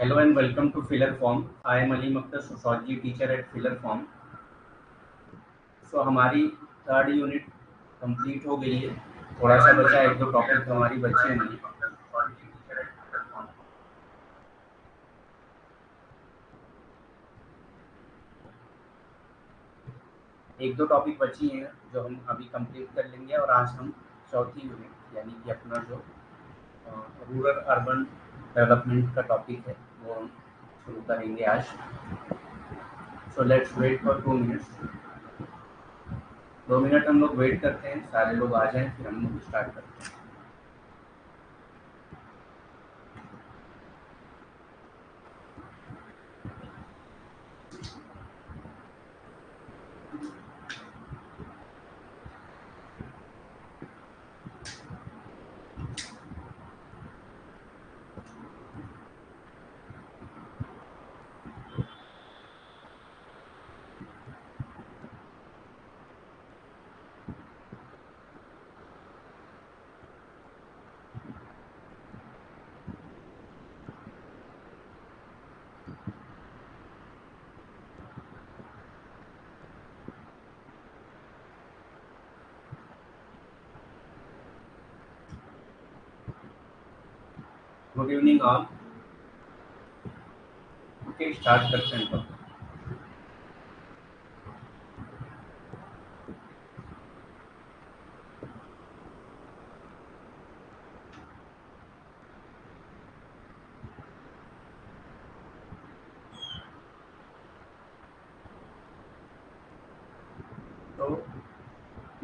Hello and welcome to Filler Form. I am Ali Akhtar, sociology teacher at Filler Form. हमारी third unit complete हो गई है। थोड़ा सा बचा है, एक दो टॉपिक हमारी बची हुई है। एक दो टॉपिक बची हैं जो हम अभी कंप्लीट कर लेंगे और आज हम चौथी यूनिट यानी कि अपना जो रूरल अर्बन डेवलपमेंट का टॉपिक है वो हम शुरू करेंगे आज। So let's wait for 2 minutes. 2 minute हम लोग वेट करते हैं, सारे लोग आ जाएं, फिर हम लोग स्टार्ट करते हैं। Good evening all. Okay, start करते हैं तो।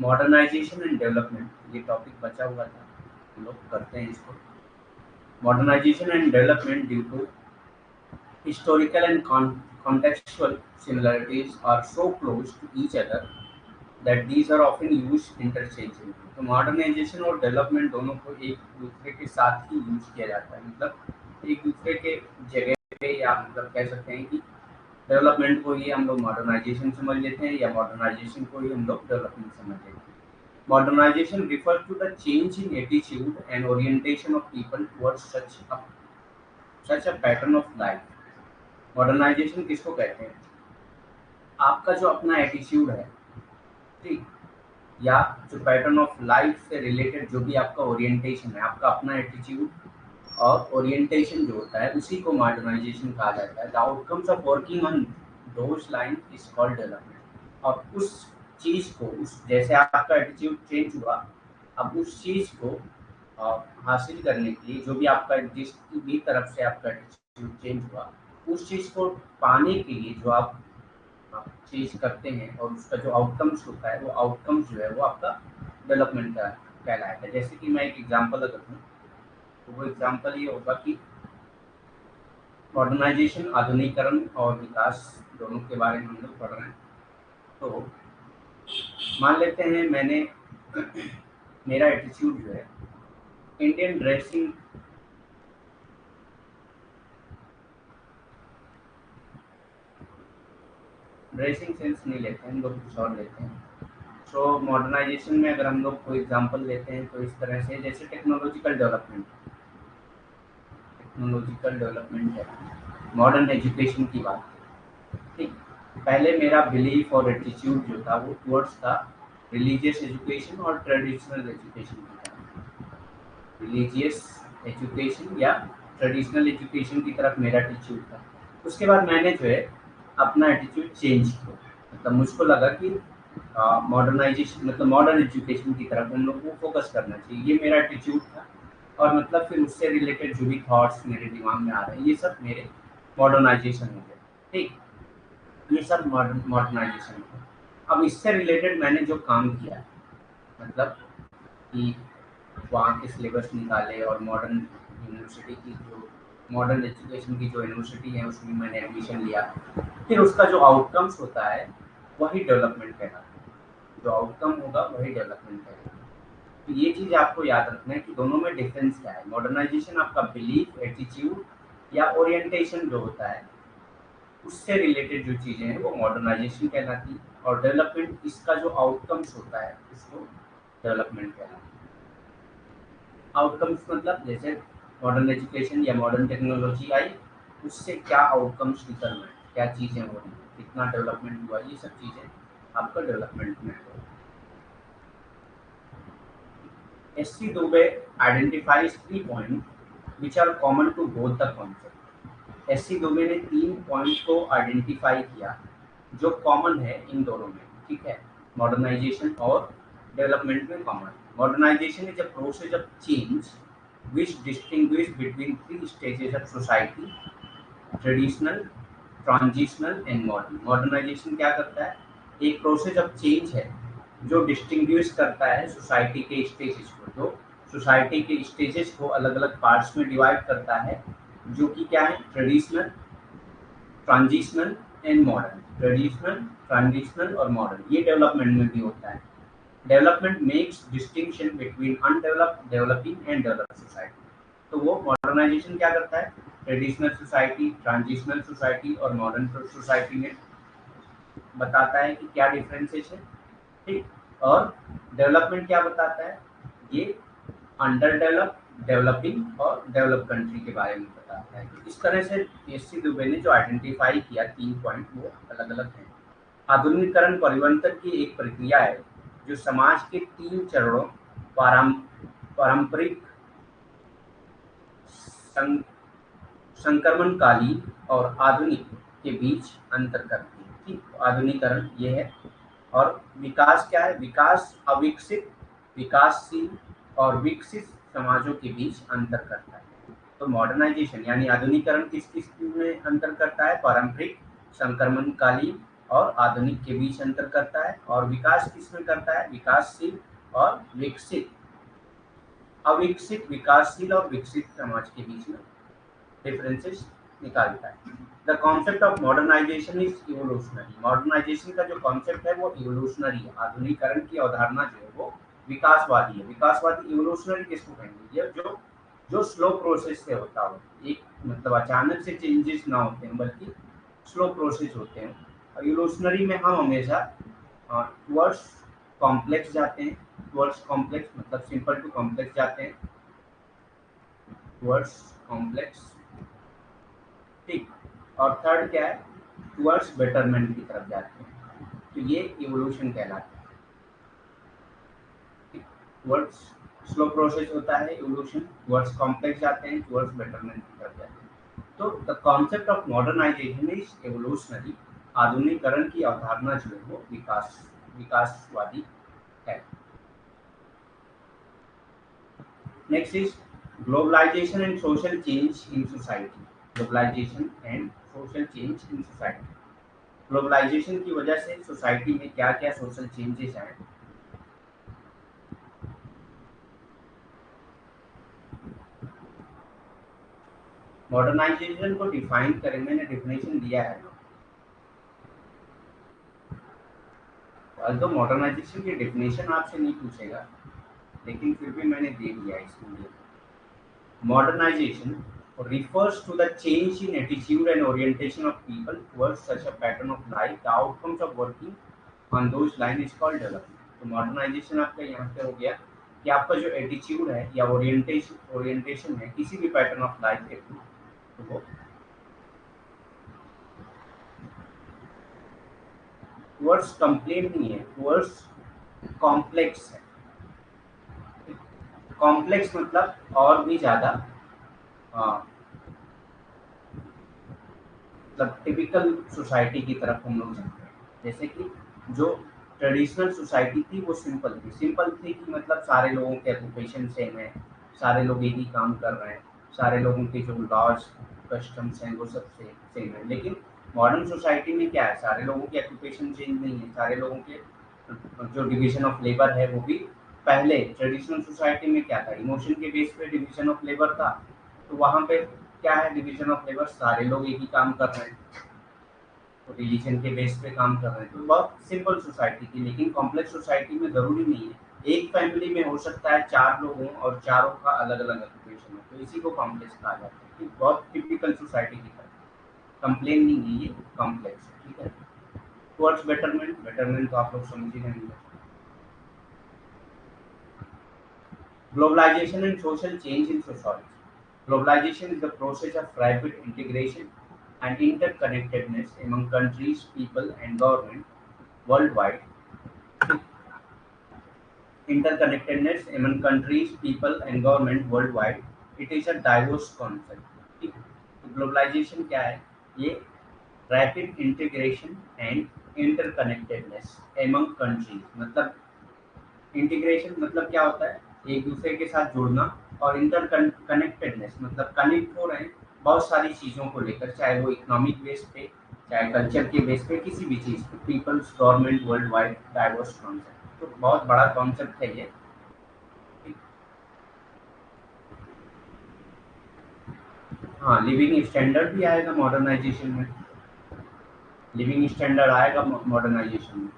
मॉडर्नाइजेशन एंड डेवलपमेंट ये टॉपिक बचा हुआ था, हम लोग करते हैं इसको। Modernisation and development due to historical and contextual similarities are so close to each other that these are often used interchangeably। तो मॉडर्नाइजेशन और डेवलपमेंट दोनों को एक दूसरे के साथ ही यूज किया जाता है, मतलब एक दूसरे के जगह पे, या मतलब कह सकते हैं कि डेवलपमेंट को ही हम लोग मॉडर्नाइजेशन समझ लेते हैं या मॉडर्नाइजेशन को ही हम लोग डेवलपमेंट समझ लेते हैं। Modernisation refers to the change in attitude and orientation of people towards such a pattern of life। Modernisation किसको कहते हैं? आपका जो अपना एटीट्यूड है, ठीक, या जो पैटर्न ऑफ लाइफ से रिलेटेड जो भी आपका ओरिएंटेशन है, आपका अपना एटीट्यूड और ओरिएंटेशन जो होता है उसी को मॉडर्नाइजेशन कहा जाता है। The outcomes of working on those line is called development. और उस चीज को, उस जैसे आपका एटीट्यूड चेंज हुआ, अब उस चीज को हासिल करने के लिए जो भी आपका, जिस भी तरफ से आपका एटीट्यूड चेंज हुआ, उस चीज को पाने के लिए जो आप चीज करते हैं और उसका जो आउटकम्स होता है, वो आउटकम्स जो है वो आपका डेवलपमेंट का कहलाता है। जैसे कि मैं एक एग्जांपल अगर दूं तो वो एग्जांपल ये होगा कि मॉडर्नाइजेशन, आधुनिकीकरण और विकास दोनों के बारे में हम लोग पढ़ रहे हैं। तो मान लेते हैं मैंने मेरा एटीट्यूड जो है इंडियन ड्रेसिंग सेंस नहीं लेते हैं, हम लोग कुछ और लेते हैं। सो मॉडर्नाइजेशन में अगर हम लोग कोई एग्जांपल लेते हैं तो इस तरह से, जैसे टेक्नोलॉजिकल डेवलपमेंट है, मॉडर्न एजुकेशन की बात, ठीक। पहले मेरा बिलीफ और एटीट्यूड जो था वो टुवर्ड्स था रिलीजियस एजुकेशन और ट्रेडिशनल एजुकेशन की तरफ। रिलीजियस एजुकेशन या ट्रेडिशनल एजुकेशन की तरफ मेरा एटीट्यूड था। उसके बाद मैंने जो है अपना एटीट्यूड चेंज किया, मतलब मुझको लगा कि मॉडर्नाइजेशन मतलब मॉडर्न एजुकेशन की तरफ हम लोग को फोकस करना चाहिए, ये मेरा एटीट्यूड था। और मतलब फिर उससे रिलेटेड जो भी थॉट्स मेरे दिमाग में आ रहे हैं, ये सब मेरे मॉडर्नाइजेशन हो गए, ठीक। ये सब मॉडर्नाइजेशन है। अब इससे रिलेटेड मैंने जो काम किया, मतलब कि वहाँ के सिलेबस निकाले और मॉडर्न यूनिवर्सिटी की जो मॉडर्न एजुकेशन की जो यूनिवर्सिटी है उसमें मैंने एडमिशन लिया। फिर उसका जो आउटकम्स होता है वही डेवलपमेंट कहलाता है, जो आउटकम होगा वही डेवलपमेंट कहलाता है। तो ये चीज़ आपको याद रखना है कि दोनों में डिफरेंस क्या है। मॉडर्नाइजेशन आपका बिलीफ, एटीट्यूड या ओरिएंटेशन जो होता है उससे रिलेटेड जो चीज़ें हैं वो मॉडर्नाइजेशन कहलाती है, और डेवलपमेंट इसका जो आउटकम्स होता है उसको डेवलपमेंट कहलाता है। आउटकम्स मतलब जैसे मॉडर्न एजुकेशन या मॉडर्न टेक्नोलॉजी आई, उससे क्या आउटकम्स निकल रहे हैं, क्या चीज़ें हो रही हैं, कितना डेवलपमेंट हुआ, ये सब चीज़ें आपका डेवलपमेंट में हो। SC Dubey identifies 3 points which are common to both the concept। SC Dubey ने 3 पॉइंट को आइडेंटिफाई किया जो कॉमन है इन दोनों में, ठीक है, मॉडर्नाइजेशन और डेवलपमेंट में common. Modernisation is a process of change which distinguish between 3 stages of society: traditional, transitional and modern. Modernisation क्या करता है, एक प्रोसेस ऑफ चेंज है जो डिस्टिंग्विश करता है सोसाइटी के स्टेजेस को, जो सोसाइटी के स्टेजेस को अलग अलग पार्ट्स में डिवाइड करता है, जो कि क्या है, traditional, transitional and modern. Traditional, transitional और मॉडर्न, ये डेवलपमेंट में भी होता है। Development makes distinction between undeveloped, developing and developed society. तो वो मॉडर्नाइजेशन क्या करता है, ट्रेडिशनल सोसाइटी, ट्रांजिशनल सोसाइटी और मॉडर्न सोसाइटी में बताता है कि क्या डिफरेंसेस है, ठीक। और डेवलपमेंट क्या बताता है, ये अंडर डेवलप, डेवलपिंग और डेवलप कंट्री के बारे में बताता है। तो इस तरह से एससी दुबे ने जो आइडेंटिफाई किया 3 पॉइंट, वो अलग अलग हैं। आधुनिकीकरण परिवर्तन की एक प्रक्रिया है जो समाज के 3 चरणों पारंपरिक, संक्रमणकाली और आधुनिक के बीच अंतर करती है, ठीक। आधुनिकीकरण ये है, और विकास क्या है, विकास अविकसित, विकासशील और विकसित समाजों के बीच अंतर करता है। तो मॉडर्नाइजेशन यानी आधुनिकीकरण किस किस में अंतर करता है, पारंपरिक, संक्रमणकालीन और आधुनिक के बीच अंतर करता है। और विकास किस में करता है, विकासशील और विकसित, अविकसित, विकासशील और विकसित समाज के बीच में डिफरेंसेस निकालता है। The concept of modernisation is evolutionary. Modernisation का जो कॉन्सेप्ट है वो इवोल्यूशनरी है। आधुनिकीकरण की अवधारणा जो है वो विकासवादी है। विकासवादी, इवोल्यूशनरी किसको कहेंगे, ये जो जो स्लो प्रोसेस से होता हो, एक मतलब अचानक से चेंजेस ना होते हैं बल्कि स्लो प्रोसेस होते हैं। और इवोल्यूशनरी में हम हमेशा टुवर्ड्स कॉम्प्लेक्स जाते हैं, टुवर्ड्स कॉम्प्लेक्स मतलब सिंपल टू कॉम्प्लेक्स जाते हैं, टुवर्ड्स कॉम्प्लेक्स, ठीक। और थर्ड क्या है, टुवर्ड्स बेटरमेंट की तरफ जाते हैं। तो ये इवोल्यूशन कहलाता है। टुवर्ड्स स्लो प्रोसेस होता है इवोल्यूशन, टुवर्ड्स कॉम्प्लेक्स जाते हैं, टुवर्ड्स बेटरमेंट की तरफ जाते हैं। तो the concept of modernisation is evolutionary. आधुनिकीकरण की अवधारणा जो है वो विकासवादी है। Next is globalisation and social change in society. Globalisation and social change in society. Globalisation की वजह से सोसाइटी में क्या क्या सोशल चेंजेस आए। मॉडर्नाइजेशन को डिफाइन करें, मैंने डिफिनेशन दिया है। तो मॉडर्नाइजेशन की डिफिनेशन आपसे नहीं पूछेगा, लेकिन फिर भी मैंने दे दिया इसलिए। Modernisation refers to the change in attitude and orientation of people towards such a pattern of life. The outcomes of working on those lines is called development। तो मॉडर्नाइजेशन आपका यहाँ पे हो गया कि आपका जो एटीट्यूड है या ओरिएंटेशन है किसी भी पैटर्न ऑफ लाइफ के थ्रू, तो वो टुवर्ड्स कंप्लेंट नहीं है, टुवर्ड्स कॉम्प्लेक्स है। कॉम्प्लेक्स मतलब और भी ज्यादा मतलब टिपिकल सोसाइटी की तरफ हम लोग जाते हैं। जैसे कि जो ट्रेडिशनल सोसाइटी थी वो सिंपल थी। सिंपल थी कि मतलब सारे लोगों के ऑक्यूपेशन सेम है, सारे लोग एक ही काम कर रहे हैं, सारे लोगों के जो लॉज कस्टम्स हैं वो सब सेम है। लेकिन मॉडर्न सोसाइटी में क्या है, सारे लोगों के ऑक्यूपेशन चेंज नहीं है, सारे लोगों के जो डिवीजन ऑफ लेबर है वो भी, पहले ट्रेडिशनल सोसाइटी में क्या था, इमोशन के बेस पे डिवीजन ऑफ लेबर था। तो वहाँ पे क्या है, डिवीजन ऑफ लेबर, सारे लोग एक ही काम कर रहे हैं, तो रिलीजन के बेस पे काम कर रहे हैं। तो बहुत सिंपल सोसाइटी थी। लेकिन कॉम्प्लेक्स सोसाइटी में जरूरी नहीं है एक फैमिली में हो सकता है 4 लोग हों और चारों का अलग अलग ऑक्यूपेशन हो, तो इसी को कॉम्प्लेक्स कहा जाता है। बहुत टिपिकल सोसाइटी की तरह, कंप्लेन नहीं है, ये कॉम्प्लेक्स है, ठीक है। टुवर्ड्स बेटरमेंट, बेटरमेंट तो आप लोग समझ ही रहेंगे। Globalisation and social change in society. Globalization is the process of rapid integration and interconnectedness among countries, people, and government worldwide. Interconnectedness among countries, people, and government worldwide. It is a diverse concept. ठीक? तो globalisation क्या है? ये rapid integration and interconnectedness among countries, मतलब integration मतलब क्या होता है? एक दूसरे के साथ जुड़ना, और इंटर कनेक्टेडनेस मतलब कनेक्ट हो रहे हैं बहुत सारी चीज़ों को लेकर, चाहे वो इकोनॉमिक बेस पे, चाहे कल्चर के बेस पे, किसी भी चीज़ पे। People's government world wide diverse concept, तो बहुत बड़ा कॉन्सेप्ट है ये। हाँ, लिविंग स्टैंडर्ड भी आएगा मॉडर्नाइजेशन में। लिविंग स्टैंडर्ड आएगा मॉडर्नाइजेशन में।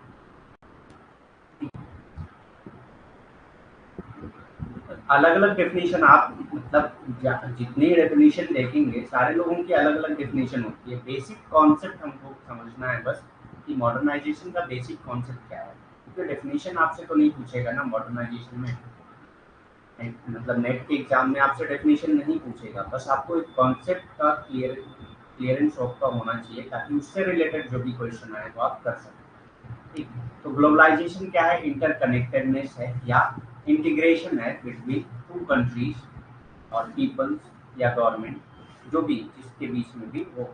अलग अलग डेफिनेशन आप मतलब जितनी डेफिनेशन देखेंगे सारे लोगों की अलग अलग डेफिनेशन होती है। बेसिक कॉन्सेप्ट हमको समझना है बस, कि मॉडर्नाइजेशन का बेसिक कॉन्सेप्ट क्या है। क्योंकि डेफिनेशन आपसे तो नहीं पूछेगा ना मॉडर्नाइजेशन में, मतलब नेट के एग्जाम में आपसे डेफिनेशन नहीं पूछेगा, बस आपको एक कॉन्सेप्ट का क्लियरेंस ऑफ का होना चाहिए, ताकि उससे रिलेटेड जो भी क्वेश्चन आए तो आप कर सकें। ठीक। तो ग्लोबलाइजेशन क्या है? इंटरकनेक्टेडनेस है या इंटीग्रेशन है बिटवीन टू कंट्रीज और पीपल्स या गवर्नमेंट, जो भी जिसके बीच में भी हो।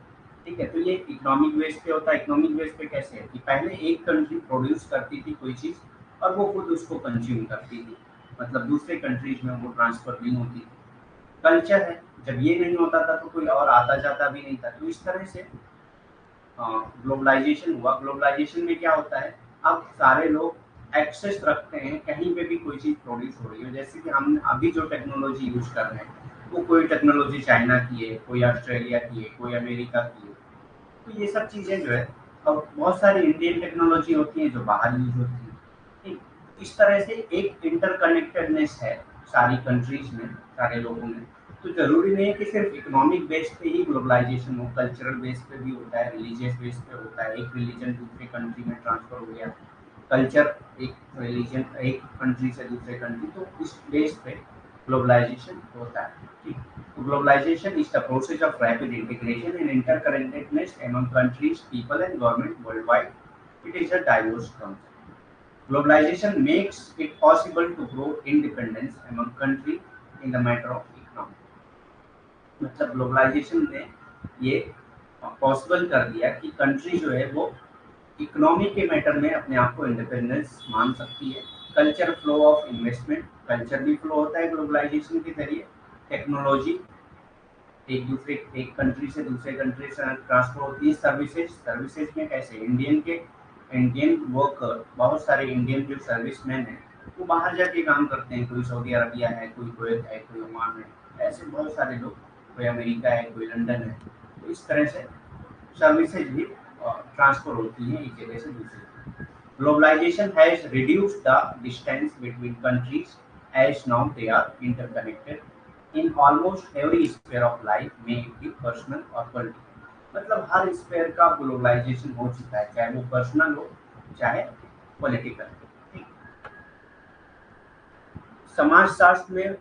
ठीक है, तो ये इकोनॉमिक बेस पे होता है। इकोनॉमिक बेस पे कैसे है कि पहले एक कंट्री प्रोड्यूस करती थी कोई चीज़, और वो खुद उसको कंज्यूम करती थी, मतलब दूसरे कंट्रीज में वो ट्रांसफर नहीं होती थी। कल्चर है, जब ये नहीं होता था तो कोई और आता जाता भी नहीं था। तो इस तरह से ग्लोबलाइजेशन हुआ। ग्लोबलाइजेशन में क्या होता है, अब सारे लोग एक्सेस रखते हैं, कहीं पे भी कोई चीज़ प्रोड्यूस हो रही है। जैसे कि हम अभी जो टेक्नोलॉजी यूज कर रहे हैं, वो कोई टेक्नोलॉजी चाइना की है, कोई ऑस्ट्रेलिया की है, कोई अमेरिका की है। तो ये सब चीज़ें जो है, और बहुत सारी इंडियन टेक्नोलॉजी होती है जो बाहर यूज होती है। ठीक, इस तरह से एक इंटरकनेक्टेडनेस है सारी कंट्रीज में, सारे लोगों में। तो जरूरी नहीं है कि सिर्फ इकोनॉमिक बेस पे ही ग्लोबलाइजेशन हो, कल्चरल बेस पे भी होता है, रिलीजियस बेस पे होता है। एक रिलीजन दूसरे कंट्री में ट्रांसफर हो गया, कल्चर एक रिलीजन एक कंट्री से दूसरे कंट्री, तो इस बेस पे ग्लोबलाइजेशन होता है। ठीक। तो globalisation is the process of rapid integration and interconnectedness among countries, people and government worldwide. It is a diverse concept. Globalization makes it possible to grow independence among countries in the matter of economy. मतलब globalisation ने ये possible कर दिया कि country जो है वो economy के मैटर में अपने आप को इंडिपेंडेंस मान सकती है। Culture flow of investment, culture भी फ्लो होता है ग्लोबलाइजेशन के जरिए। टेक्नोलॉजी एक कंट्री से दूसरे कंट्री से ट्रांसफर होती है। सर्विसेज, सर्विसेज में कैसे इंडियन वर्कर, बहुत सारे इंडियन जो सर्विसमैन हैं वो बाहर जाके काम करते हैं। कोई सऊदी अरबिया है, कोई कुवैत है, कोई ओमान है, ऐसे बहुत सारे लोग, कोई अमेरिका है, कोई लंदन है। तो इस तरह से सर्विसेज भी ट्रांसफर होती हैं एक जगह से दूसरी जगह। Globalisation has reduced the distance between countries as now they are interconnected in almost every sphere of life, may it be personal or political। मतलब हर स्पेयर का ग्लोबलाइजेशन हो चुका है, चाहे वो पर्सनल हो चाहे पॉलिटिकल। ठीक। समाजशास्त्र में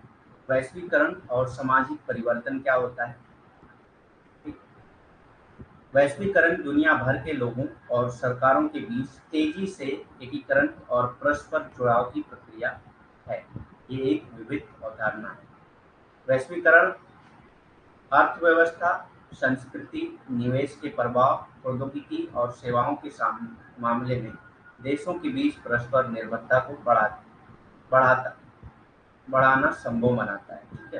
वैश्वीकरण और सामाजिक परिवर्तन क्या होता है? ठीक। वैश्वीकरण दुनिया भर के लोगों और सरकारों के बीच तेजी से एकीकरण और परस्पर जुड़ाव की प्रक्रिया है। ये एक विविध अवधारणा है। वैश्वीकरण अर्थव्यवस्था, संस्कृति, निवेश के प्रभाव, प्रौद्योगिकी और सेवाओं के मामले में देशों के बीच परस्पर निर्भरता को बढ़ाता बढ़ाना संभव बनाता है। ठीक है,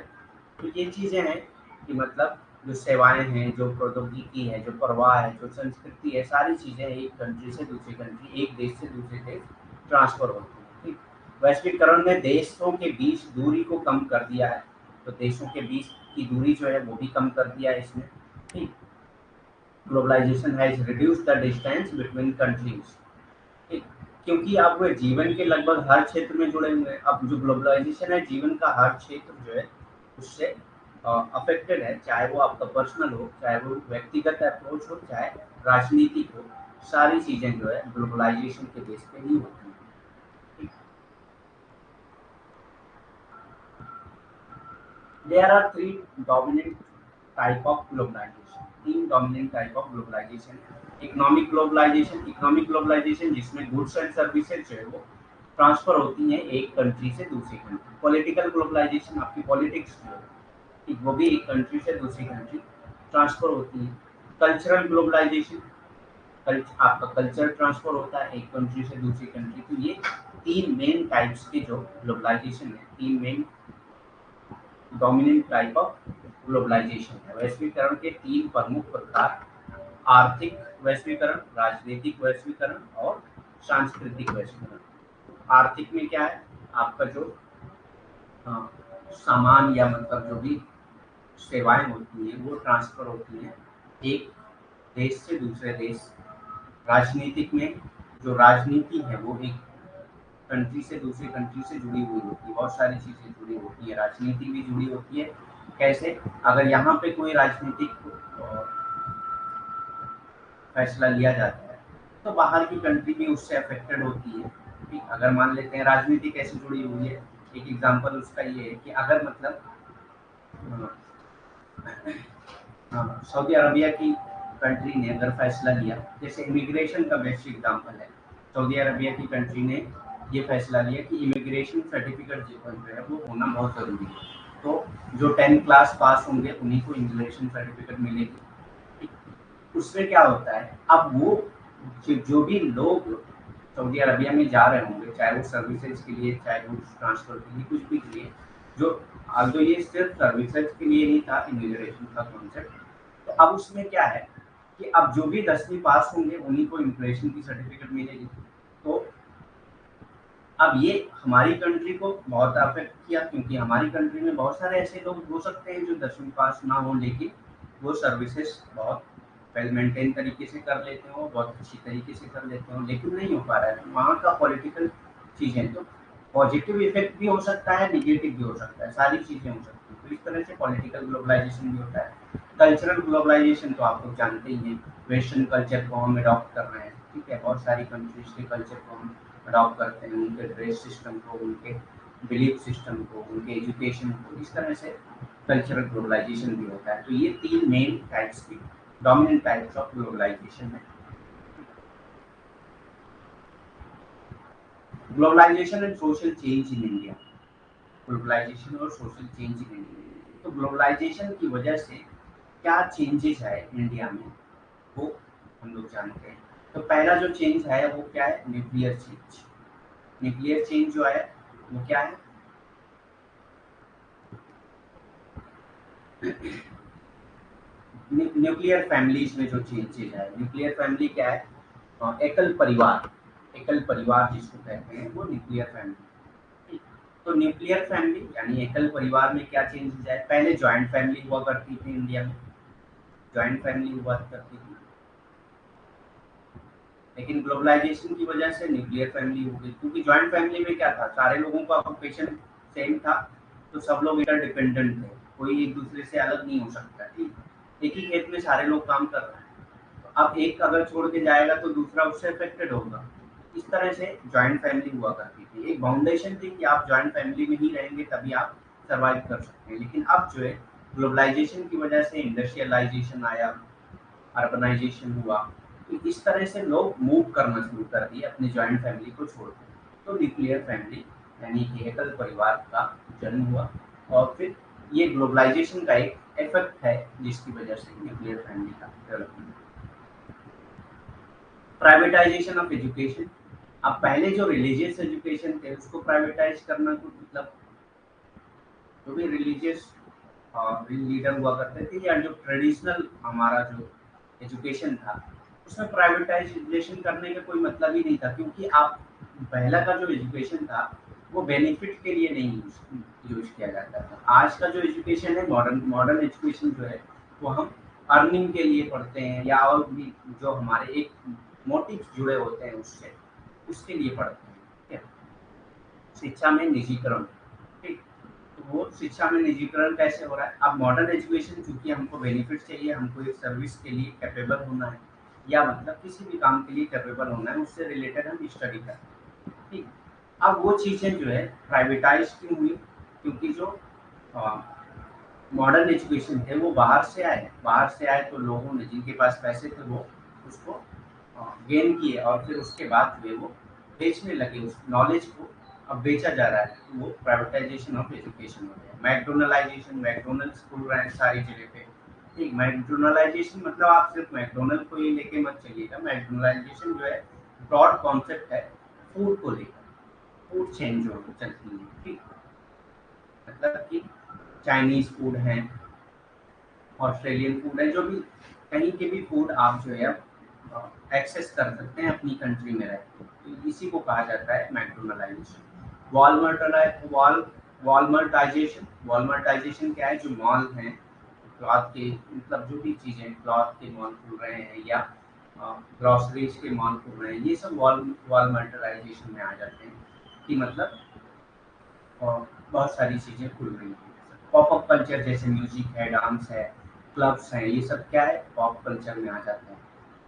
तो ये चीज़ें हैं कि मतलब जो सेवाएं हैं, जो प्रौद्योगिकी है, जो प्रवाह है, जो संस्कृति है, सारी चीज़ें एक कंट्री से दूसरी कंट्री, एक देश से दूसरे देश ट्रांसफर होती हैं। ठीक। वैश्वीकरण ने देशों के बीच दूरी को कम कर दिया है, तो देशों के बीच की दूरी जो है वो भी कम कर दिया है इसने। ठीक। Globalisation has reduced the distance between countries. ठीक। क्योंकि अब वे जीवन के लगभग हर क्षेत्र में जुड़े हुए हैं। अब जो ग्लोबलाइजेशन है, जीवन का हर क्षेत्र जो है उससे अफेक्टेड है, चाहे वो आपका पर्सनल हो, चाहे वो व्यक्तिगत अप्रोच हो, चाहे राजनीतिक हो। सारी चीजें जो है ग्लोबलाइजेशन के बेस पे ही होती हैं। ठीक। There are three dominant type of globalization. तीन dominant type of globalization है. इकोनॉमिक ग्लोबलाइजेशन जिसमें गुड्स एंड सर्विसेज जो है वो ट्रांसफर होती हैं एक कंट्री से दूसरी कंट्री. पॉलिटिकल ग्लोबलाइजेशन आपकी पॉलिटिक्स जो है वो भी एक कंट्री से दूसरी कंट्री ट्रांसफर होती है. कल्चरल ग्लोबलाइजेशन आपका कल्चर ट्रांसफर होता है एक कंट्री से दूसरी कंट्री. तो ये तीन मेन टाइप्स के जो ग्लोबलाइजेशन है, तीन main dominant type of globalisation है. वैश्वीकरण के तीन प्रमुख प्रकार: आर्थिक वैश्वीकरण, राजनीतिक वैश्वीकरण और सांस्कृतिक वैश्वीकरण. आर्थिक में क्या है, आपका जो सामान या मतलब जो भी सेवाएं होती हैं वो ट्रांसफर होती हैं एक देश से दूसरे देश. राजनीतिक में जो राजनीति है वो एक कंट्री से दूसरी कंट्री से जुड़ी हुई होती है. बहुत सारी चीजें जुड़ी होती है, राजनीति भी जुड़ी होती है. कैसे? अगर यहाँ पे कोई राजनीतिक फैसला लिया जाता है तो बाहर की कंट्री भी उससे अफेक्टेड होती है. ठीक, अगर मान लेते हैं राजनीति कैसे जुड़ी हुई है, एक एग्जांपल उसका ये है कि अगर मतलब सऊदी अरबिया की कंट्री ने अगर फैसला लिया, जैसे इमिग्रेशन का बेस्ट एग्जांपल है, सऊदी अरबिया की कंट्री ने ये फैसला लिया कि इमिग्रेशन सर्टिफिकेट जो है वो होना बहुत ज़रूरी है. तो जो 10th क्लास पास होंगे उन्हीं को इमिग्रेशन सर्टिफिकेट मिलेगी. उसमें क्या होता है, अब वो जो भी लोग सऊदी अरबिया में जा रहे होंगे, चाहे वो सर्विसेज के लिए, चाहे वो ट्रांसफर के लिए, कुछ भी के लिए, जो ये सिर्फ सर्विसेज के लिए नहीं था इमिग्रेशन का कॉन्सेप्ट. तो अब उसमें क्या है कि अब जो भी 10वीं पास होंगे उन्हीं को इमिग्रेशन की सर्टिफिकेट मिलेगी. तो अब ये हमारी कंट्री को बहुत अफेक्ट किया, क्योंकि हमारी कंट्री में बहुत सारे ऐसे लोग हो सकते हैं जो 10वीं पास ना हो लेकिन वो सर्विसेज बहुत वेल मेंटेन तरीके से कर लेते हो, बहुत अच्छी तरीके से कर लेते हो, लेकिन नहीं हो पा रहा है वहाँ का पॉलिटिकल चीज़ें. तो पॉजिटिव इफेक्ट भी हो सकता है, निगेटिव भी हो सकता है, सारी चीज़ें हो सकती हैं. तो इस तरह से पॉलिटिकल ग्लोबलाइजेशन भी होता है. कल्चरल ग्लोबलाइजेशन तो आप लोग जानते ही हैं, वेस्टर्न कल्चर को हम अडॉप्ट कर रहे हैं. ठीक है, बहुत सारी कंट्रीज के कल्चर को हम अडॉप्ट करते हैं, उनके ड्रेस सिस्टम को, उनके बिलीफ सिस्टम को, उनके एजुकेशन को. इस तरह से कल्चरल ग्लोबलाइजेशन भी होता है. तो ये तीन मेन टाइप्स की डोमिनेंट टाइप्स ऑफ ग्लोबलाइजेशन है. Globalisation and social change in India. Globalisation और सोशल चेंज इन इंडिया. तो ग्लोबलाइजेशन की वजह से क्या चेंजेस है इंडिया में वो हम लोग जानते हैं. तो पहला जो चेंज है वो क्या है, न्यूक्लियर चेंज. न्यूक्लियर चेंज जो है वो क्या है, न्यूक्लियर फैमिलीज में जो चेंजेस है. न्यूक्लियर फैमिली क्या है, एकल परिवार. एकल परिवार जिसको कहते हैं वो न्यूक्लियर फैमिली. तो न्यूक्लियर फैमिली यानी एकल परिवार में क्या चेंजेस है, पहले जॉइंट फैमिली हुआ करती थी इंडिया में, जॉइंट फैमिली हुआ करती थी, लेकिन ग्लोबलाइजेशन की वजह से न्यूक्लियर फैमिली हो गई. क्योंकि जॉइंट फैमिली में क्या था, सारे लोगों का ऑक्यूपेशन सेम था, तो सब लोग इंटरडिपेंडेंट थे, कोई एक दूसरे से अलग नहीं हो सकता. ठीक, एक ही खेत में सारे लोग काम कर रहे हैं, तो अब एक अगर छोड़ के जाएगा तो दूसरा उससे अफेक्टेड होगा. इस तरह से जॉइंट फैमिली हुआ करती थी. एक फाउंडेशन थी कि आप जॉइंट फैमिली में ही रहेंगे तभी आप सर्वाइव कर सकते हैं. लेकिन अब जो है ग्लोबलाइजेशन की वजह से इंडस्ट्रियलाइजेशन आया, अर्बनाइजेशन हुआ, तो इस तरह से लोग मूव करना शुरू कर दिए अपने जॉइंट फैमिली को छोड़कर. तो न्यूक्लियर फैमिली यानी कि एकल परिवार का जन्म हुआ. और फिर ये ग्लोबलाइजेशन का एक इफेक्ट है जिसकी वजह से न्यूक्लियर फैमिली का डेवलपमेंट. Privatisation of education. अब पहले जो रिलीजियस एजुकेशन थे उसको प्राइवेटाइज करना, तो मतलब जो भी रिलीजियस लीडर हुआ करते थे या जो ट्रेडिशनल हमारा जो एजुकेशन था उसमें प्राइवेटाइजेशन करने का कोई मतलब ही नहीं था. क्योंकि आप पहला का जो एजुकेशन था वो बेनिफिट के लिए नहीं यूज किया जाता था. आज का जो एजुकेशन है, मॉडर्न मॉडर्न एजुकेशन जो है वो हम अर्निंग के लिए पढ़ते हैं या और भी जो हमारे एक मोटिव जुड़े होते हैं उससे, उसके लिए पढ़ते हैं. ठीक है, शिक्षा में निजीकरण. ठीक, तो वो शिक्षा में निजीकरण कैसे हो रहा है, अब मॉडर्न एजुकेशन चूंकि हमको बेनिफिट चाहिए, हमको एक सर्विस के लिए कैपेबल होना है या मतलब किसी भी काम के लिए कैपेबल होना है, उससे रिलेटेड हम स्टडी करते हैं. ठीक, अब वो चीज़ें जो है प्राइवेटाइज क्यों हुई, क्योंकि जो मॉडर्न एजुकेशन थे वो बाहर से आए तो लोगों ने जिनके पास पैसे थे वो उसको गेन किए और फिर उसके बाद वे वो बेचने लगे उस नॉलेज को। अब बेचा जा रहा है तो वो प्राइवेटाइजेशन ऑफ एजुकेशन हो गया। मैकडोनलाइजेशन, मैकडोनल्ड्स खुल रहे हैं सारी जगह पे। ठीक, मैकडोनलाइजेशन मतलब आप सिर्फ मैकडोनल्ड को ही लेके मत चलिएगा। मैकडोनलाइजेशन जो है ब्रॉड कॉन्सेप्ट है फूड को लेकर, फूड चेंज जो चलती है। ठीक, मतलब कि चाइनीज फूड है, ऑस्ट्रेलियन फूड है, जो भी कहीं के भी फूड आप जो है एक्सेस कर सकते हैं अपनी कंट्री में रह के। तो इसी को कहा जाता है मैकडोनलाइजेशन। वॉलमार्टाइजेशन, वॉलमार्टाइजेशन क्या है? जो मॉल हैं क्लॉथ के, मतलब जो भी चीजें क्लॉथ के मॉल खुल रहे हैं या ग्रोसरीज के मॉल खुल रहे हैं, ये सब वॉलमार्टाइजेशन में आ जाते हैं। कि मतलब बहुत सारी चीजें खुल रही हैं। पॉपअप कल्चर जैसे म्यूजिक है, डांस है, क्लब्स हैं, ये सब क्या है? पॉप कल्चर में आ जाते हैं।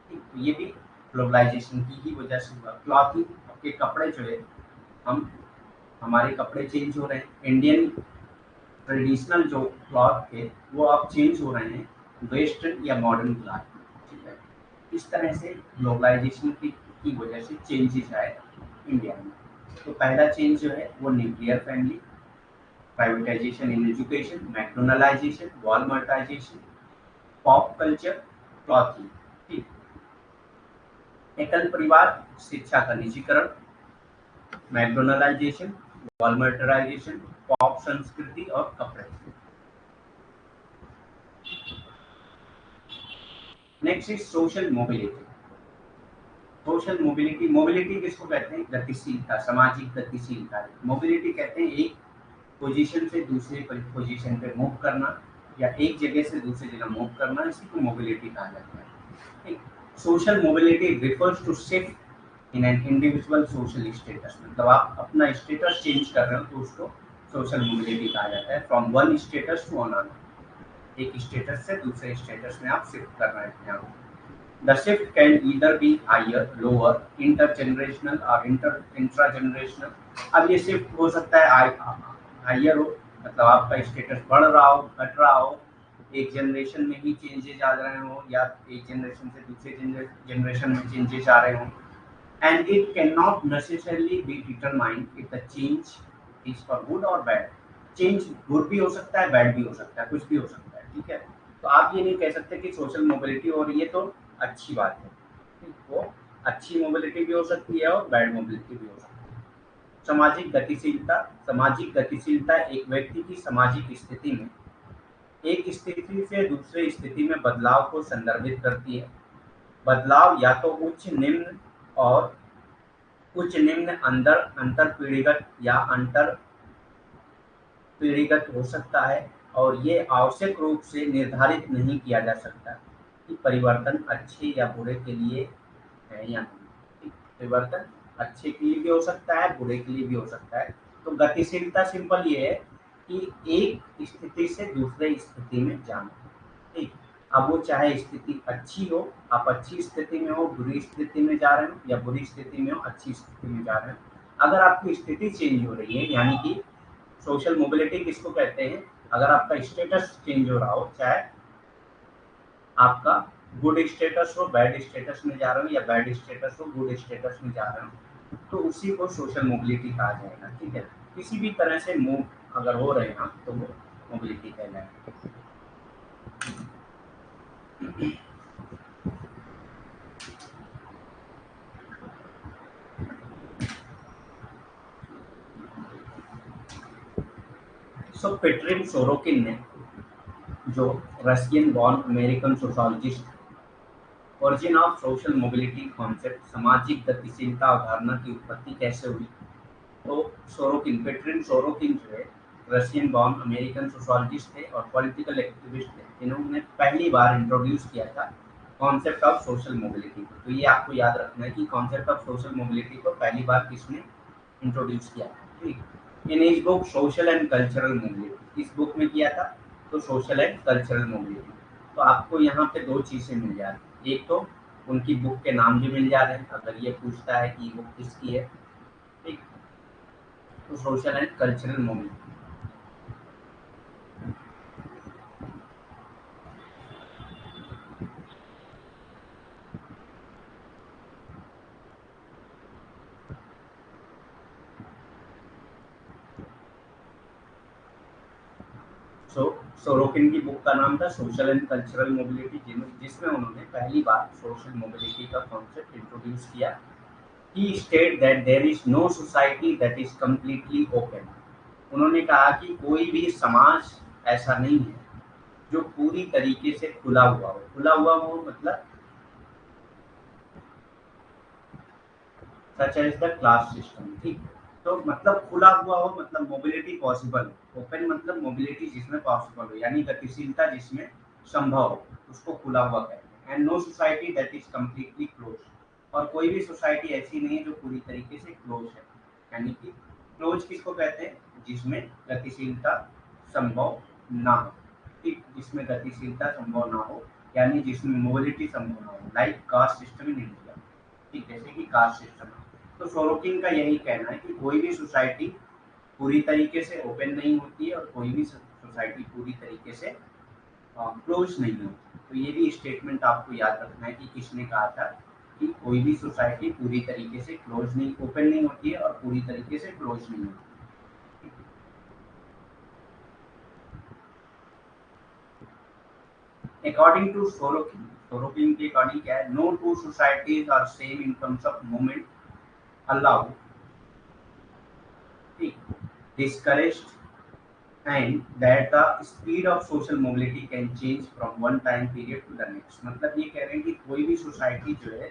ठीक, तो ये भी ग्लोबलाइजेशन की ही वजह से हुआ। क्लॉथिंग के कपड़े जो है, हम हमारे कपड़े चेंज हो रहे हैं। इंडियन ट्रेडिशनल जो क्लॉथ थे वो अब चेंज हो रहे हैं वेस्टर्न या मॉडर्न क्लॉथ। ठीक है, इस तरह से ग्लोबलाइजेशन की वजह से चेंजेस आए इंडिया में। तो पहला चेंज जो है वो nuclear family, privatization in education, McDonaldization, Walmartization, pop culture, clothing. ठीक, एकल परिवार, शिक्षा का निजीकरण, मैकडोनलाइजेशन, वॉलमार्टाइजेशन, पॉप संस्कृति और कपड़े। Next is social mobility. Social mobility, mobility किसको कहते हैं? गतिशीलता, सामाजिक गतिशीलता। मोबिलिटी कहते हैं एक पोजीशन से दूसरे पोजीशन पे मूव करना या एक जगह से दूसरी जगह मूव करना, इसी को मोबिलिटी कहा जाता है। ठीक, social mobility refers to shift in an individual social status. मतलब आप अपना स्टेटस चेंज कर रहे हो तो उसको सोशल मोबिलिटी कहा जाता है। From one status to another, एक स्टेटस से दूसरे स्टेटस में आप शिफ्ट कर रहे हैं। The shift can either be higher, lower, intergenerational और intragenerational। अब ये शिफ्ट हो सकता है हायर हो, मतलब आपका स्टेटस बढ़ रहा हो, घट रहा हो, एक जनरेशन में ही चेंजेस आ रहे हो या एक जनरेशन से दूसरे जनरेशन में चेंजेस आ रहे हो। And it cannot necessarily be determined if the change is for good or bad। Change good भी हो सकता है, बैड भी हो सकता है, कुछ भी हो सकता है। ठीक है, तो आप ये नहीं कह सकते कि सोशल मोबिलिटी हो रही है तो अच्छी बात है। ठीक, वो अच्छी मोबिलिटी भी हो सकती है और बैड मोबिलिटी भी हो सकती है। सामाजिक गतिशीलता, सामाजिक गतिशीलता एक व्यक्ति की सामाजिक स्थिति में एक स्थिति से दूसरे स्थिति में बदलाव को संदर्भित करती है। बदलाव या तो उच्च निम्न अंदर अंतर पीढ़ीगत या अंतर पीढ़ीगत हो सकता है और ये आवश्यक रूप से निर्धारित नहीं किया जा सकता कि परिवर्तन अच्छे या बुरे के लिए है या नहीं। परिवर्तन अच्छे के लिए भी हो सकता है, बुरे के लिए भी हो सकता है। तो गतिशीलता सिंपल ये है कि एक स्थिति से दूसरे स्थिति में जाना। ठीक, अब वो चाहे स्थिति अच्छी हो, आप अच्छी स्थिति में हो, बुरी स्थिति में जा रहे हो, या बुरी स्थिति में हो, अच्छी स्थिति में जा रहे हो। अगर आपकी स्थिति चेंज हो रही है, यानी कि सोशल मोबिलिटी किसको कहते हैं? अगर आपका स्टेटस चेंज हो रहा हो, चाहे आपका गुड स्टेटस हो, बैड स्टेटस में जा रहे हो, या बैड स्टेटस हो, गुड स्टेटस में जा रहे हो, तो उसी को सोशल मोबिलिटी कहा जाएगा। ठीक है, किसी भी तरह से मूव अगर हो रहे हैं आप तो वो मोबिलिटी कहलाएगा। सो पेट्रिन सोरोकिन ने, जो Russian born American sociologist, origin of social mobility concept, सामाजिक गतिशीलता अवधारणा की उत्पत्ति कैसे हुई। तो सोरोकिन, पेट्रिन सोरोकिन जो है रशियन बॉर्न अमेरिकन सोशोलॉजिस्ट थे और पॉलिटिकल एक्टिविस्ट थे। इन्होंने पहली बार इंट्रोड्यूस किया था कॉन्सेप्ट ऑफ सोशल मोबिलिटी को। तो ये आपको याद रखना है कि कॉन्सेप्ट ऑफ सोशल मोबिलिटी को पहली बार किसने इंट्रोड्यूस किया था। ठीक, इन इस book social and cultural mobility, इस बुक में किया था तो सोशल एंड कल्चरल मोबिलिटी। तो आपको यहाँ पे दो चीजें मिल जा रही, एक तो उनकी बुक के नाम भी मिल जा रहे हैं अगर ये पूछता है कि बुक किसकी है। ठीक, तो social and cultural mobility. So Sorokin की बुक का नाम था सोशल एंड कल्चरल मोबिलिटी, जिसमें उन्होंने पहली बार सोशल मोबिलिटी का कॉन्सेप्ट इंट्रोड्यूस किया। He state that there is no society that is completely open. उन्होंने कहा कि कोई भी समाज ऐसा नहीं है जो पूरी तरीके से खुला हुआ हो। खुला हुआ हो मतलब such as the class system, ठीक। तो मतलब खुला हुआ हो मतलब मोबिलिटी पॉसिबल हो। ओपन मतलब मोबिलिटी जिसमें पॉसिबल हो, यानी गतिशीलता जिसमें संभव हो, उसको खुला हुआ कहते हैं। And no society that is completely close. और कोई भी सोसाइटी ऐसी नहीं है जो पूरी तरीके से क्लोज है। यानी कि क्लोज किसको कहते हैं? जिसमें गतिशीलता संभव ना हो, ठीक। जिसमें गतिशीलता संभव ना हो, यानी जिसमें मोबिलिटी संभव ना हो, like caste system in India, ठीक। जैसे कि कास्ट सिस्टम। तो सोरोकिन का यही कहना है कि कोई भी सोसाइटी पूरी तरीके से ओपन नहीं होती है और कोई भी सोसाइटी पूरी तरीके से क्लोज नहीं होती। तो ये भी स्टेटमेंट आपको याद रखना है कि किसने कहा था कि कोई भी सोसाइटी पूरी तरीके से क्लोज नहीं, ओपन नहीं होती है और पूरी तरीके से क्लोज नहीं होती। अकॉर्डिंग टू सोरोकिन, सोरोकिन के अकॉर्डिंग क्या है? No two societies are same in terms of movement allow, ठीक, discouraged, and that the speed of social mobility can change from one time period to the next। मतलब ये कह रहे हैं कि कोई भी सोसाइटी जो है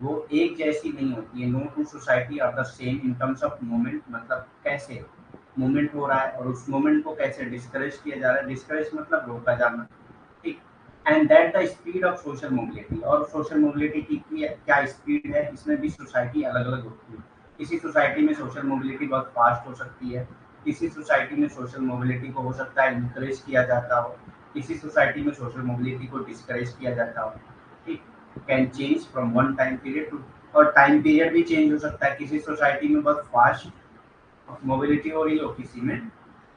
वो एक जैसी नहीं होती है। No two society are the same in terms of movement, मतलब कैसे मूवमेंट हो रहा है और उस मूवमेंट को कैसे डिस्करेज किया जा रहा है। डिस्करेज मतलब रोका जाना, ठीक। And that the speed of social mobility, और सोशल मोबिलिटी की क्या स्पीड है, इसमें भी सोसाइटी अलग अलग होती है। किसी सोसाइटी में सोशल मोबिलिटी बहुत फास्ट हो सकती है, किसी सोसाइटी में सोशल मोबिलिटी को हो सकता है इंकरेज किया जाता हो, किसी सोसाइटी में सोशल मोबिलिटी को डिस्करेज किया जाता हो, ठीक। Can change from one time period to, और टाइम पीरियड भी चेंज हो सकता है। किसी सोसाइटी में बहुत फास्ट मोबिलिटी हो रही हो, किसी में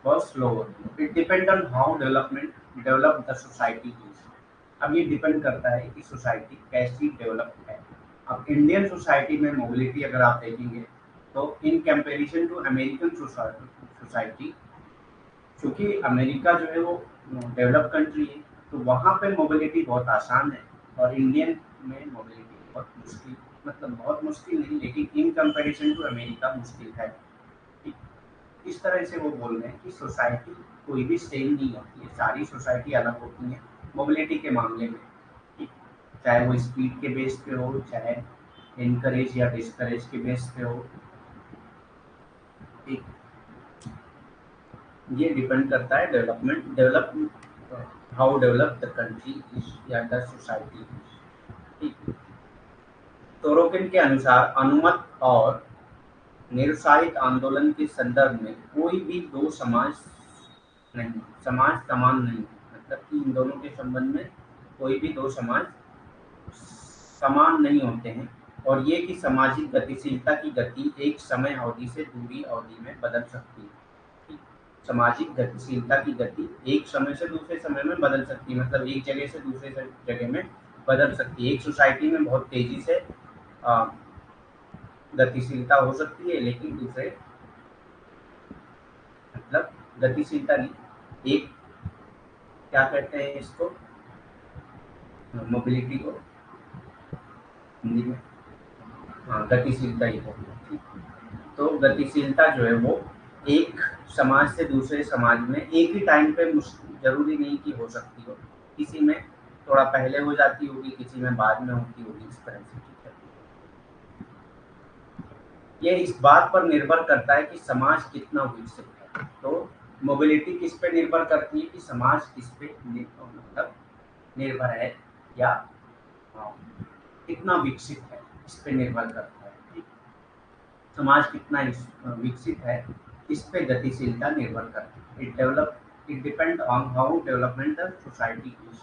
बहुत स्लो हो रही हो। It depend on how develop the society is. अब ये डिपेंड करता है कि सोसाइटी कैसी डेवलप है। अब इंडियन सोसाइटी में मोबिलिटी अगर आप देखेंगे तो in comparison to American society, क्योंकि अमेरिका जो है वो डेवलप कंट्री है, तो वहाँ पे मोबिलिटी बहुत आसान है और इंडियन में मोबिलिटी बहुत मुश्किल, मतलब बहुत मुश्किल नहीं, लेकिन इन कंपैरिजन टू अमेरिका मुश्किल है। इस तरह से वो बोल रहे हैं कि सोसाइटी कोई भी सेम नहीं होती है, सारी सोसाइटी अलग होती है मोबिलिटी के मामले में, ठीक। चाहे वो स्पीड के बेस पे हो, चाहे इनकरेज या डिस्करेज के बेस पे हो, ठीक। ये डिपेंड करता है how develop the country is या द सोसाइटी इज, ठीक। तोरोकिन के अनुसार अनुमत और निरुत्साहित आंदोलन के संदर्भ में कोई भी दो नहीं समाज समान नहीं है। मतलब कि इन दोनों के संबंध में कोई भी दो समाज समान नहीं होते हैं। और ये कि सामाजिक गतिशीलता की गति एक समय अवधि से दूसरी अवधि में बदल सकती है, ठीक। सामाजिक गतिशीलता की गति एक समय से दूसरे समय में बदल सकती है, मतलब एक जगह से दूसरे जगह में बदल सकती है। एक सोसाइटी में बहुत तेजी से अ, गतिशीलता हो सकती है, लेकिन दूसरे मतलब गतिशीलता नहीं, एक क्या कहते हैं इसको, मोबिलिटी को हिंदी में, हाँ गतिशीलता ही है, ठीक। तो गतिशीलता जो है वो एक समाज से दूसरे समाज में एक ही टाइम पे जरूरी नहीं कि हो सकती हो, किसी में थोड़ा पहले हो जाती होगी, किसी में बाद में होती होगी, इस तरह से, ठीक है। ये इस बात पर निर्भर करता है कि समाज कितना विकसित है। तो मोबिलिटी किस पे निर्भर करती है कि समाज किस पे मतलब निर्भर है, या हाँ, कितना विकसित है, इस पे निर्भर करता है, ठीक। समाज कितना विकसित है, इस पे गतिशीलता निर्भर करती है। It depend on how development the society is.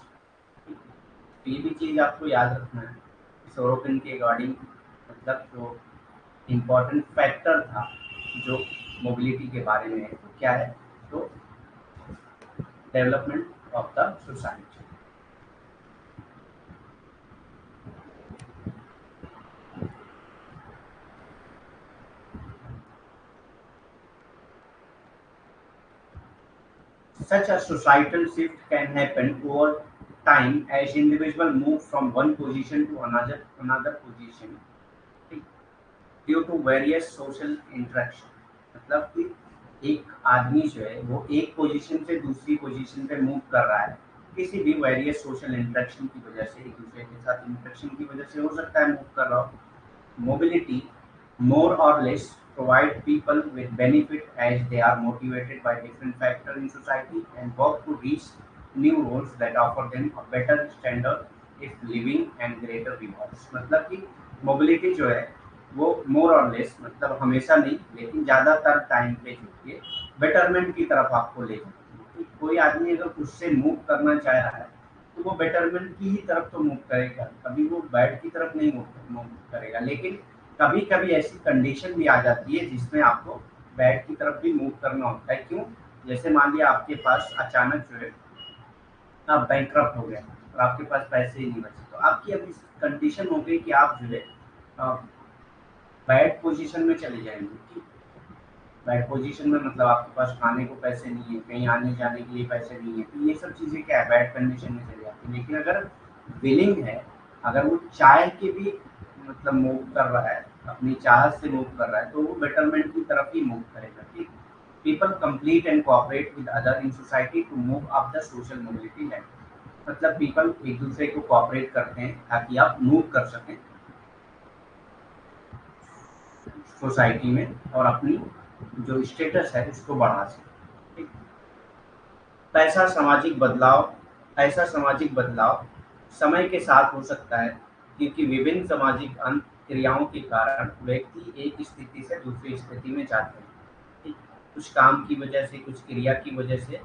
तो ये भी चीज आपको याद रखना है। सोरोकिन के अकॉर्डिंग मतलब जो इम्पोर्टेंट फैक्टर था जो मोबिलिटी के बारे में है, तो क्या है, तो development of the society. Such a societal shift can happen over time as individuals move from one position to another position due to various social interaction. मतलब कि एक आदमी जो है वो एक पोजीशन से दूसरी पोजीशन पे मूव कर रहा है किसी भी वेरियस सोशल इंटरेक्शन की वजह से, एक दूसरे के साथ इंटरेक्शन की वजह से हो सकता है मूव कर रहा हो। Mobility more or less provide people with benefit as they are motivated by different factors in society and work to reach new roles that offer them a better standard of living and greater rewards। मतलब कि mobility जो है वो मोर और less, मतलब हमेशा नहीं लेकिन ज़्यादातर टाइम पे जो ये बेटरमेंट की तरफ आपको ले जाती है। कोई आदमी अगर उससे मूव करना चाह रहा है तो वो बेटरमेंट की ही तरफ तो मूव करेगा, कभी वो बैड की तरफ नहीं मूव करेगा। लेकिन कभी कभी ऐसी कंडीशन भी आ जाती है जिसमें आपको बैड की तरफ भी मूव करना होता है। क्यों? जैसे मान लिया आपके पास अचानक जो है आप बैंकक्रप्ट हो गए और आपके पास पैसे ही नहीं बचे, तो आपकी अभी कंडीशन हो गई कि आप जो है बैड पोजीशन में चले जाएंगे। बैड पोजीशन में मतलब आपके पास खाने को पैसे नहीं है, कहीं आने जाने के लिए पैसे नहीं है, तो ये सब चीज़ें क्या है, बैड कंडीशन में चले जाती है। लेकिन अगर विलिंग है, अगर वो चाह के भी मतलब मूव कर रहा है, अपनी चाहत से मूव कर रहा है, तो वो बेटरमेंट की तरफ ही मूव करेगा। ठीक, people complete and cooperate with other in society to move up the social mobility line. मतलब पीपल एक दूसरे को कोऑपरेट करते हैं ताकि आप मूव कर सकें सोसाइटी में और अपनी जो स्टेटस है उसको बढ़ा सकें। ठीक? पैसा सामाजिक बदलाव ऐसा सामाजिक बदलाव समय के साथ हो सकता है क्योंकि विभिन्न सामाजिक क्रियाओं के कारण व्यक्ति एक स्थिति से दूसरी स्थिति में जाते हैं। ठीक? कुछ काम की वजह से, कुछ क्रिया की वजह से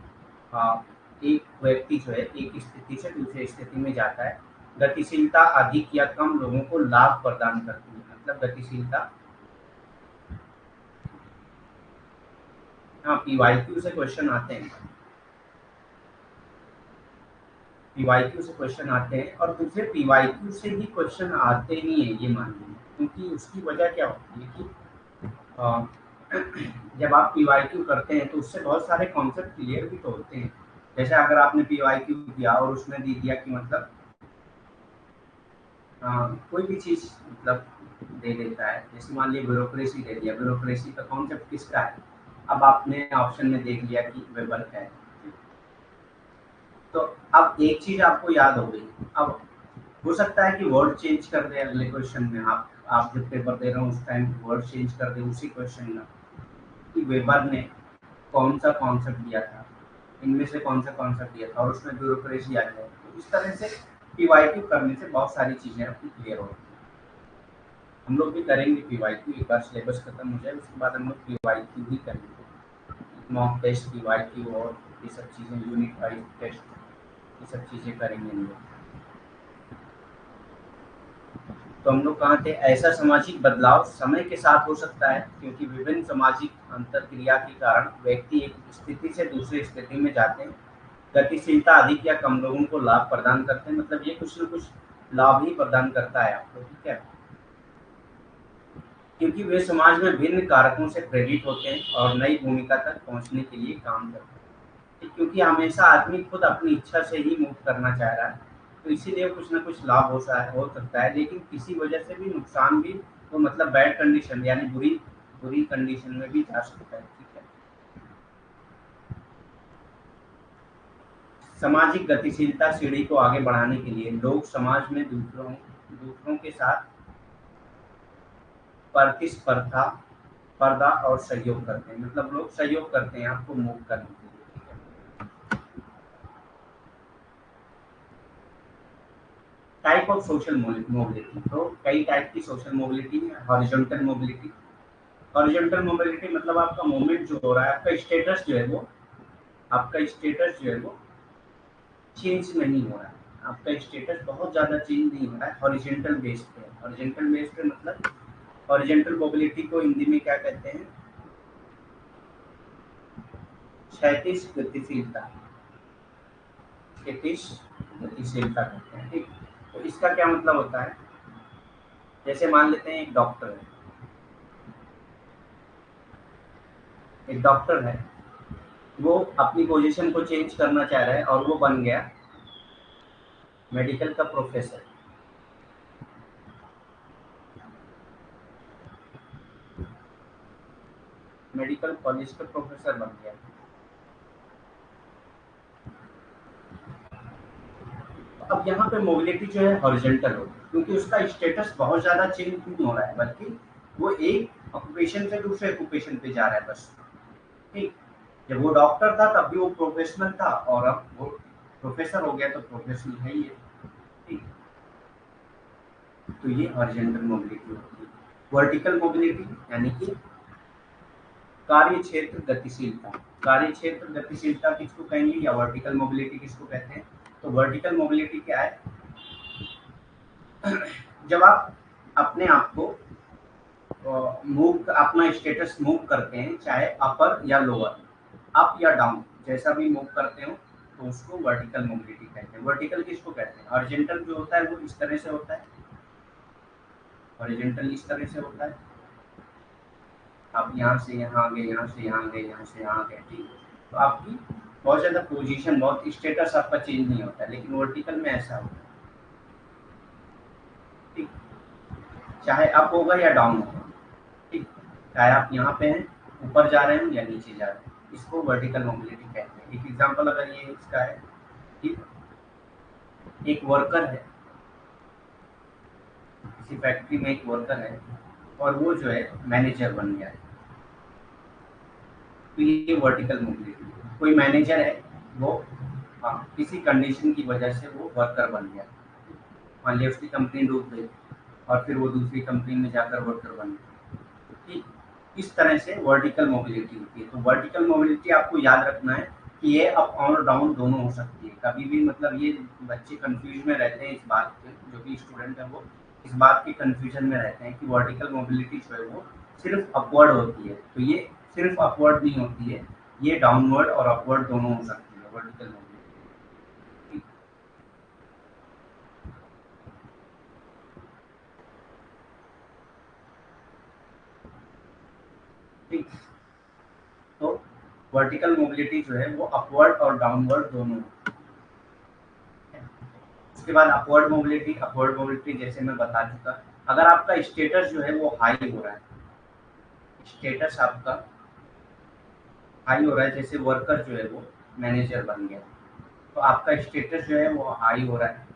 एक व्यक्ति जो है एक स्थिति से दूसरी स्थिति में जाता है। गतिशीलता अधिक या कम लोगों को लाभ प्रदान करती है। मतलब गतिशीलता, हाँ पीवाईक्यू से क्वेश्चन आते हैं, पीवाईक्यू से क्वेश्चन आते हैं और दूसरे पीवाईक्यू से भी क्वेश्चन आते नहीं है, ये मान लीजिए। क्योंकि उसकी वजह क्या होती है कि जब आप पीवाईक्यू करते हैं तो उससे बहुत सारे कॉन्सेप्ट क्लियर भी तो होते हैं। जैसे अगर आपने पीवाईक्यू दिया और उसमें दे दिया कि मतलब कोई भी चीज़ मतलब दे देता है, जैसे मान लिया ब्यूरोक्रेसी दे दिया, ब्यूरोक्रेसी का कॉन्सेप्ट किसका है, अब आपने ऑप्शन में देख लिया कि वेबर का है, तो अब एक चीज आपको याद हो गई। अब हो सकता है कि वर्ड चेंज कर दे अगले क्वेश्चन में, आप जब पेपर दे रहे हो उस टाइम वर्ड चेंज कर दे उसी क्वेश्चन में कि वेबर ने कौन सा कॉन्सेप्ट दिया था, इनमें से कौन सा कॉन्सेप्ट दिया था और उसमें ब्यूरोक्रेसी आ जाए। तो इस तरह से पीवाईक्यू करने से बहुत सारी चीजें आपकी क्लियर होती हैं। हम लोग भी करेंगे पीवाईक्यू, एक बार सिलेबस खत्म हो जाए उसके बाद हम लोग पीवाईक्यू भी करेंगे, मॉक टेस्ट, पीवाईक्यू और ये सब चीज़ें, यूनिट वाइज टेस्ट, ये सब चीज़ें करेंगे हम लोग। तो हम लोग कहाँ थे, ऐसा सामाजिक बदलाव समय के साथ हो सकता है क्योंकि विभिन्न सामाजिक अंतरक्रिया के कारण व्यक्ति एक स्थिति से दूसरी स्थिति में जाते हैं। गतिशीलता अधिक या कम लोगों को लाभ प्रदान करते हैं, मतलब ये कुछ न कुछ लाभ ही प्रदान करता है आपको। ठीक है, क्योंकि वे समाज में भिन्न कारकों से प्रेरित होते हैं और नई भूमिका तक पहुंचने के लिए काम करते हैं। क्योंकि हमेशा आदमी खुद अपनी इच्छा से ही मूव करना चाह रहा है, तो इसीलिए कुछ ना कुछ लाभ हो सकता है, लेकिन किसी वजह से भी नुकसान भी, तो मतलब बैड कंडीशन यानी बुरी बुरी कंडीशन में भी जा सकता है। ठीक है, सामाजिक गतिशीलता सीढ़ी को आगे बढ़ाने के लिए लोग समाज में दूसरों दूसरों के साथ प्रतिस्पर्धा पर्दा और सहयोग करते हैं, मतलब लोग सहयोग करते हैं आपको मूव करने के लिए। ठीक है, टाइप ऑफ सोशल मोबिलिटी, तो कई टाइप की सोशल मोबिलिटी है। हॉरिजॉन्टल मोबिलिटी, हॉरिजॉन्टल मोबिलिटी मतलब आपका मूवमेंट जो हो रहा है, आपका स्टेटस जो है वो, आपका स्टेटस जो है वो चेंज नहीं हो रहा है, आपका स्टेटस बहुत ज़्यादा चेंज नहीं हो रहा है, हॉरिजॉन्टल बेस पे। हॉरिजॉन्टल बेस पे मतलब हॉरिजॉन्टल मोबिलिटी को हिंदी में क्या कहते हैं, क्षैतिज गतिशीलता, क्षैतिज गतिशीलता कहते हैं। ठीक, तो इसका क्या मतलब होता है, जैसे मान लेते हैं एक डॉक्टर है, एक डॉक्टर है, वो अपनी पोजीशन को चेंज करना चाह रहा है और वो बन गया मेडिकल का प्रोफेसर। मेडिकल कॉलेज का प्रोफेसर बन गया। अब यहाँ पे मोबिलिटी जो है हॉरिजॉन्टल होगी, क्योंकि उसका स्टेटस बहुत ज़्यादा चेंज नहीं हो रहा है, बल्कि वो एक ऑक्यूपेशन से दूसरे ऑक्यूपेशन पे जा रहा है बस। ठीक, जब वो डॉक्टर था तब भी वो प्रोफेशनल था, और अब वो प्रोफेसर हो गया तो प्रोफेशनल है ही है। ठीक, तो ये हॉरिजॉन्टल मोबिलिटी होती है। वर्टिकल मोबिलिटी यानी कि कार्य क्षेत्र गतिशीलता। कार्य क्षेत्र गतिशीलता किसको कहेंगे, या वर्टिकल मोबिलिटी किसको कहते हैं? तो वर्टिकल मोबिलिटी क्या है? जब आप अपने आप को मूव, अपना स्टेटस मूव करते हैं, चाहे अपर या लोअर, अप या डाउन, जैसा भी मूव करते हो, तो उसको वर्टिकल मोबिलिटी कहते हैं। वर्टिकल किसको कहते हैं? हॉरिजॉन्टल जो होता है वो इस तरह से होता है, हॉरिजॉन्टल इस तरह से होता है, आप यहाँ से यहाँ आ गए, यहाँ से यहाँ गए, यहाँ से यहाँ गए। ठीक, तो आपकी बहुत ज़्यादा पोजीशन, बहुत स्टेटस आपका चेंज नहीं होता है, लेकिन वर्टिकल में ऐसा होता है। ठीक, चाहे अप होगा या डाउन होगा। ठीक, चाहे आप यहाँ पे हैं, ऊपर जा रहे हैं या नीचे जा रहे हैं, इसको वर्टिकल मोबिलिटी कहते हैं। एक एग्जांपल अगर ये इसका है कि एक वर्कर है, किसी फैक्ट्री में एक वर्कर है, और वो जो है मैनेजर बन गया है, तो ये वर्टिकल मोबिलिटी है। कोई मैनेजर है, वो किसी कंडीशन की वजह से वो वर्कर बन गया, मान लिया उसकी कंपनी डूब गई, और फिर वो दूसरी कंपनी में जाकर वर्कर बन गया। ठीक, इस तरह से वर्टिकल मोबिलिटी होती है। तो वर्टिकल मोबिलिटी आपको याद रखना है कि ये अप और डाउन दोनों हो सकती है। कभी भी मतलब ये बच्चे कंफ्यूज में रहते हैं इस बात के, जो भी स्टूडेंट है वो इस बात के कंफ्यूजन में रहते हैं कि वर्टिकल मोबिलिटी जो है वो सिर्फ अपवर्ड होती है। तो ये सिर्फ अपवर्ड नहीं होती है, ये डाउनवर्ड और अपवर्ड दोनों हो सकती है वर्टिकल मोबिलिटी। ठीक, तो वर्टिकल मोबिलिटी जो है वो अपवर्ड और डाउनवर्ड दोनों है। उसके बाद अपवर्ड मोबिलिटी जैसे मैं बता चुका, अगर आपका स्टेटस जो है वो हाई हो रहा है, स्टेटस आपका हाई हो रहा है, जैसे वर्कर जो है वो मैनेजर बन गया, तो आपका स्टेटस जो है वो हाई हो रहा है,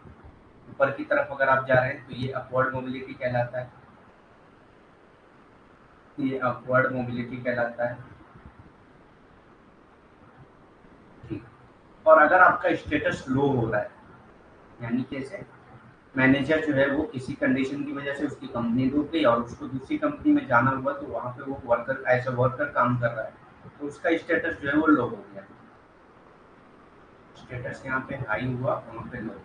ऊपर की तरफ अगर आप जा रहे हैं, तो ये अपवर्ड मोबिलिटी कहलाता है, ये अपवर्ड मोबिलिटी कहलाता है। ठीक, और अगर आपका स्टेटस लो हो रहा है, यानी कैसे, मैनेजर जो है वो किसी कंडीशन की वजह से उसकी कंपनी डूब गई और उसको दूसरी कंपनी में जाना हुआ, तो वहाँ पे वो वर्कर एज अ वर्कर काम कर रहा है, तो उसका स्टेटस जो है वो लो हो गया। स्टेटस यहाँ पे हाई हुआ, वहाँ पे लो।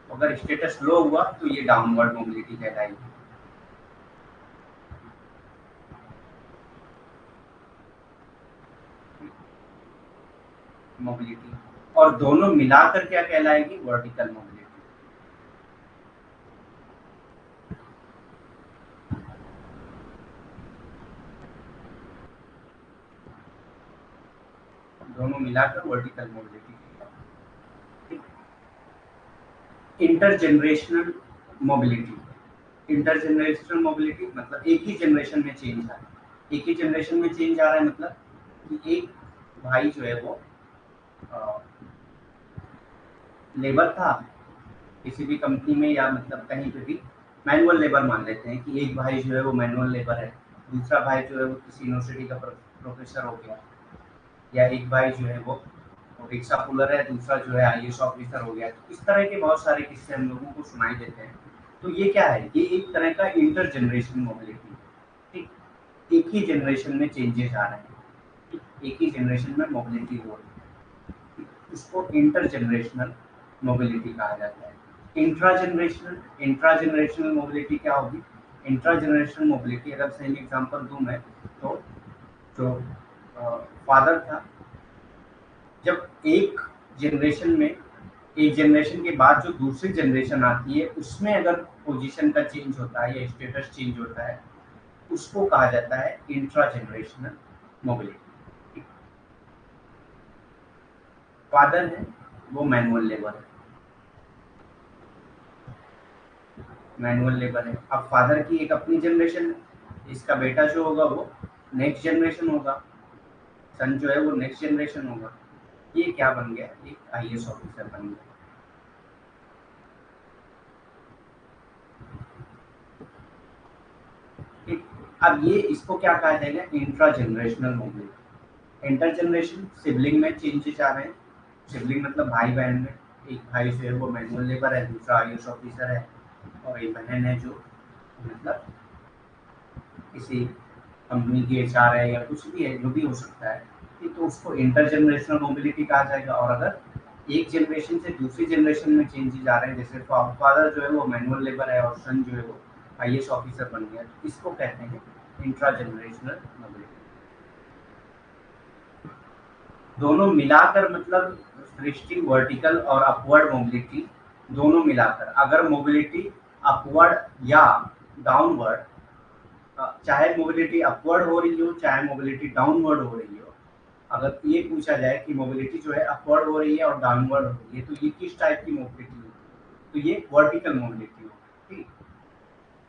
अगर स्टेटस लो हुआ तो ये डाउनवर्ड मोबिलिटी कहलाएगी। मोबिलिटी, और दोनों मिलाकर क्या कहलाएगी? Vertical mobility. दोनों मिलाकर vertical mobility. Intergenerational mobility. Intergenerational mobility मतलब एक ही जनरेशन में चेंज आ रहा है। एक ही जनरेशन में चेंज आ रहा है मतलब कि एक भाई जो है वो लेबर था किसी भी कंपनी में, या मतलब कहीं पे भी मैनुअल लेबर मान लेते हैं कि एक भाई जो है वो मैनुअल लेबर है, दूसरा भाई जो है वो किसी यूनिवर्सिटी का प्रोफेसर हो गया, या एक भाई जो है वो रिक्शा पुलर है, दूसरा जो है आईएएस ऑफिसर हो गया। तो इस तरह के बहुत सारे किस्से हम लोगों को सुनाई देते हैं। तो ये क्या है? ये एक तरह का इंटर जनरेशन मोबिलिटी। ठीक, एक ही जनरेशन में चेंजेस आ रहे हैं, ठीक? एक ही जनरेशन में मोबिलिटी हो रही है, इसको इंटर जनरेशनल मोबिलिटी कहा जाता है। इंट्रा जनरेशनल मोबिलिटी क्या होगी? इंट्रा जनरेशनल मोबिलिटी अगर सही एग्जांपल दूं मैं, तो जो फादर था, जब एक जनरेशन के बाद जो दूसरी जनरेशन आती है, उसमें अगर पोजीशन का चेंज होता है या स्टेटस चेंज होता है, उसको कहा जाता है इंट्रा जनरेशनल मोबिलिटी। फादर है वो मैनुअल लेबर है, मैनुअल लेबर है। अब फादर की एक अपनी जनरेशन है, इसका बेटा जो होगा वो नेक्स्ट जनरेशन होगा, सन जो है वो नेक्स्ट जनरेशन होगा। ये क्या बन गया, एक आईएएस ऑफिसर बन गया। ठीक। अब ये इसको क्या कहा जाएगा, intra generational mobility. Inter generation sibling में चेंजेस आ रहे हैं, सिबलिंग मतलब भाई बहन में, एक भाई जो है वो मैनुअल लेबर है, दूसरा आईएएस ऑफिसर है, और एक बहन है जो मतलब किसी कंपनी की एचआर है या कुछ भी है, जो भी हो सकता है। ठीक, तो उसको इंटर जनरेशनल मोबिलिटी कहा जाएगा। और अगर एक जनरेशन से दूसरी जनरेशन में चेंजेस आ रहे हैं, जैसे फादर जो है वो मैनुअल लेबर है और सन जो है वो आईएएस ऑफिसर बन गया, तो इसको कहते हैं इंट्रा जनरेशनल मोबिलिटी। दोनों मिलाकर मतलब सृष्टि वर्टिकल और अपवर्ड मोबिलिटी, दोनों मिलाकर अगर मोबिलिटी अपवर्ड या डाउनवर्ड, चाहे मोबिलिटी अपवर्ड हो रही हो चाहे मोबिलिटी डाउनवर्ड हो रही हो, अगर ये पूछा जाए कि मोबिलिटी जो है अपवर्ड हो रही है और डाउनवर्ड हो रही है, तो ये किस टाइप की मोबिलिटी होगी, तो ये वर्टिकल मोबिलिटी होगी। ठीक,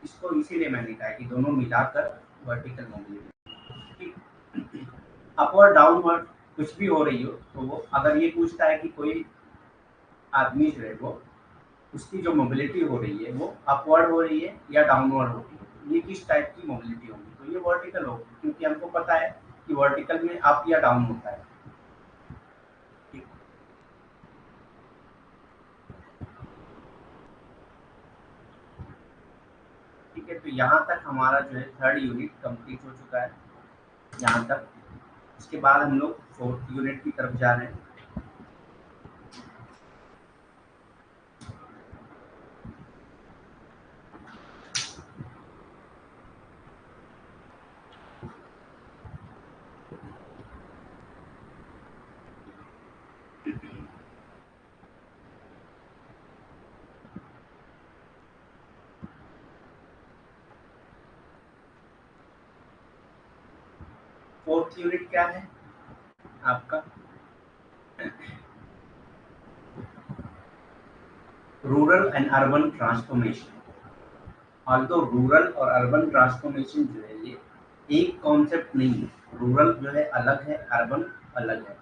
इसको इसीलिए मैंने कहा कि दोनों मिलाकर वर्टिकल मोबिलिटी। ठीक, अपवर्ड डाउनवर्ड कुछ भी हो रही हो, तो वो अगर ये पूछता है कि कोई आदमी जो है वो उसकी जो मोबिलिटी हो रही है वो अपवर्ड हो रही है या डाउनवर्ड हो रही है, तो ये किस टाइप की मोबिलिटी होगी, तो ये वर्टिकल होगी, क्योंकि हमको पता है कि वर्टिकल में अप या डाउन होता है। ठीक, ठीक है, तो यहाँ तक हमारा जो है थर्ड यूनिट कंप्लीट हो चुका है, यहाँ तक। इसके बाद हम लोग फोर्थ यूनिट की तरफ जा रहे हैं। फोर्थ यूनिट क्या है आपका, rural and urban transformation. Although rural और अर्बन ट्रांसफॉर्मेशन जो है ये एक कॉन्सेप्ट नहीं है, रूरल जो है अलग है, अर्बन अलग है।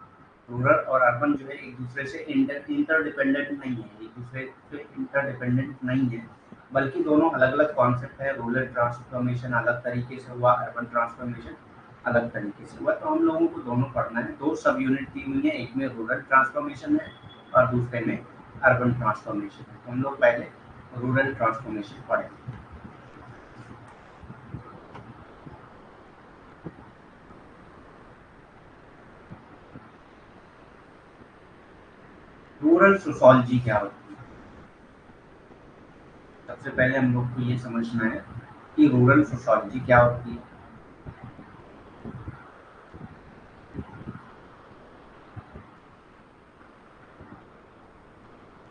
रूरल और अर्बन जो है एक दूसरे से इंटरडिपेंडेंट नहीं है, एक दूसरे से इंटरडिपेंडेंट नहीं है, बल्कि दोनों अलग अलग कॉन्सेप्ट है। रूरल ट्रांसफॉर्मेशन अलग तरीके से हुआ, अर्बन ट्रांसफॉर्मेशन अलग तरीके से हुआ, तो हम लोगों को दोनों पढ़ना है। दो सब यूनिट दी हुई है, एक में रूरल ट्रांसफॉर्मेशन है और दूसरे में अर्बन ट्रांसफॉर्मेशन है। तो हम लोग पहले रूरल ट्रांसफॉर्मेशन पढ़ेंगे। रूरल सोशोलॉजी क्या होती है, सबसे पहले हम लोग को ये समझना है कि रूरल सोशोलॉजी क्या होती है।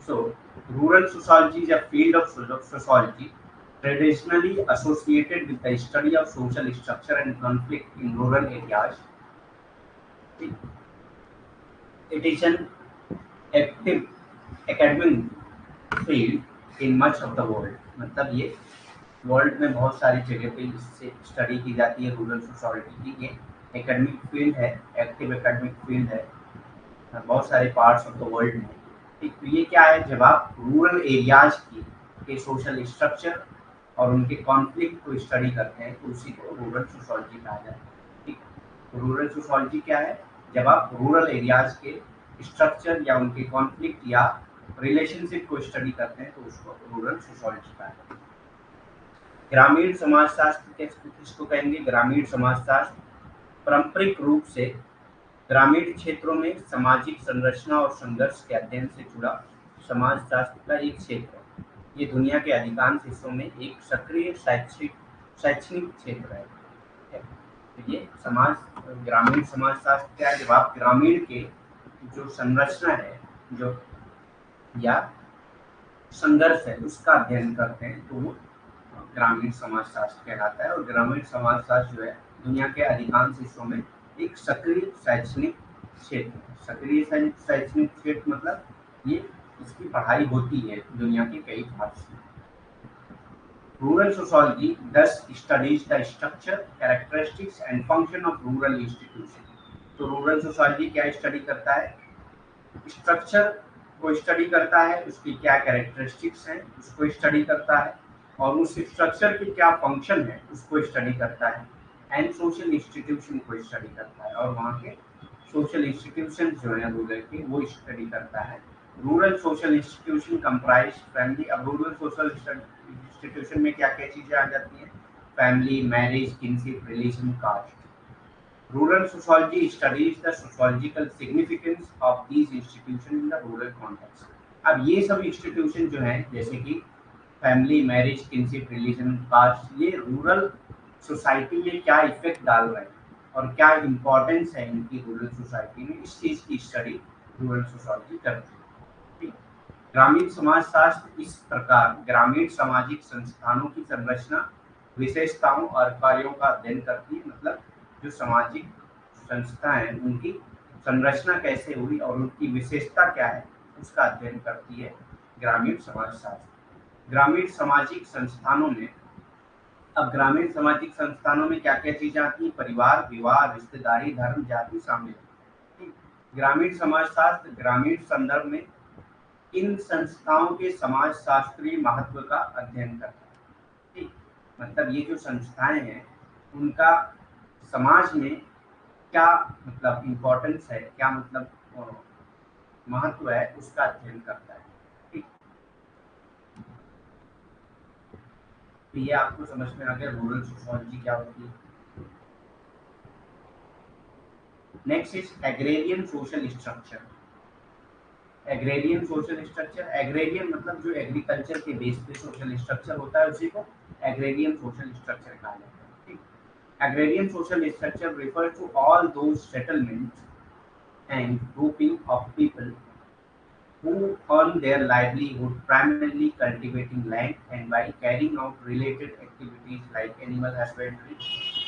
So, rural sociology is a field of sociology traditionally associated with the study of social structure and conflict in rural areas. It is an active academic field in much of the world. मतलब ये world में बहुत सारी जगह पे इससे study की जाती है रूरल सोसाइटी की। ये एकेडमिक फील्ड है, एक्टिव एकेडमिक फील्ड है बहुत सारे पार्ट्स ऑफ द वर्ल्ड में। ठीक, तो ये क्या है, जब आप रूरल एरियाज की के सोशल स्ट्रक्चर और उनके कॉन्फ्लिक्ट को स्टडी करते हैं, तो उसी को रूरल सोशोलॉजी कहा जाता है। ठीक, रूरल सोशोलॉजी क्या है, जब आप रूरल एरियाज के स्ट्रक्चर या उनके कॉन्फ्लिक्ट या रिलेशनशिप को स्टडी करते हैं, तो उसको रूरल सोशोलॉजी कहा जाता है। ग्रामीण समाजशास्त्र किसको कहेंगे, ग्रामीण समाजशास्त्र पारंपरिक रूप से ग्रामीण क्षेत्रों में सामाजिक संरचना और संघर्ष के अध्ययन से जुड़ा समाजशास्त्र का एक क्षेत्र है। ये दुनिया के अधिकांश हिस्सों में एक सक्रिय शैक्षणिक क्षेत्र है। तो ये ग्रामीण समाजशास्त्र क्या है, जब आप ग्रामीण के जो संरचना है जो या संघर्ष है उसका अध्ययन करते हैं, तो वो ग्रामीण समाजशास्त्र कहलाता है। और ग्रामीण समाजशास्त्र जो है दुनिया के अधिकांश हिस्सों में एक सक्रिय शैक्षणिक क्षेत्र। सक्रिय शैक्षणिक क्षेत्र मतलब ये इसकी पढ़ाई होती है दुनिया के कई भाग से। Rural sociology thus studies the structure, characteristics and function of rural institution। तो रूरल सोशियोलॉजी क्या स्टडी करता है? स्ट्रक्चर को स्टडी करता है, उसकी क्या कैरेक्टरिस्टिक्स हैं उसको स्टडी करता है, और उस स्ट्रक्चर की क्या फंक्शन है उसको स्टडी करता है, एंड सोशल इंस्टीट्यूशन को स्टडी करता है, और वहाँ के सोशल इंस्टीट्यूशन जो है रूरल के वो स्टडी करता है। Rural social institution comprise family. अब रूरल सोशल इंस्टीट्यूशन में क्या क्या चीज़ें आ जाती हैं? Family, marriage, kinship, religion, caste. Rural sociology studies the sociological significance of these institutions in the rural context। अब ये सब इंस्टीट्यूशन जो हैं जैसे कि family, marriage, kinship, religion, caste, ये रूरल सोसाइटी में क्या इफेक्ट डाल रहे हैं और क्या इम्पोर्टेंस है इनकी रूरल सोसाइटी में, इस चीज़ की स्टडी रूरल सोसाइटी करती है। ग्रामीण समाजशास्त्र इस प्रकार ग्रामीण सामाजिक संस्थानों की संरचना, विशेषताओं और कार्यों का अध्ययन करती है। मतलब जो सामाजिक संस्था है उनकी संरचना कैसे हुई और उनकी विशेषता क्या है उसका अध्ययन करती है ग्रामीण समाजशास्त्र। ग्रामीण सामाजिक संस्थानों में, अब ग्रामीण सामाजिक संस्थानों में क्या क्या चीजें आती हैं? परिवार, विवाह, रिश्तेदारी, धर्म, जाति शामिल है। ग्रामीण समाजशास्त्र ग्रामीण संदर्भ में इन संस्थाओं के समाजशास्त्रीय महत्व का अध्ययन करता है। ठीक, मतलब ये जो संस्थाएं हैं उनका समाज में क्या मतलब इम्पोर्टेंस है, क्या मतलब महत्व है उसका अध्ययन करता है। ठीक, तो ये आपको समझ में आ गया रूरल सोशियोलॉजी क्या होती है। Next is agrarian social structure. Agrarian social structure, agrarian मतलब जो एग्रीकल्चर के बेस पे सोशल स्ट्रक्चर होता है उसी को एग्रेरियन सोशल स्ट्रक्चर कहा जाता है। Agrarian social structure refers to all those settlements and grouping of people who earn their livelihood primarily cultivating land and by carrying out related activities like animal husbandry,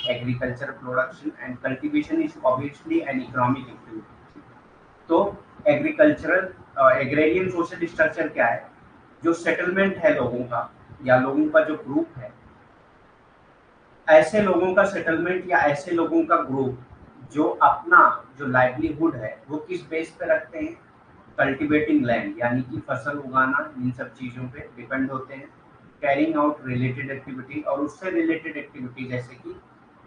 agriculture production and cultivation is obviously an economic activity। तो agricultural agrarian social structure क्या है? जो settlement है लोगों का या लोगों का जो ग्रुप है, ऐसे लोगों का सेटलमेंट या ऐसे लोगों का ग्रुप जो अपना जो लाइवलीहुड है वो किस बेस पे रखते हैं? कल्टीवेटिंग लैंड यानी कि फसल उगाना, इन सब चीज़ों पे डिपेंड होते हैं। कैरिंग आउट रिलेटेड एक्टिविटी, और उससे रिलेटेड एक्टिविटी जैसे कि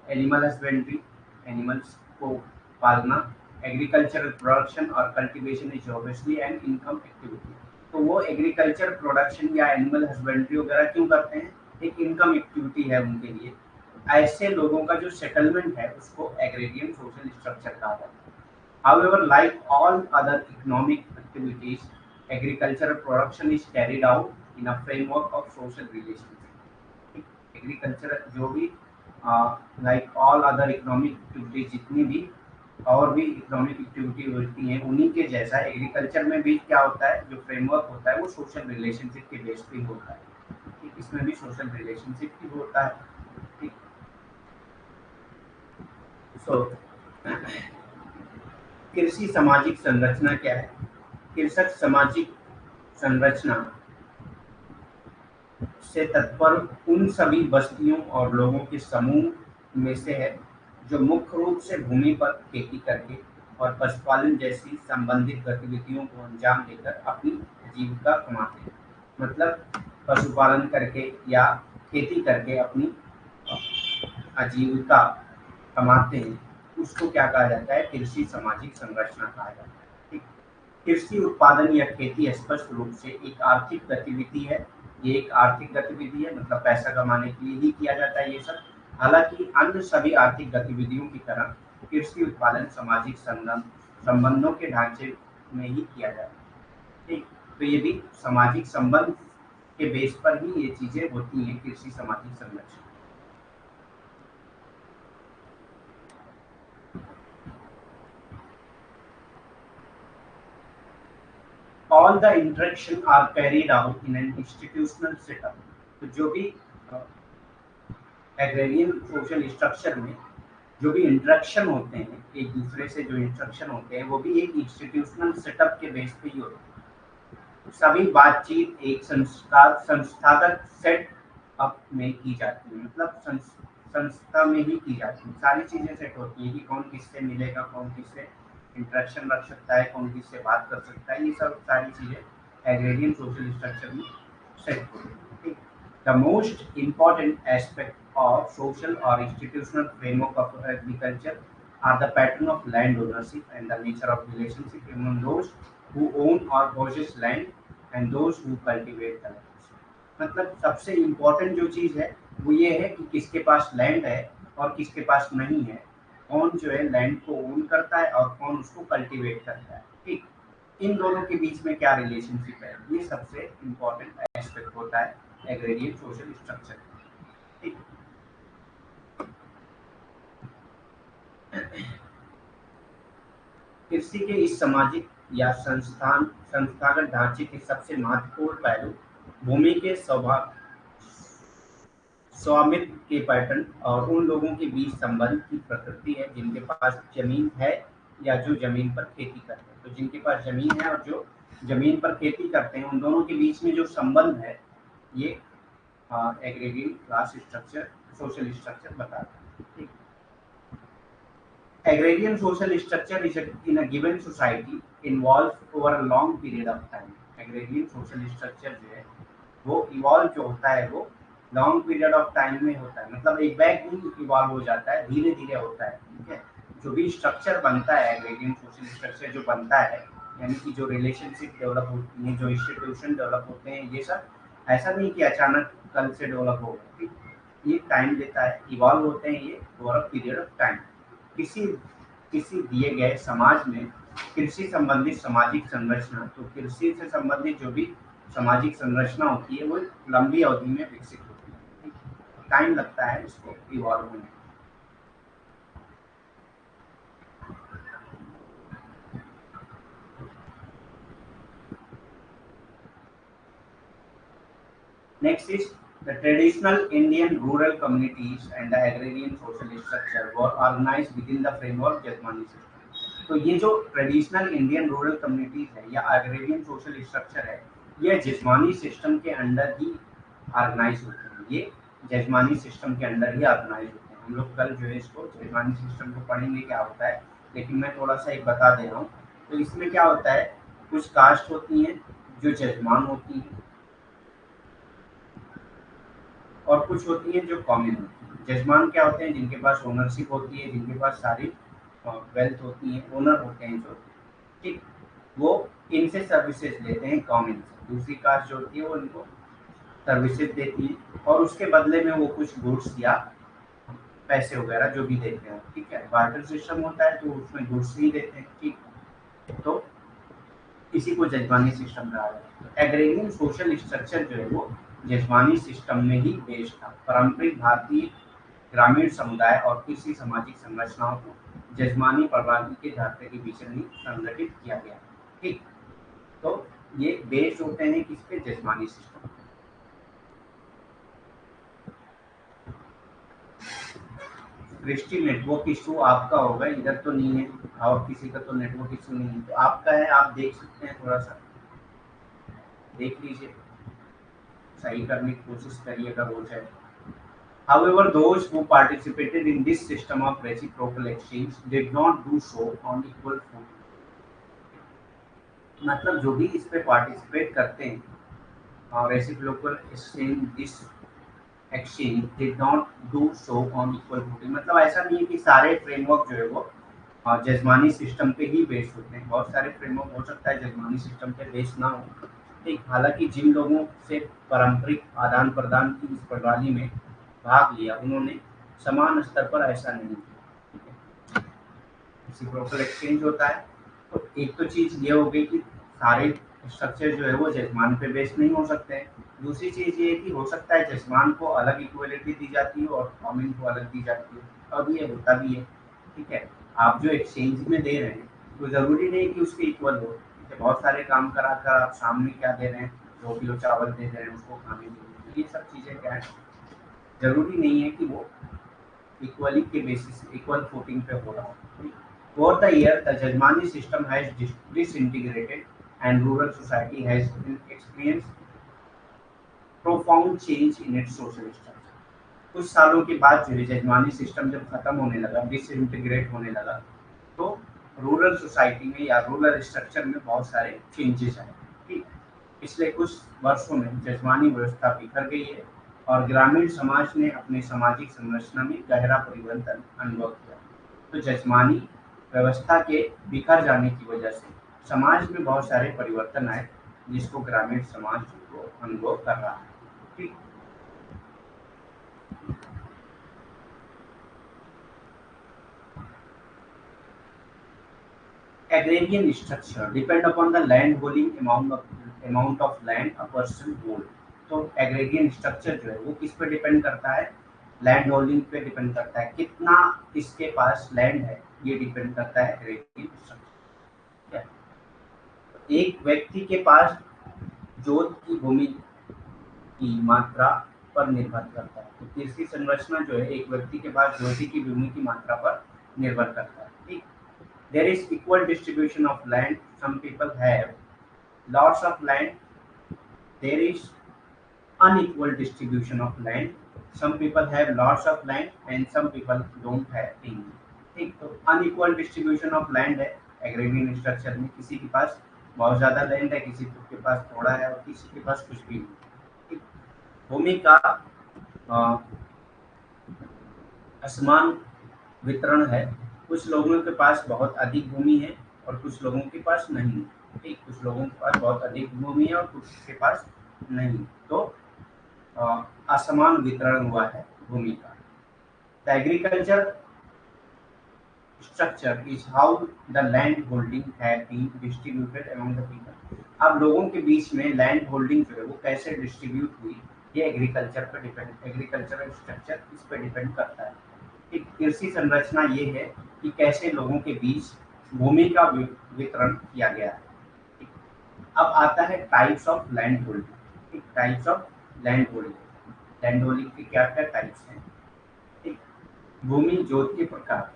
एनिमल हस्बेंड्री, एनिमल्स को पालना, एग्रीकल्चरल प्रोडक्शन और cultivation is obviously an income activity. तो वो एग्रीकल्चर प्रोडक्शन या एनिमल हस्बेंड्री वगैरह क्यों करते हैं? एक इनकम एक्टिविटी है उनके लिए। ऐसे लोगों का जो सेटलमेंट है उसको एग्रेरियन सोशल स्ट्रक्चर कहा जाता है। However, like all other economic activities, agricultural production is carried out in a framework of social relationship। Agriculture जो भी like all other economic activities, जितनी भी और भी इकोनॉमिक एक्टिविटी होती हैं उन्हीं के जैसा एग्रीकल्चर में भी क्या होता है, जो फ्रेमवर्क होता है वो सोशल रिलेशनशिप के बेस पे होता है। इसमें भी सोशल रिलेशनशिप ही होता है। ठीक, सो कृषि सामाजिक संरचना क्या है? कृषक सामाजिक संरचना से तात्पर्य उन सभी बस्तियों और लोगों के समूह में से है जो मुख्य रूप से भूमि पर खेती करके और पशुपालन जैसी संबंधित गतिविधियों को अंजाम देकर अपनी जीविका कमाते हैं। मतलब पशुपालन करके या खेती करके अपनी आजीविका कमाते हैं, उसको क्या कहा जाता है? कृषि सामाजिक संरचना कहा जाता है। ठीक, कृषि उत्पादन या खेती स्पष्ट रूप से एक आर्थिक गतिविधि है। ये एक आर्थिक गतिविधि है, मतलब पैसा कमाने के लिए ही किया जाता है ये सब। हालांकि अन्य सभी आर्थिक गतिविधियों की तरह कृषि उत्पादन सामाजिक संबंधों के ढांचे में ही किया जाता है। ठीक, तो ये भी सामाजिक संबंध के बेस पर ही ये चीजें होती हैं, कृषि सामाजिक संरचना। All the interaction are carried out in an institutional setup। तो जो भी एग्रेरियन सोशल स्ट्रक्चर में जो भी इंटरेक्शन होते हैं एक दूसरे से, जो इंटरेक्शन होते हैं वो भी एक इंस्टीट्यूशनल सेटअप के बेस पे ही होते हैं। सभी बातचीत एक संस्थागत सेट अप में की जाती है, मतलब संस्था में ही की जाती है। सारी चीजें सेट होती है कि कौन किससे मिलेगा, कौन किससे इंटरेक्शन रख सकता है, कौन किससे बात कर सकता है, ये सब सारी चीजें एग्रेरियन सोशल स्ट्रक्चर में सेट होती है। The most important aspect of social or institutional framework of agriculture are the pattern of land ownership and the nature of relationship among those who own or possess land and those who cultivate the land. मतलब सबसे important जो चीज़ है वो ये है कि किसके पास land है और किसके पास नहीं है, कौन जो है लैंड को ओन करता है और कौन उसको कल्टीवेट करता है। ठीक, इन दोनों के बीच में क्या रिलेशनशिप है, ये सबसे इम्पोर्टेंट एस्पेक्ट होता है एग्रेरियन सोशल स्ट्रक्चर। ठीक, कृषि के इस सामाजिक या संस्थागत ढांचे के सबसे महत्वपूर्ण पहलू भूमि के स्वामित्व के पैटर्न और उन लोगों के बीच संबंध की प्रकृति है जिनके पास जमीन है या जो जमीन पर खेती करते हैं। तो जिनके पास जमीन है और जो जमीन पर खेती करते हैं, उन दोनों के बीच में जो संबंध है ये aggregate class structure social structure बताता है। ठीक, agrarian social structure is in a given society involves over a long period of time. Agrarian social structure जो है वो इवॉल्व जो होता है वो लॉन्ग पीरियड ऑफ टाइम में होता है, मतलब एक बैग नहीं इवॉल्व हो जाता है, धीरे धीरे होता है। ठीक है, जो भी स्ट्रक्चर बनता है एग्रेरियन सोशल स्ट्रक्चर जो बनता है, यानी कि जो रिलेशनशिप डेवलप होती है, जो इंस्टीट्यूशन डेवलप होते हैं, ये सब ऐसा नहीं कि अचानक कल से डेवलप हो गए। ठीक, ये टाइम लेता है, इवॉल्व होते हैं ये over a period of time. किसी किसी दिए गए समाज में कृषि संबंधित सामाजिक संरचना, तो कृषि से संबंधित जो भी सामाजिक संरचना होती है वो लंबी अवधि में विकसित होती है। टाइम लगता है इसको इवॉल्व होने में। Next is the traditional Indian rural communities and the agrarian social structure were organized within the framework जजमानी system। तो ये जो ट्रेडिशनल इंडियन रूरल कम्युनिटीज है या एग्रेरियन सोशल स्ट्रक्चर है, ये जजमानी सिस्टम के अंडर ही ऑर्गेनाइज होते हैं। ये जजमानी सिस्टम के अंडर ही ऑर्गेनाइज होते हैं। हम लोग कल जो है इसको जजमानी सिस्टम को पढ़ेंगे क्या होता है, लेकिन मैं थोड़ा सा एक बता दे रहा हूँ। तो इसमें क्या होता है, कुछ कास्ट होती हैं जो जजमान होती हैं और कुछ होती हैं जो कॉमन होती हैं। जजमान क्या होते हैं, जिनके पास ओनरशिप होती है, जिनके पास सारी वेल्थ होती है, ओनर होते हैं जो। ठीक, वो इनसे सर्विसेज लेते हैं कॉमन से। दूसरी कास्ट जो होती है वो इनको सर्विसेज देती है और उसके बदले में वो कुछ गुड्स या पैसे वगैरह जो भी देते हैं। ठीक है, बार्टर सिस्टम होता है तो उसमें गुड्स ही देते हैं। ठीक, तो इसी को जजमानी सिस्टम कहा जाता है। तो एग्रेरियन सोशल स्ट्रक्चर जो है वो जजमानी सिस्टम में ही बेस्ड था। पारंपरिक भारतीय ग्रामीण समुदाय और कृषि सामाजिक संरचनाओं को जजमानी प्रणाली के ढांचे के भीतर ही संगठित किया गया। ठीक, तो ये बेस्ड होते हैं किस पे, जजमानी सिस्टम। दृष्टि नेटवर्क इशू आपका होगा, इधर तो नहीं है और किसी का तो नेटवर्क इशू नहीं है, तो आपका है, आप देख सकते हैं, थोड़ा सा देख लीजिए, सही करने की कोशिश करिए अगर हो जाए। However, those who participated in this system of reciprocal exchange did not do so on equal footing। मतलब जो भी इस पे पार्टिसिपेट करते हैं और reciprocal exchange this exchange did not do so on equal footing, मतलब ऐसा नहीं है कि सारे फ्रेमवर्क जो है वो जजमानी सिस्टम पे ही बेस्ड होते हैं। बहुत सारे फ्रेमवर्क हो सकता है जजमानी सिस्टम पे बेस्ड ना हो। ठीक, हालांकि जिन लोगों से पारंपरिक आदान प्रदान की इस प्रणाली में भाग लिया उन्होंने समान स्तर पर ऐसा नहीं किया। रेसिप्रोकल एक्सचेंज होता है तो एक तो चीज ये हो गई कि सारे स्ट्रक्चर जो है वो जजमान पे बेस्ड नहीं हो सकते हैं। दूसरी चीज ये है कि हो सकता है जजमान को अलग इक्वलिटी दी जाती हो और कॉमन को अलग दी जाती हो, और ये होता भी है। ठीक है, आप जो एक्सचेंज में दे रहे हैं वो जरूरी नहीं कि उसके इक्वल हो। ठीक है, बहुत सारे काम करा कर आप सामने क्या दे रहे हैं, रोटी और चावल दे रहे हैं उसको खाने के लिए, ये सब चीजें क्या है, जरूरी नहीं है कि वो इक्वली के बेसिस इक्वल फुटिंग पे हो रहा है। Over the year the jajmani system has disintegrated and rural society has experience profound change in its social structure. कुछ सालों के बाद जो है जजमानी सिस्टम जब खत्म होने लगा, डिसइंटीग्रेट होने लगा, तो रूरल सोसाइटी में या रूरल स्ट्रक्चर में बहुत सारे चेंजेस आए। ठीक, पिछले कुछ वर्षों में जजमानी व्यवस्था बिखर गई है और ग्रामीण समाज ने अपने सामाजिक संरचना में गहरा परिवर्तन अनुभव किया। तो जजमानी व्यवस्था के बिखर जाने की वजह से समाज में बहुत सारे परिवर्तन आए, जिसको ग्रामीण समाज को अनुभव कर रहा है। ठीक, agrarian structure depend upon the land holding amount of land a person hold। तो एग्रेरियन स्ट्रक्चर जो है वो किस पे डिपेंड करता है? लैंड होल्डिंग पे डिपेंड करता है। कितना किसके पास लैंड है ये डिपेंड करता है एग्रेरियन स्ट्रक्चर। एक व्यक्ति के पास जोत की भूमि की मात्रा पर निर्भर करता है। तो कृषि संरचना जो है एक व्यक्ति के पास ज्योति की भूमि की मात्रा पर निर्भर करता है। ठीक, there is equal distribution of land. Some people have lots of land. There is unequal distribution of land. Some people have lots of land and some people don't have any। ठीक, तो अनइक्वल डिस्ट्रीब्यूशन ऑफ लैंड है aggregation structure में। किसी के पास बहुत ज्यादा land है, किसी के पास थोड़ा है और किसी के पास कुछ भी नहीं। ठीक, भूमि का अ, असमान वितरण है। कुछ लोगों के पास बहुत अधिक भूमि है और कुछ लोगों के पास नहीं। ठीक, कुछ लोगों के पास बहुत अधिक भूमि है और कुछ के पास नहीं। तो असमान वितरण हुआ है भूमि का। The agriculture structure is how the land holding have been distributed among the people. अब लोगों के बीच में लैंड होल्डिंग जो है वो कैसे डिस्ट्रीब्यूट हुई, ये एग्रीकल्चर पर डिपेंड, एग्रीकल्चरल स्ट्रक्चर इस पर डिपेंड करता है। एक कृषि संरचना ये है कि कैसे लोगों के बीच भूमि का वितरण किया गया है। अब आता है types of land holding. Types of land holding, land holding के क्या क्या टाइप्स हैं? ठीक, भूमि जोत के प्रकार,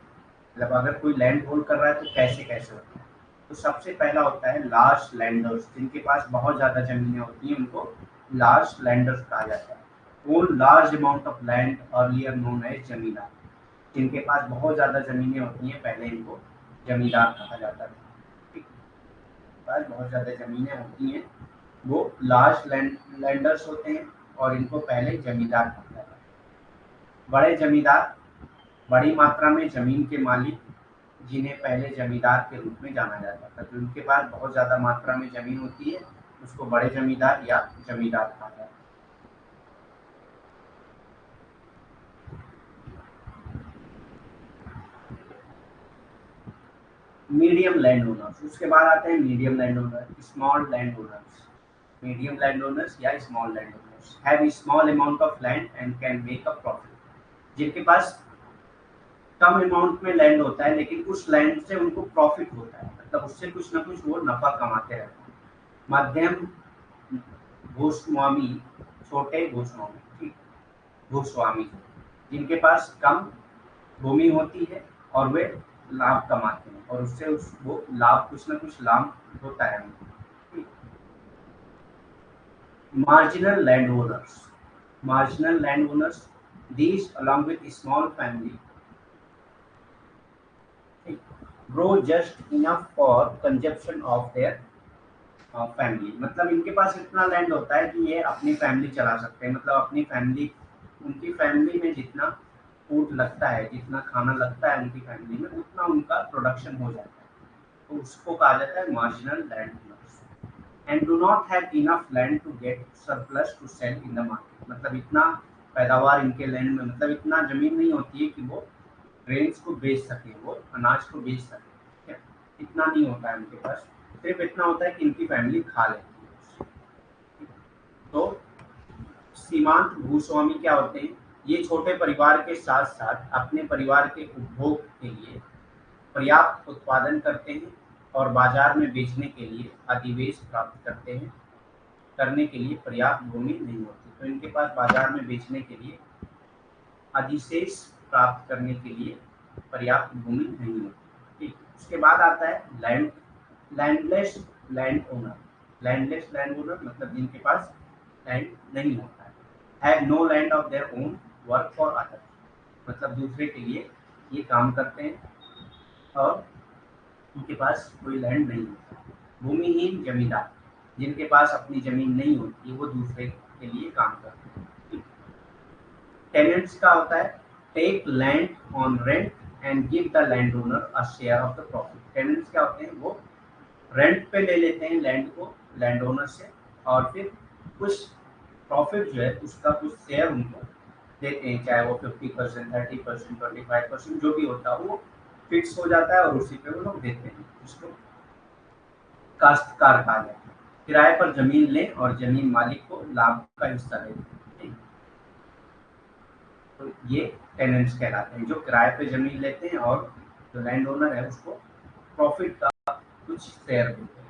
मतलब अगर कोई लैंड होल्ड कर रहा है तो कैसे कैसे होता है। तो सबसे पहला होता है लार्ज लैंडर्स, जिनके पास बहुत ज्यादा जमीनें होती हैं उनको लार्ज लैंडर्स कहा जाता है। Own large amount of land earlier known as zamindar, जिनके पास बहुत ज़्यादा ज़मीनें होती हैं पहले इनको जमींदार कहा जाता था। ठीक, पास बहुत ज़्यादा ज़मीनें होती हैं वो लार्ज लैंडर्स होते हैं और इनको पहले जमींदार कहा जाता है। बड़े जमींदार बड़ी मात्रा में जमीन के मालिक, जिन्हें पहले जमींदार के रूप में जाना जाता था। तो उनके पास बहुत ज़्यादा मात्रा में जमीन होती है, उसको बड़े जमींदार या जमींदार कहा जाता है। मीडियम लैंड ओनर्स, उसके बाद आते हैं medium land owner, small land owners. Medium land owners या small land owners have small amount of land and can make a profit. जिनके पास कम अमाउंट में लैंड होता है लेकिन उस लैंड से उनको प्रॉफिट होता है, मतलब उससे कुछ ना कुछ वो नफा कमाते रहते हैं। मध्यम भूस्वामी, छोटे भूस्वामी, ठीक, भूस्वामी जिनके पास कम भूमि होती है और वे लाभ कमाते हैं और उससे वो लाभ कुछ ना कुछ लाभ होता है उनको। Marginal land owners these along with small family grow just enough for consumption of their family. मतलब इनके पास इतना लैंड होता है कि ये अपनी फैमिली चला सकते हैं, मतलब अपनी फैमिली, उनकी फैमिली में जितना फूड लगता है, जितना खाना लगता है उनकी फैमिली में, उतना उनका प्रोडक्शन हो जाता है। तो उसको कहा जाता है marginal land owners. And do not have enough land to get surplus to sell in the market. मतलब इतना पैदावार इनके लैंड में, मतलब इतना जमीन नहीं होती है कि वो ग्रेन्स को बेच सके, वो अनाज को बेच सके। ठीक है, इतना नहीं होता है उनके पास, सिर्फ इतना होता है कि इनकी फैमिली खा लेती है। तो सीमांत भूस्वामी क्या होते हैं? ये छोटे परिवार के साथ साथ अपने परिवार के उपभोग के लिए पर्याप्त उत्पादन करते हैं और बाजार में बेचने के लिए अधिशेष प्राप्त करते हैं, करने के लिए पर्याप्त भूमि नहीं होती। तो इनके पास बाजार में बेचने के लिए अधिशेष प्राप्त करने के लिए पर्याप्त भूमि नहीं होती। ठीक, उसके बाद आता है landless land owner. Landless land owner मतलब जिनके पास लैंड नहीं होता है। Have no land of their own, work for others मतलब दूसरे के लिए ये काम करते हैं और उनके पास कोई लैंड नहीं होता। भूमिहीन जमींदार, जिनके पास अपनी जमीन नहीं होती, वो दूसरे के लिए काम करते हैं। टेनेंट्स का होता है take land on rent and give the land owner a share of the profit. Tenants क्या होते हैं, वो रेंट पे ले लेते हैं लैंड को लैंड ओनर से और फिर कुछ प्रॉफिट जो है उसका कुछ शेयर उनको देते हैं, चाहे वो 50%, 30%, 25% जो भी होता है वो फिक्स हो जाता है और उसी पे वो लोग देते हैं। उसको काश्तकार कहा जाता है। किराए पर जमीन लें और जमीन मालिक को लाभ का हिस्सा देते हैं। ठीक? तो ये टेनेंट्स कहलाते हैं, जो किराए पे जमीन लेते हैं और जो लैंड ओनर है उसको प्रॉफिट का कुछ शेयर देते हैं।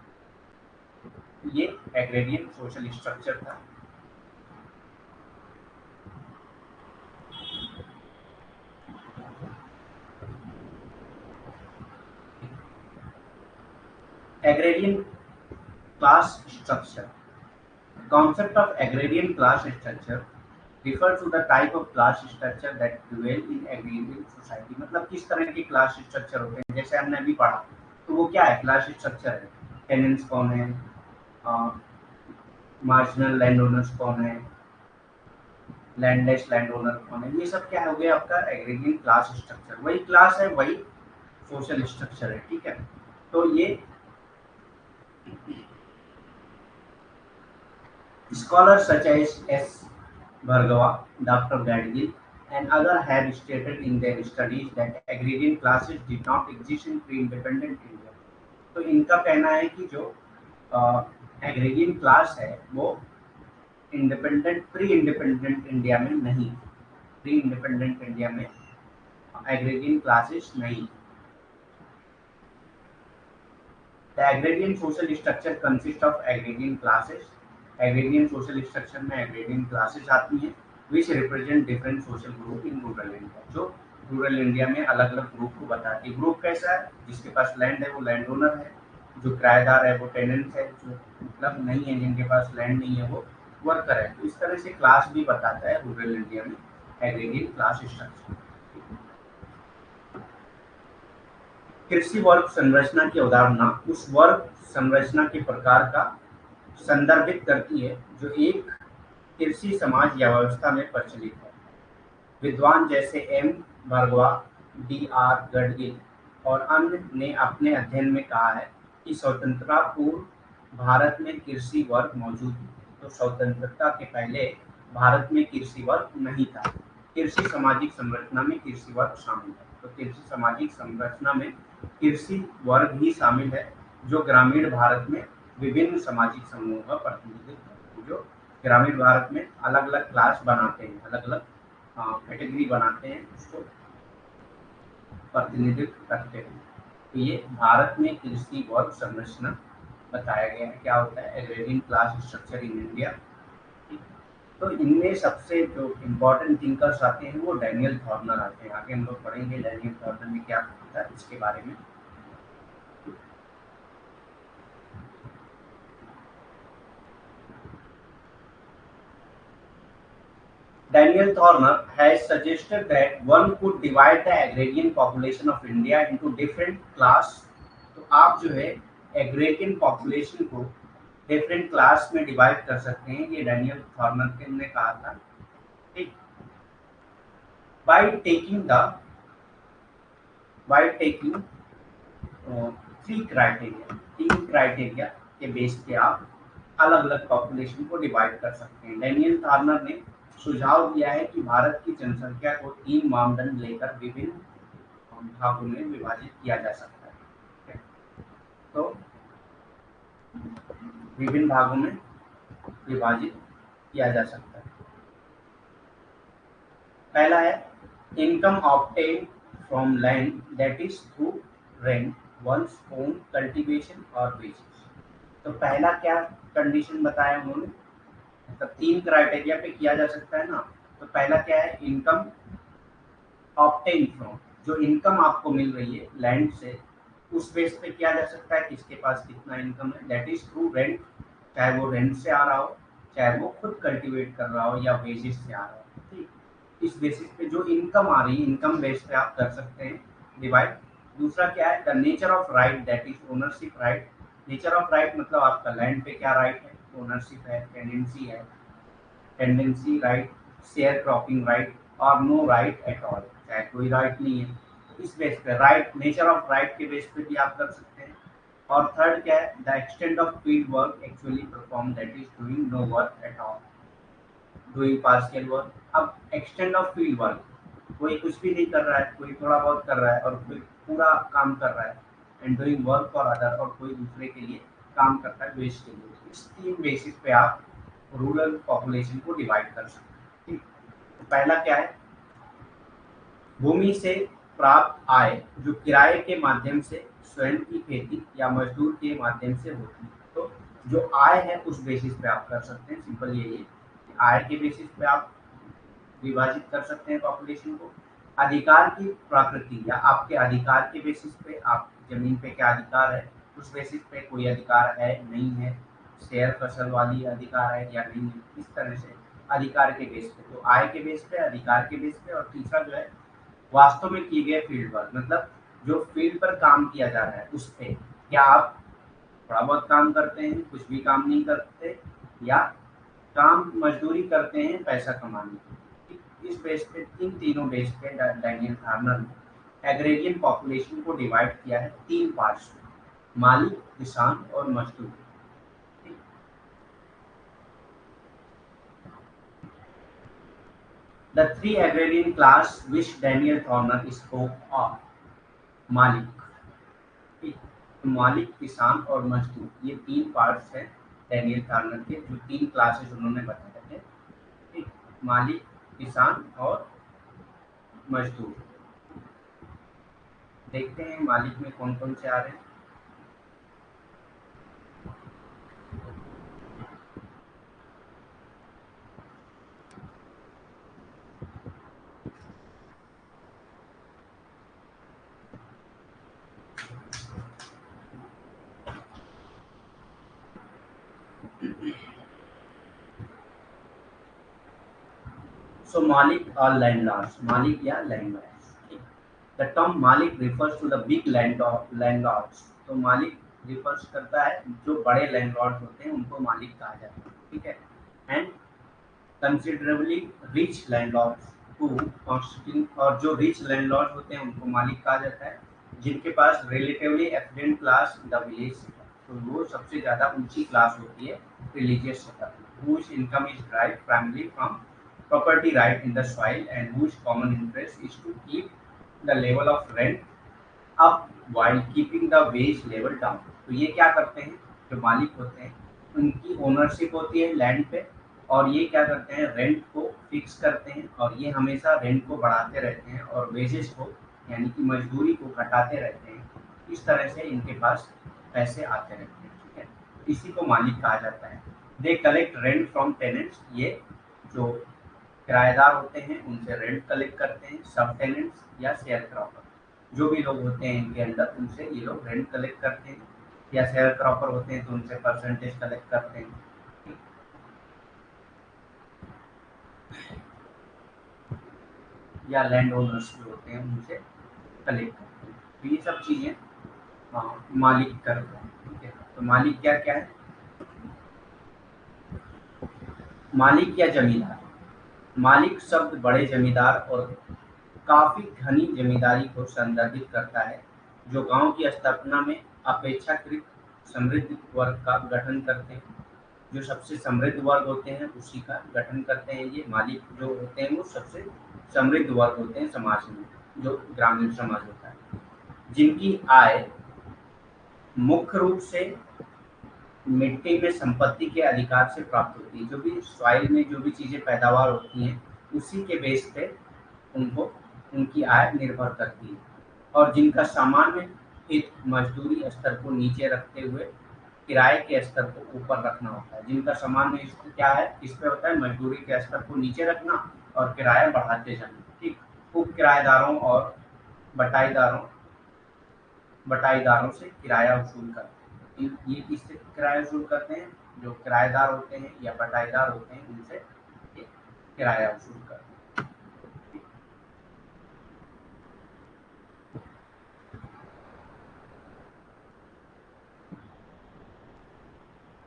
ये एग्रेरियन सोशल स्ट्रक्चर था। Agrarian class structure. Concept of agrarian class structure refers to the type of class structure that prevail in agrarian society। मतलब किस तरह के क्लास स्ट्रक्चर होते हैं, जैसे हमने अभी पढ़ा तो वो क्या है, क्लास स्ट्रक्चर है। टेनेंट्स कौन है, मार्जिनल लैंड ओनर्स कौन है, लैंडलेस लैंड ओनर कौन है, ये सब क्या हो गया आपका एग्रेरियन क्लास स्ट्रक्चर। वही क्लास है, वही सोशल स्ट्रक्चर है। ठीक है, तो ये scholars such as S. Bhargava, Dr. Gadgil, and others have stated in their studies that agrarian classes did not exist in pre-independent India। तो इनका कहना है कि जो एग्रेरियन क्लास है वो प्री इंडिपेंडेंट इंडिया में नहीं, प्री इंडिपेंडेंट इंडिया में एग्रेरियन क्लासेस नहीं। The agrarian social structure consists of agrarian classes। agrarian social structure में agrarian classes आती हैं which represent different social group in rural India। जो रूरल इंडिया में अलग अलग ग्रुप को बताती है। ग्रुप कैसा है, जिसके पास लैंड है वो लैंड ओनर है, जो किराएदार है वो टेनेंट है, जो मतलब नहीं है, जिनके पास लैंड नहीं है वो वर्कर है। तो इस तरह से क्लास भी बताता है रूरल इंडिया में एग्रेरियन क्लास स्ट्रक्चर। कृषि वर्ग संरचना की अवधारणा उस वर्ग संरचना के प्रकार का संदर्भित करती है जो एक कृषि समाज या व्यवस्था में प्रचलित है। विद्वान जैसे M Bhargava, D R Gadgil और अन्य ने अपने अध्ययन में कहा है कि स्वतंत्रता पूर्व भारत में कृषि वर्ग मौजूद है। तो स्वतंत्रता के पहले भारत में कृषि वर्ग नहीं था। कृषि सामाजिक संरचना में कृषि वर्ग शामिल है। तो कृषि सामाजिक संरचना में कृषि वर्ग ही शामिल है जो ग्रामीण भारत में विभिन्न सामाजिक समूहों का प्रतिनिधित्व करते हैं। जो ग्रामीण भारत में अलग अलग क्लास बनाते हैं, अलग अलग कैटेगरी बनाते हैं, उसको प्रतिनिधित्व करते हैं। तो ये भारत में कृषि वर्ग संरचना बताया गया है। क्या होता है agrarian class structure in India. तो इनमें सबसे जो इम्पोर्टेंट थिंकर्स आते हैं वो डैनियल थॉर्नर आते हैं। आगे हम लोग पढ़ेंगे डैनियल थॉर्नर ने क्या होता है इसके बारे में। Daniel Thorner has suggested that one could divide the agrarian population of India into different class। तो आप जो है agrarian population को different class में divide कर सकते हैं, ये डैनियल थॉर्नर ने कहा था। ठीक, by taking तीन क्राइटेरिया के बेस पे आप अलग अलग पॉपुलेशन को डिवाइड कर सकते हैं। डैनियल थॉर्नर ने सुझाव दिया है कि भारत की जनसंख्या को 3 मानदंड लेकर विभिन्न भागों में विभाजित किया जा सकता है। तो विभिन्न भागों में विभाजित किया जा सकता है। पहला है income obtain from land that is through rent, one's own, cultivation और वेजेस। तो पहला क्या कंडीशन बताया उन्होंने, मतलब 3 क्राइटेरिया पे किया जा सकता है ना। तो पहला क्या है इनकम ऑब्टेन फ्रॉम, जो इनकम आपको मिल रही है लैंड से, उस बेस पे किया जा सकता है किसके पास कितना इनकम है, दैट इज थ्रू रेंट, चाहे वो रेंट से आ रहा हो, चाहे वो खुद कल्टीवेट कर रहा हो या वेजेस से आ रहा हो। ठीक, इस बेसिस पे जो इनकम आ रही है, इनकम बेस पे आप कर सकते हैं डिवाइड। दूसरा क्या है, the nature of right, that is ownership right. Nature of right मतलब आपका लैंड पे क्या राइट है, ओनरशिप है, टेंडेंसी है, tendency right, share cropping right और नो राइट एट ऑल, चाहे कोई राइट नहीं है। तो इस बेस पे राइट, नेचर ऑफ राइट के बेस पे भी आप कर सकते हैं। और थर्ड क्या है, the extent of field work actually perform, that is doing no work at all, doing partial work. अब एक्सटेंट ऑफ फील्ड वर्क, कोई कुछ भी नहीं कर रहा है, कोई थोड़ा बहुत कर रहा है और कोई पूरा काम कर रहा है, and doing work for other, और कोई दूसरे के लिए काम करता है वेस्ट के लिए। इस तीन बेसिस पे आप रूरल पॉपुलेशन को डिवाइड कर सकते हैं। ठीक, तो पहला क्या है, भूमि से प्राप्त आय जो किराए के माध्यम से, स्वयं की खेती या मजदूर के माध्यम से होती है। तो जो आय है उस बेसिस पे आप कर सकते हैं, सिंपल यही है कि आय के बेसिस पे आप विभाजित कर सकते हैं पॉपुलेशन को। अधिकार की प्रकृति या आपके अधिकार के बेसिस पे, आप जमीन पे क्या अधिकार है उस बेसिस पे, कोई अधिकार है नहीं है, शेयर फसल वाली अधिकार है या नहीं है, इस तरह से अधिकार के बेस पे। तो आय के बेस पे, अधिकार के बेस पे। और तीसरा जो है, वास्तव में किए गए फील्ड वर्क, मतलब जो फील्ड पर काम किया जा रहा है उस पे, क्या आप थोड़ा बहुत काम करते हैं, कुछ भी काम नहीं करते, या काम मजदूरी करते हैं पैसा कमाने के लिए। इस बेस पे, इन तीनों बेस पे डैनियल थार्नर ने एग्रेरियन पॉपुलेशन को डिवाइड किया है तीन पार्ट्स में, मालिक, किसान और मजदूर। The three agrarian class which Daniel Thorner spoke of, मालिक, ठीक, तो मालिक, किसान और मजदूर, ये तीन पार्ट्स हैं डैनियल थार्नर के, जो तीन क्लासेस उन्होंने बताए थे। ठीक, मालिक, किसान और मजदूर। देखते हैं मालिक में कौन कौन से आ रहे हैं। सो मालिक और लैंडलॉर्ड्स, मालिक या landlords. The term malik refers to the big landlords, तो मालिक रिफर्स करता है जो बड़े लैंडलॉर्ड्स होते हैं उनको मालिक कहा जाता है। ठीक है, एंड कंसिडरेबली रिच लैंडलॉर्ड्स को कॉन्स्टिट्यूट, और जो रिच लैंडलॉर्ड होते हैं उनको मालिक कहा जाता है, जिनके पास relatively affluent class in the village setup, तो वो सबसे ज़्यादा ऊंची क्लास होती है रिलीजियस सेटअप में, whose income is derived primarily from property right in the soil and whose common interest is to keep the level of rent up while keeping the wage level down। तो ये क्या करते हैं, जो मालिक होते हैं उनकी ओनरशिप होती है लैंड पे, और ये क्या करते हैं, रेंट को फिक्स करते हैं, और ये हमेशा रेंट को बढ़ाते रहते हैं और वेजेस को, यानी कि मजदूरी को घटाते रहते हैं। इस तरह से इनके पास पैसे आते रहते हैं। ठीक है, इसी को मालिक कहा जाता है। They collect rent from tenants, ये जो किराएदार होते हैं उनसे रेंट कलेक्ट करते हैं, सब टेनेंट्स या शेयर क्रॉपर, जो भी लोग होते हैं इनके अंदर उनसे ये लोग रेंट कलेक्ट करते हैं, या शेयर क्रॉपर होते हैं तो उनसे परसेंटेज कलेक्ट करते हैं, या लैंड ओनर्स जो होते हैं उनसे कलेक्ट करते हैं। तो ये सब चीज़ें मालिक करते हैं। ठीक है, तो मालिक क्या क्या है, मालिक या जमींदार। मालिक शब्द बड़े जमींदार और काफी घनी जमींदारी को संदर्भित करता है, जो गांव की स्थापना में अपेक्षाकृत समृद्ध वर्ग का गठन करते हैं। जो सबसे समृद्ध वर्ग होते हैं उसी का गठन करते हैं। ये मालिक जो होते हैं वो सबसे समृद्ध वर्ग होते हैं समाज में, जो ग्रामीण समाज होता है, जिनकी आय मुख्य रूप से मिट्टी में संपत्ति के अधिकार से प्राप्त होती है। जो भी सॉइल में जो भी चीज़ें पैदावार होती हैं उसी के बेस पे उनको उनकी आय निर्भर करती है, और जिनका सामान्य हित मजदूरी स्तर को नीचे रखते हुए किराए के स्तर को ऊपर रखना होता है। जिनका सामान्य हित क्या है, इस पे होता है मजदूरी के स्तर को नीचे रखना और किराया बढ़ाते जाना। ठीक, उप किराएदारों और बटाईदारों से किराया वसूल करते हैं। ये किससे किराया वसूल करते हैं? जो किराएदार होते हैं या बटाईदार होते हैं उनसे ये किराया वसूल करते हैं।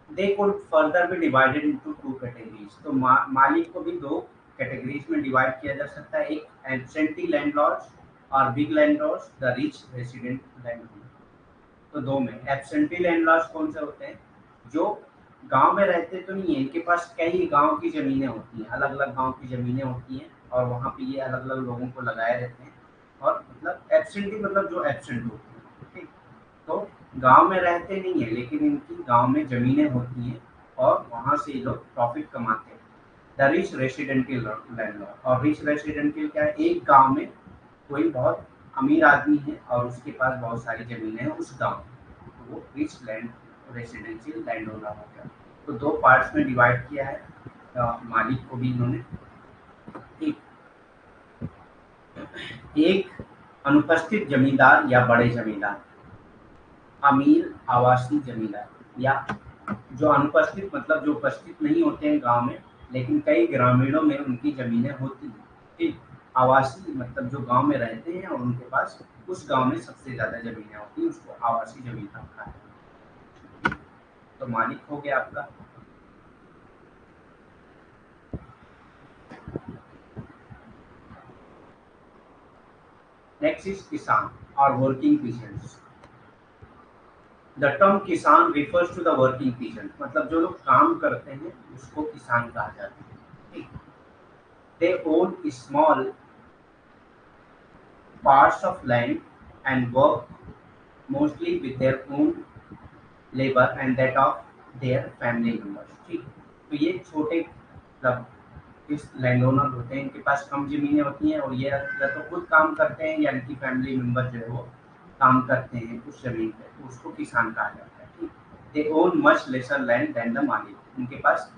They could further be divided into two categories. तो मालिक को भी दो कैटेगरीज में डिवाइड किया जा सकता है, एक एब्सेंटी लैंडलॉर्ड्स और big landlords, the rich resident landlord. तो दो में एब्सेंटी लैंडलॉर्ड्स कौन से होते हैं? जो गांव में रहते तो नहीं है, इनके पास कई गांव की जमीनें होती हैं, अलग अलग गांव की जमीनें होती हैं और वहाँ पे ये अलग अलग लोगों को लगाए रहते हैं। और मतलब एब्सेंटी मतलब जो एब्सेंट होते हैं, ठीक। तो गांव में रहते नहीं है लेकिन इनकी गांव में जमीनें होती हैं और वहां से ये लोग प्रॉफिट कमाते हैं। The rich residential landlord. और रिच रेसिडेंशियल क्या है? एक गांव में कोई बहुत अमीर आदमी है और उसके पास बहुत सारी जमीनें हैं उस गांव में, तो वो rich land residential land owner हो गया। तो दो पार्ट्स में डिवाइड किया है मालिक को भी इन्होंने। एक एक अनुपस्थित जमींदार या बड़े जमींदार, अमीर आवासी जमींदार, या जो अनुपस्थित मतलब जो उपस्थित नहीं होते हैं गांव में लेकिन कई ग्रामीणों में उनकी जमीनें होती हैं, ठीक। आवासी मतलब जो गांव में रहते हैं और उनके पास उस गांव में सबसे ज्यादा जमीनें होती हैं, उसको आवासी जमीन कहा है। तो मालिक हो गया आपका। नेक्स्ट इज किसान और working peasants. The term kisan refers to the working peasant, मतलब जो लोग काम करते हैं उसको किसान कहा जाता है, ठीक। They own small parts of land and work mostly with their own labor and that of their family members, ठीक। तो ये छोटे मतलब इस लैंड ओनर होते हैं, इनके पास कम जमीनें होती हैं और ये या तो खुद काम करते हैं या इनकी फैमिली मेंबर जो है वो काम करते हैं उस जमीन पे, तो उसको किसान कहा जाता है, ठीक। They own much lesser land than the malik, उनके पास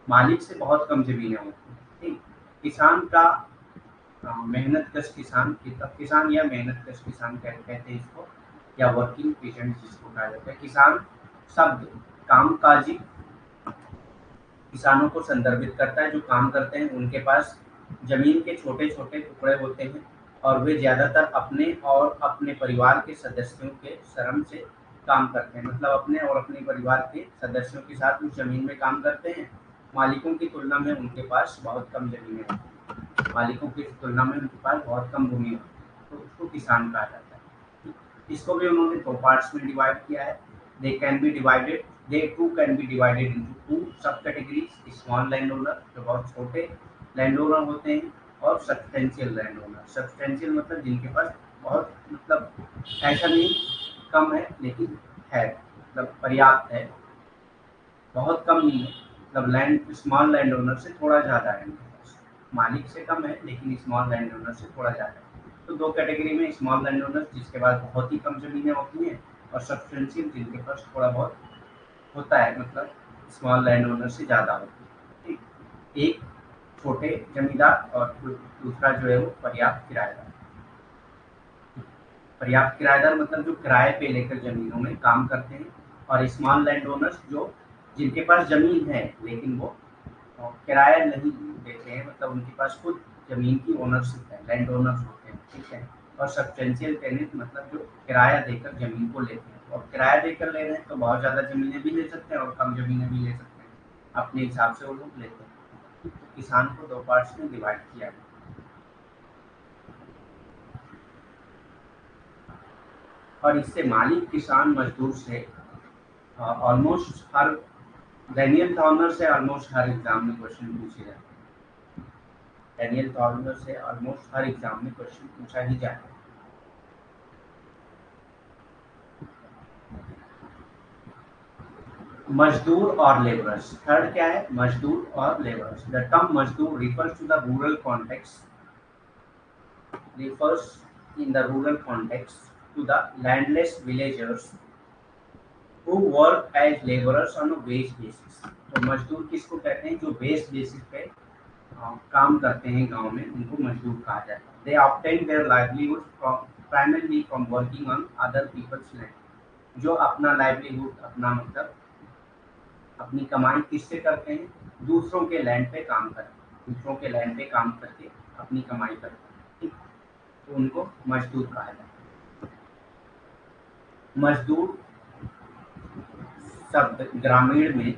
मालिक से बहुत कम जमीनें होती हैं, ठीक। किसान का मेहनत कश किसान, किसान या मेहनत कश किसान कहते हैं इसको, या वर्किंग पेशेंट जिसको कहा जाता है। किसान शब्द कामकाजी किसानों को संदर्भित करता है जो काम करते हैं, उनके पास जमीन के छोटे छोटे टुकड़े होते हैं और वे ज्यादातर अपने और अपने परिवार के सदस्यों के श्रम से काम करते हैं, मतलब अपने और अपने परिवार के सदस्यों के साथ उस जमीन में काम करते हैं। मालिकों की तुलना में उनके पास बहुत कम जमीनें होती हैं, मालिकों की तुलना में उनके पास बहुत कम भूमि होती है, तो उसको किसान कहा जाता है। इसको भी उन्होंने दो पार्ट्स में डिवाइड किया है। They can be divided they too can be divided into two sub categories, small land owner जो बहुत छोटे लैंड ओनर होते हैं और सब्सटेंशियल लैंड ओनर। सब्सटेंशियल मतलब जिनके पास बहुत मतलब ऐसा नहीं कम है लेकिन है, मतलब पर्याप्त है, बहुत कम नहीं है, मतलब लैंड स्मॉल लैंड ओनर से थोड़ा ज़्यादा है इनके पास, मालिक से कम है लेकिन स्मॉल लैंड ओनर से थोड़ा ज़्यादा है। तो दो कैटेगरी में, स्मॉल लैंड ओनर जिसके पास बहुत ही कम ज़मीनें होती हैं और सब्सटेंशियल जिनके पास थोड़ा बहुत होता है, मतलब स्मॉल लैंड ओनर से ज़्यादा होती है, ठीक। एक छोटे जमींदार और दूसरा जो है वो पर्याप्त किराएदार। पर्याप्त किराएदार मतलब जो किराए पे लेकर जमीनों में काम करते हैं, और स्मॉल लैंड ओनर्स जो जिनके पास जमीन है लेकिन वो किराया नहीं देते हैं, मतलब उनके पास खुद जमीन की ओनरशिप है, लैंड ओनर्स होते हैं, ठीक है। और सब्सटेंशियल टेनेंट मतलब जो किराया देकर जमीन को लेते हैं, और किराया देकर ले रहे हैं तो बहुत ज़्यादा ज़मीनें भी ले सकते हैं और कम ज़मीनें भी ले सकते हैं, अपने हिसाब से वो लोग लेते हैं। तो किसान को दो पार्ट्स में डिवाइड किया गया। और इससे मालिक किसान मजदूर से ऑलमोस्ट हर डेनियल टॉर्नर से ऑलमोस्ट हर एग्जाम में क्वेश्चन पूछे जाते हैं। डेनियल टॉर्नर से ऑलमोस्ट हर एग्जाम में क्वेश्चन पूछा ही जाता है। मजदूर और लेबरर्स। थर्ड क्या है? मजदूर और labourers. The term mazdoor refers to the rural context refers in the rural context to the landless villagers who work as laborers on a wage basis। तो मजदूर किसको कहते हैं? जो वेज बेसिस पे काम करते हैं गांव में, उनको मजदूर कहा जाता है। They obtain their livelihood primarily from working on other people's land. जो अपना लाइवलीहुड, अपना मतलब अपनी कमाई किससे करते हैं? दूसरों के लैंड पे काम करते, दूसरों के लैंड पे काम करके अपनी कमाई करते हैं, ठीक। तो उनको मजदूर कहा जाता है। मजदूर शब्द ग्रामीण में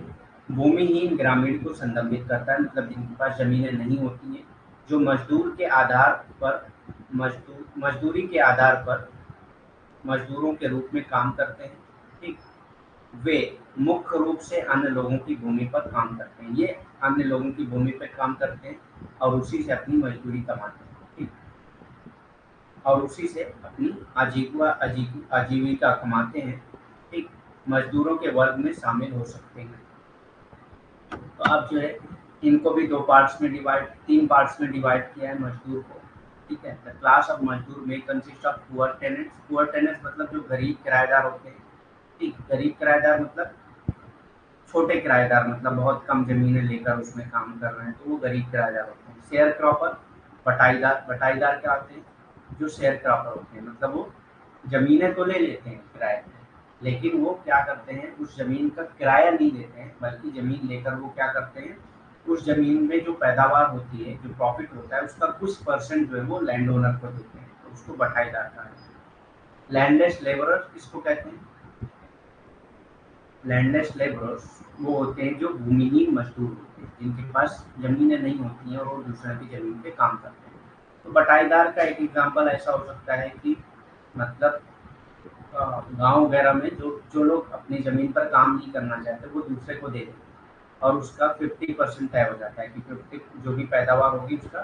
भूमिहीन ग्रामीण को संदर्भित करता है, मतलब जिनके पास जमीनें नहीं होती हैं, जो मजदूर के आधार पर मजदूरी के आधार पर मजदूरों के रूप में काम करते हैं, ठीक। वे मुख्य रूप से अन्य लोगों की भूमि पर काम करते हैं, ये अन्य लोगों की भूमि पर काम करते हैं और उसी से अपनी मजदूरी कमाते हैं, ठीक। और उसी से अपनी आजीविका कमाते हैं, ठीक। मजदूरों के वर्ग में शामिल हो सकते हैं। तो अब जो है इनको भी तीन पार्ट्स में डिवाइड किया है मजदूर को, ठीक है। द क्लास ऑफ मजदूर में consist of poor tenants. Poor tenants मतलब जो गरीब किराएदार होते हैं, ठीक। गरीब किराएदार मतलब छोटे किराएदार, मतलब बहुत कम जमीनें लेकर उसमें काम कर रहे हैं, तो वो गरीब किराएदार होते हैं। शेयर क्रॉपर, बटाईदार। बटाईदार क्या होते हैं? जो शेयर क्रॉपर होते हैं, मतलब वो जमीनें तो ले लेते हैं किराए पे, लेकिन वो क्या करते हैं, उस जमीन का किराया नहीं देते हैं, बल्कि जमीन लेकर वो क्या करते हैं, उस जमीन में जो पैदावार होती है, जो प्रॉफिट होता है, उसका कुछ परसेंट जो है वो लैंड ओनर को देते हैं, तो उसको बटाईदार कहा जाता है। लैंडलेस लेबरर किसको कहते हैं? लैंडलेस लेबरर्स वो होते हैं जो भूमिहीन मजदूर होते हैं, जिनके पास जमीनें नहीं होती हैं और वो दूसरे की जमीन पे काम करते हैं। तो बटाईदार का एक एग्जांपल ऐसा हो सकता है कि मतलब गांव वगैरह में जो जो लोग अपनी जमीन पर काम नहीं करना चाहते, वो दूसरे को दे देते हैं और उसका 50% तय हो जाता है कि 50 जो भी पैदावार होगी उसका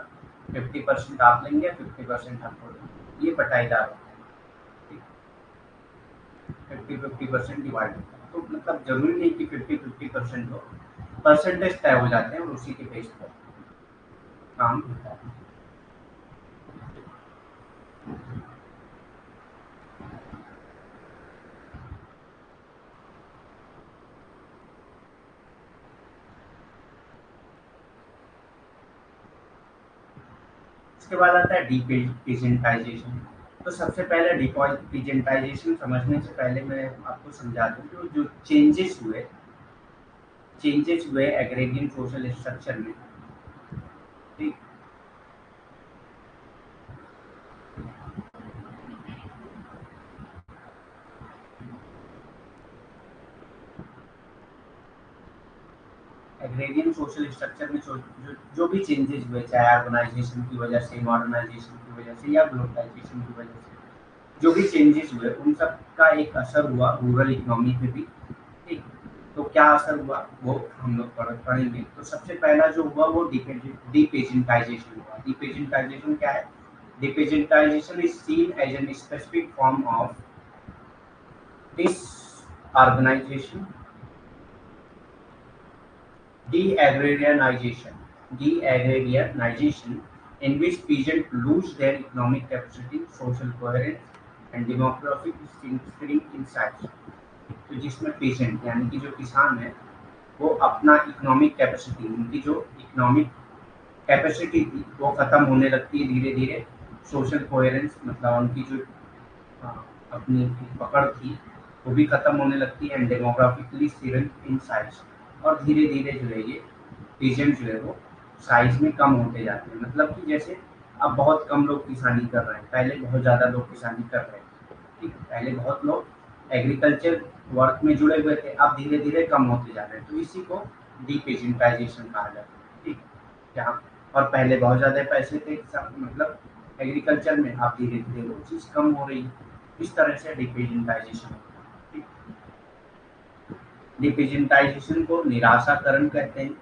50% आप लेंगे, 50% आपको देंगे। ये बटाईदार होता है, 50-50% डिवाइड होता है। तो मतलब जरूरी नहीं कि 50-50% हो, परसेंटेज तय हो जाते हैं और उसी के बेस पर काम होता है। इसके बाद आता है डिपेजेंटाइजेशन। तो सबसे पहले डिपेजेंटाइजेशन समझने से पहले मैं आपको समझा दूं जो जो चेंजेस हुए एग्रेरियन सोशल स्ट्रक्चर में, ठीक। एग्रेरियन सोशल स्ट्रक्चर में जो भी चेंजेस हुए, चाहे अर्बनाइजेशन की वजह से, मॉडर्नाइजेशन की वजह से या ग्लोबलाइजेशन की वजह से जो भी चेंजेस हुए, उन सब का एक असर हुआ रूरल इकोनॉमी पे भी, ठीक। तो क्या असर हुआ वो हम लोग पढ़ेंगे। तो सबसे पहला जो हुआ वो डिपेजेंटाइजेशन हुआ। डिपेजेंटाइजेशन क्या है? Depeasantization is seen as an specific form of disorganization, deagrarianization, deagrarianization, in which peasants lose their economic capacity, social coherence, and demographic shrink in size। तो जिसमें पेशेंट यानी कि जो किसान है वो अपना इकोनॉमिक कैपेसिटी, उनकी जो इकोनॉमिक कैपेसिटी थी वो खत्म होने लगती है धीरे धीरे। सोशल कोहेरेंस मतलब उनकी जो अपनी पकड़ थी वो भी खत्म होने लगती है। And demographically shrink in size, और धीरे धीरे जो है ये पीजेंट जो है वो साइज में कम होते जाते हैं। मतलब कि जैसे अब बहुत कम लोग किसानी कर रहे हैं, पहले बहुत ज़्यादा लोग किसानी कर रहे हैं, ठीक। पहले बहुत लोग एग्रीकल्चर वर्क में जुड़े हुए थे, अब धीरे धीरे कम होते जा रहे हैं, तो इसी को डीपेजेंटाइजेशन कहा जाता है, ठीक। जहाँ और पहले बहुत ज़्यादा पैसे थे मतलब एग्रीकल्चर में, अब धीरे धीरे वो चीज़ कम हो रही है। इस तरह से डिपेजेंटाइजेशन होता है, ठीक। डिपेजेंटाइजेशन को निराशाकरण कहते हैं।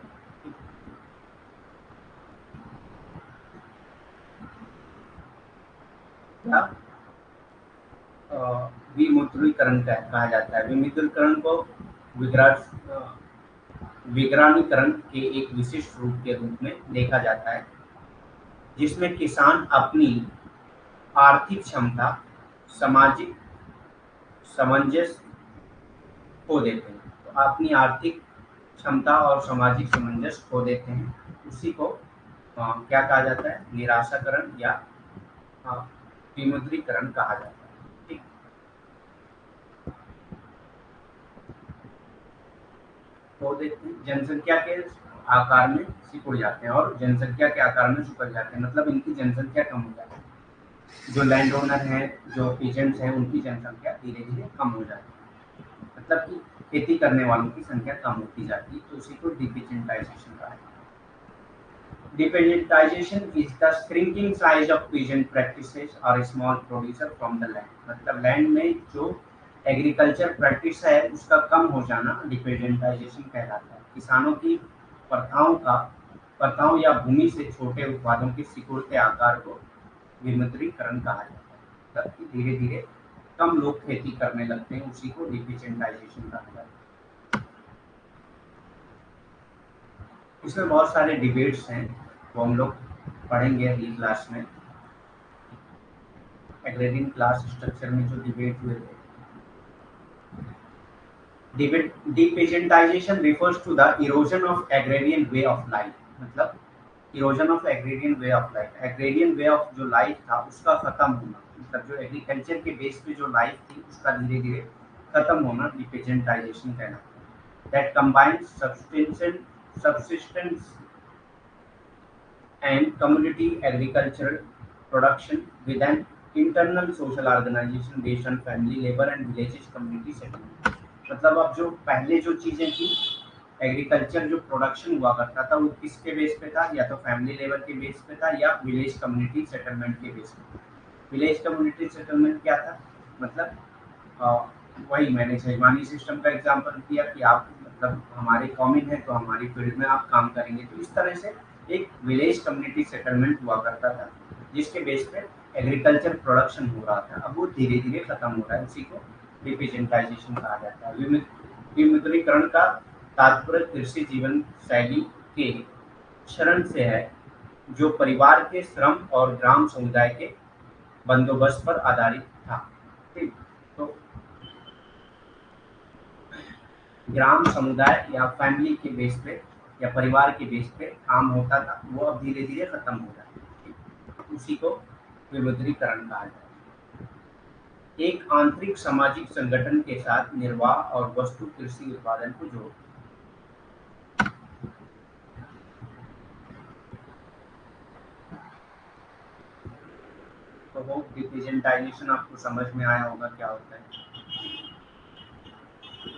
क्या विमुद्रीकरण कहा जाता है। विमुद्रीकरण को विग्रामीकरण के एक विशिष्ट रूप के रूप में देखा जाता है, जिसमें किसान अपनी आर्थिक क्षमता, सामाजिक सामंजस्य खो देते हैं। तो अपनी आर्थिक क्षमता और सामाजिक सामंजस्य खो देते हैं, उसी को क्या कहा जाता है, निराशाकरण या विमुद्रीकरण कहा जाता है। ठीक, तो देखते हैं जनसंख्या के आकार में सिकुड़ जाते हैं और जनसंख्या के आकार में सिकुड़ जाते हैं, मतलब इनकी जनसंख्या कम हो जाती है। जो लैंड ओनर हैं, जो एजेंट्स हैं, उनकी जनसंख्या धीरे धीरे कम हो जाती है, मतलब कि खेती करने वालों की संख्या कम होती जाती है, तो उसी को डिपिजेंटाइजेशन कहा जाता है। Depeasantization is the shrinking size of peasant practices or small producer from the land. मतलब लैंड में जो एग्रीकल्चर प्रैक्टिस है उसका कम हो जाना डिपेजेंटाइजेशन कहलाता है। किसानों की प्रथाओं या भूमि से छोटे उत्पादों के सिकुड़ते आकार को विमुद्रीकरण कहा जाता है। तब धीरे धीरे कम लोग खेती करने लगते हैं, उसी को डिपेजेंटाइजेशन कहा जाता है। इसमें बहुत सारे डिबेट्स हैं, वो हम लोग पढ़ेंगे अगली क्लास में। एग्रेरियन क्लास स्ट्रक्चर में जो डिबेट हुए थे, depeasantization refers to the erosion of agrarian way of life, मतलब erosion of agrarian way of life, agrarian way of जो लाइफ था उसका खत्म होना, मतलब जो एग्रीकल्चर के बेस पे जो लाइफ थी उसका धीरे धीरे खत्म होना डिपेजेंटाइजेशन कहलाता है। That combines subsistence and community agricultural production with an internal social organization based on family labor and villages community settlement। मतलब अब जो पहले जो चीजें थी, एग्रीकल्चर जो प्रोडक्शन हुआ करता था वो किसके बेस पे था, या तो फैमिली लेबर के बेस पे था या विलेज कम्युनिटी सेटलमेंट के बेस पे। विलेज कम्युनिटी सेटलमेंट क्या था, मतलब वही मैंने शेजवानी सिस्टम का एग्जांपल दिया कि आप मतलब हमारे कॉमन है तो हमारी फील्ड में आप काम करेंगे, तो इस तरह से एक विलेज कम्युनिटी सेटलमेंट हुआ करता था जिसके बेस पे एग्रीकल्चर प्रोडक्शन हो रहा था। अब वो धीरे धीरे खत्म हो रहा है, उसी को डिपेजेंटाइजेशन कहा जाता है। विमुद्रीकरण का तात्पर्य कृषि जीवन शैली के क्षरण से है जो परिवार के श्रम और ग्राम समुदाय के बंदोबस्त पर आधारित था। ठीक, तो ग्राम समुदाय या फैमिली के बेस पे या परिवार के बेस पे काम होता था, वो अब धीरे धीरे खत्म हो रहा है, उसी को विमुद्रीकरण कहा जाता है। एक आंतरिक सामाजिक संगठन के साथ निर्वाह और वस्तु कृषि उत्पादन को जोड़, तो वो रिप्रेजेंटाइजेशन आपको समझ में आया होगा क्या होता है।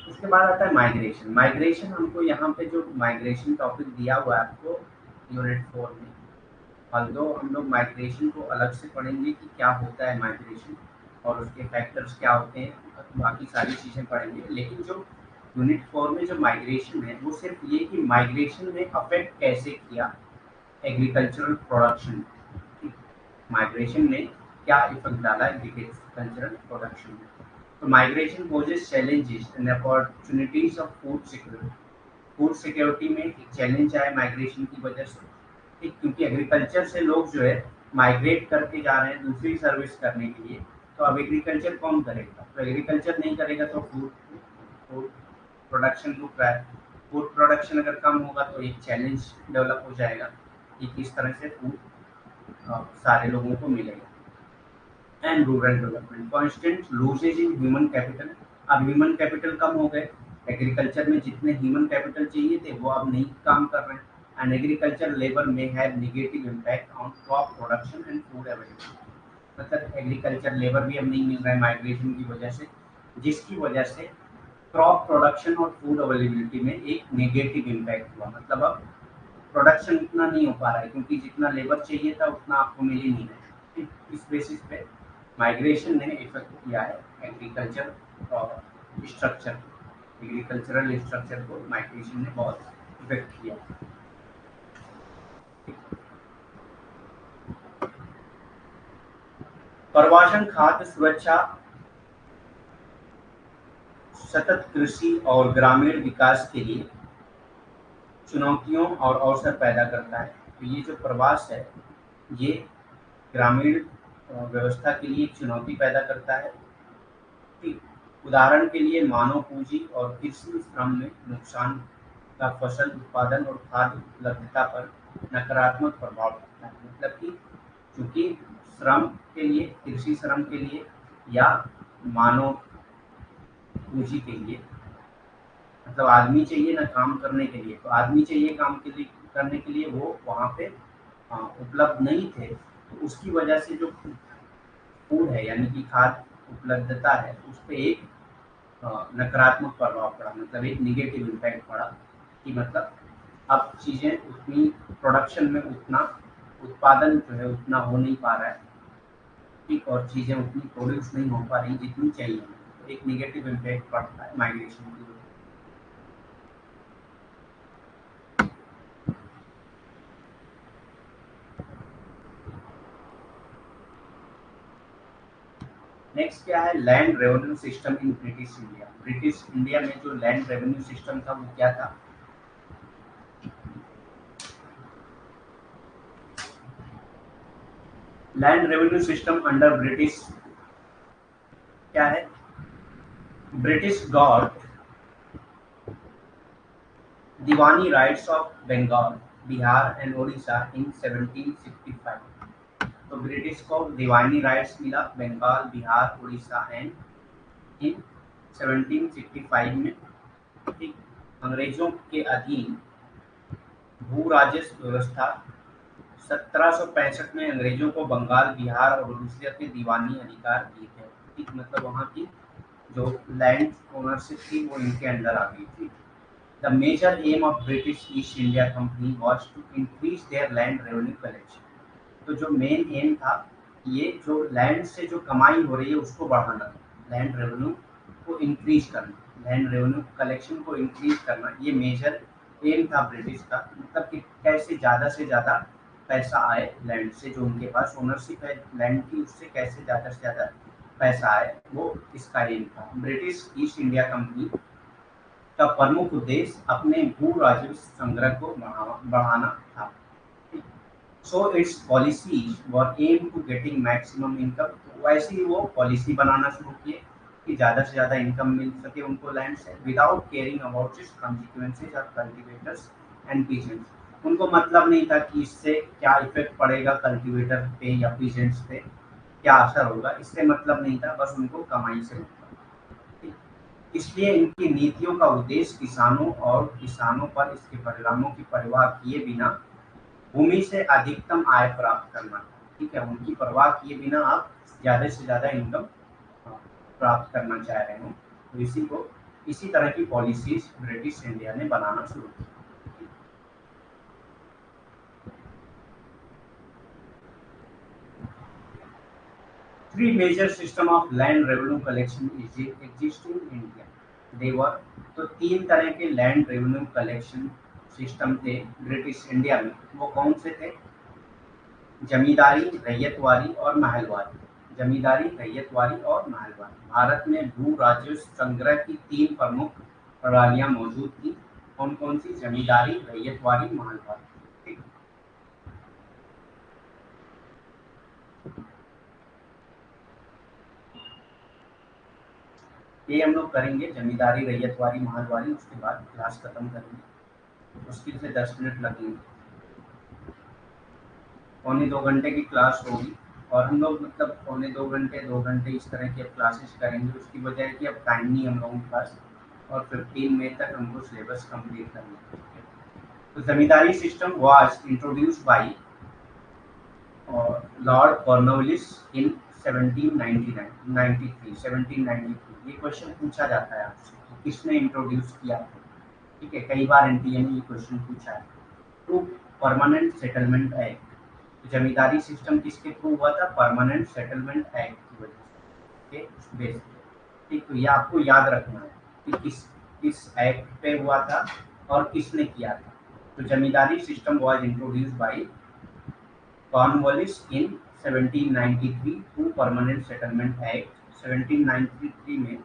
उसके बाद आता है माइग्रेशन। माइग्रेशन हमको यहाँ पे जो माइग्रेशन टॉपिक दिया हुआ है आपको यूनिट 4 में, although हम लोग माइग्रेशन को अलग से पढ़ेंगे कि क्या होता है माइग्रेशन और उसके फैक्टर्स क्या होते हैं, बाकी सारी चीज़ें पढ़ेंगे, लेकिन जो यूनिट 4 में जो माइग्रेशन है वो सिर्फ ये कि माइग्रेशन ने अफेक्ट कैसे किया एग्रीकल्चरल प्रोडक्शन, माइग्रेशन ने क्या इफेक्ट डाला एग्रीकल्चरल प्रोडक्शन में। तो migration poses challenges and opportunities of food security. Food security में एक चैलेंज आया माइग्रेशन की वजह से, ठीक, क्योंकि एग्रीकल्चर से लोग जो है माइग्रेट करके जा रहे हैं दूसरी सर्विस करने के लिए, तो अब एग्रीकल्चर कौन करेगा, तो एग्रीकल्चर नहीं करेगा तो फूड प्रोडक्शन रुक रहा है। फूड प्रोडक्शन अगर कम होगा तो एक चैलेंज डेवलप हो जाएगा कि किस तरह से फूड सारे लोगों को मिलेगा। And rural development, constant loses in human capital. अब ह्यूमन कैपिटल कम हो गए, एग्रीकल्चर में जितने ह्यूमन कैपिटल चाहिए थे वो अब नहीं काम कर रहे हैं, एंड एग्रीकल्चर लेबर में have negative impact on crop production and food availability. मतलब एग्रीकल्चर लेबर भी अब नहीं मिल रहा है माइग्रेशन की वजह से, जिसकी वजह से क्रॉप प्रोडक्शन और फूड अवेलेबिलिटी में एक नेगेटिव इम्पैक्ट हुआ। मतलब अब प्रोडक्शन उतना नहीं हो पा रहा है क्योंकि जितना लेबर चाहिए था उतना आपको मिल ही नहीं रहा है। इस बेसिस पे माइग्रेशन ने इफेक्ट किया है एग्रीकल्चर और स्ट्रक्चर, एग्रीकल्चरल स्ट्रक्चर को माइग्रेशन ने बहुत इफेक्ट किया। प्रवासन, खाद्य सुरक्षा, सतत कृषि और ग्रामीण विकास के लिए चुनौतियों और अवसर पैदा करता है। तो ये जो प्रवास है ये ग्रामीण व्यवस्था के लिए एक चुनौती पैदा करता है। ठीक, उदाहरण के लिए मानव पूंजी और कृषि श्रम में नुकसान का फसल उत्पादन और खाद्य उपलब्धता पर नकारात्मक प्रभाव पड़ता है। मतलब कि चूंकि श्रम के लिए, कृषि श्रम के लिए या मानव पूंजी के लिए, मतलब आदमी चाहिए ना काम करने के लिए, तो आदमी चाहिए काम के लिए करने के लिए, वो वहाँ पे उपलब्ध नहीं थे, तो उसकी वजह से जो फूड है यानी कि खाद्य उपलब्धता है उस पर एक नकारात्मक प्रभाव पड़ा, मतलब एक निगेटिव इम्पैक्ट पड़ा कि मतलब अब चीज़ें उतनी प्रोडक्शन में उतना उत्पादन जो है उतना हो नहीं पा रहा है, ठीक, और चीज़ें उतनी प्रोड्यूस नहीं हो पा रही जितनी चाहिए, तो एक निगेटिव इम्पैक्ट पड़ता है माइग्रेशन की वजह से। नेक्स्ट क्या है, land revenue system in British India. British India में जो लैंड रेवेन्यू सिस्टम था वो क्या था? Land revenue system under British क्या है? British got diwani rights of Bengal, Bihar and Odisha in 1765। तो ब्रिटिश को दीवानी राइट्स मिला बंगाल, बिहार, उड़ीसा एंड इन 1765 में, ठीक। अंग्रेजों के अधीन भू राजस्व व्यवस्था 1765 में अंग्रेजों को बंगाल, बिहार और उड़ीसा के दीवानी अधिकार दिए गए, ठीक। मतलब वहाँ की जो लैंड ओनरशिप थी वो इनके अंडर आ गई थी। The major aim of British East India Company was to increase their land revenue collection। तो जो मेन एम था, ये जो लैंड से जो कमाई हो रही है उसको बढ़ाना, लैंड रेवेन्यू को इंक्रीज करना, लैंड रेवेन्यू कलेक्शन को इंक्रीज करना, ये मेजर एम था ब्रिटिश का। मतलब कि कैसे ज़्यादा से ज़्यादा पैसा आए लैंड से, जो उनके पास ओनरशिप है लैंड की, उससे कैसे ज़्यादा से ज़्यादा पैसा आए, वो इसका एम था। ब्रिटिश ईस्ट इंडिया कंपनी का प्रमुख उद्देश्य अपने भू राजस्व संग्रह को बढ़ाना था। So its policies were aim to getting maximum income. वैसे ही वो पॉलिसी बनाना शुरू किए कि ज़्यादा से ज़्यादा इनकम मिल सके उनको लैंड से, without caring about it's consequences of cultivators and peasants. उनको मतलब नहीं था कि इससे क्या इफेक्ट पड़ेगा कल्टिवेटर पे या पीजेंट्स पे, क्या असर होगा, इससे मतलब नहीं था, बस उनको कमाई से मतलब। इसलिए इनकी नीतियों का उद्देश्य किसानों और किसानों पर इसके परिणामों की परवाह किए बिना भूमि से अधिकतम आय प्राप्त करना, ठीक है। उनकी परवाह किए बिना आप ज़्यादा से ज़्यादा इनकम प्राप्त करना चाह रहे हो, तो इसी तरह की पॉलिसीज ब्रिटिश इंडिया ने बनाना शुरू की। Three major system of land revenue collection exist in India. They were, तो तीन तरह के लैंड रेवेन्यू कलेक्शन सिस्टम थे ब्रिटिश इंडिया में। वो कौन से थे? जमींदारी, रैयतवारी और महलवारी। जमींदारी, रैयतवारी और महलवारी। भारत में भू राजस्व संग्रह की तीन प्रमुख प्रणालियां मौजूद थी। कौन कौन सी? जमींदारी, रैयतवारी, महलवारी, ठीक। ये हम लोग करेंगे, जमींदारी, रैयतवारी, महलवारी, उसके बाद क्लास खत्म करेंगे। मुश्किल से 10 मिनट लगेंगे, पौने 2 घंटे की क्लास होगी, और हम लोग मतलब पौने 2 घंटे 2 घंटे इस तरह की अब क्लासेस करेंगे। उसकी वजह है कि अब टाइम नहीं हम लोगों के पास, और 15 मई तक हमको सिलेबस कंप्लीट करना है। तो zamindari system was introduced by Lord Cornwallis in 1793। ये क्वेश्चन पूछा जाता है आपसे, तो किसने इंट्रोड्यूस किया, ठीक है। कई बार एनटीए ने ये क्वेश्चन पूछा है। To permanent settlement act. Zamindari system किसके थ्रू हुआ था? परमानेंट सेटलमेंट एक्ट की वजह से, बेस पे, ठीक। तो ये आपको याद रखना है कि किस एक्ट पे हुआ था और किसने किया था। तो zamindari system was introduced by Cornwallis in 1793 through permanent settlement act. 1793 में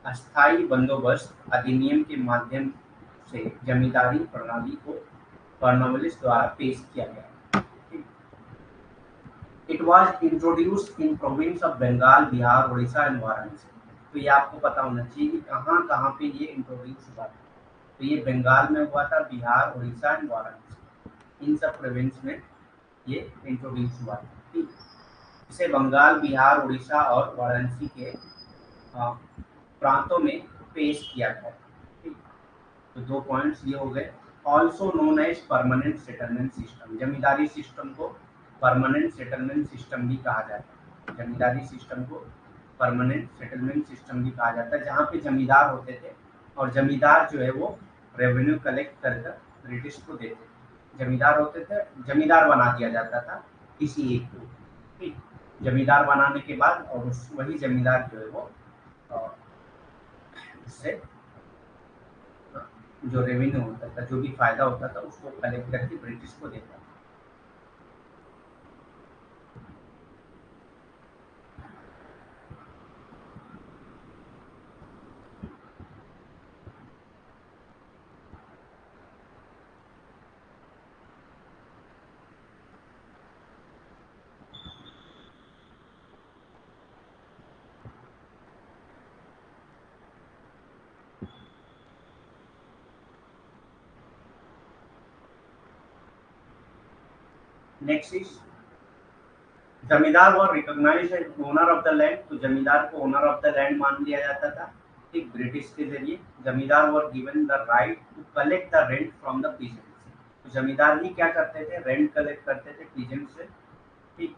अस्थायी बंदोबस्त अधिनियम के माध्यम से जमींदारी प्रणाली को कॉर्नवालिस द्वारा पेश किया गया। It was introduced in province of Bengal, Bihar, Orissa and Varanasi. तो ये आपको पता होना चाहिए कि कहाँ कहाँ पे ये इंट्रोड्यूस हुआ था। तो ये बंगाल में हुआ था, बिहार, उड़ीसा एंड वाराणसी। इन सब प्रोविंस में ये इंट्रोड्यूस हुआ था। ठीक, इसे बंगाल, बिहार, उड़ीसा और वाराणसी के प्रांतों में पेश किया गया। ठीक, तो 2 पॉइंट्स ये हो गए। Also known as permanent settlement system, zamindari system को परमानेंट सेटलमेंट सिस्टम भी कहा जाता है। जमींदारी सिस्टम को परमानेंट सेटलमेंट सिस्टम भी कहा जाता है, जहाँ पे जमींदार होते थे और जमींदार जो है वो रेवेन्यू कलेक्ट कर कर ब्रिटिश को देते थे। जमींदार होते थे, जमींदार बना दिया जाता था किसी एक को। ठीक, जमींदार बनाने के बाद और वही जमींदार जो है वो उससे जो रेवेन्यू होता था, जो भी फायदा होता था, उसको कलेक्ट करके ब्रिटिश को देता था। Next is zamindar were recognised as owner of the land, तो जमींदार को ओनर ऑफ द लैंड मान लिया जाता था। ठीक, ब्रिटिश के जरिए zamindar were given the right to collect the rent from the peasants, तो जमींदार ही क्या करते थे, रेंट कलेक्ट करते थे पीजेंट से। ठीक,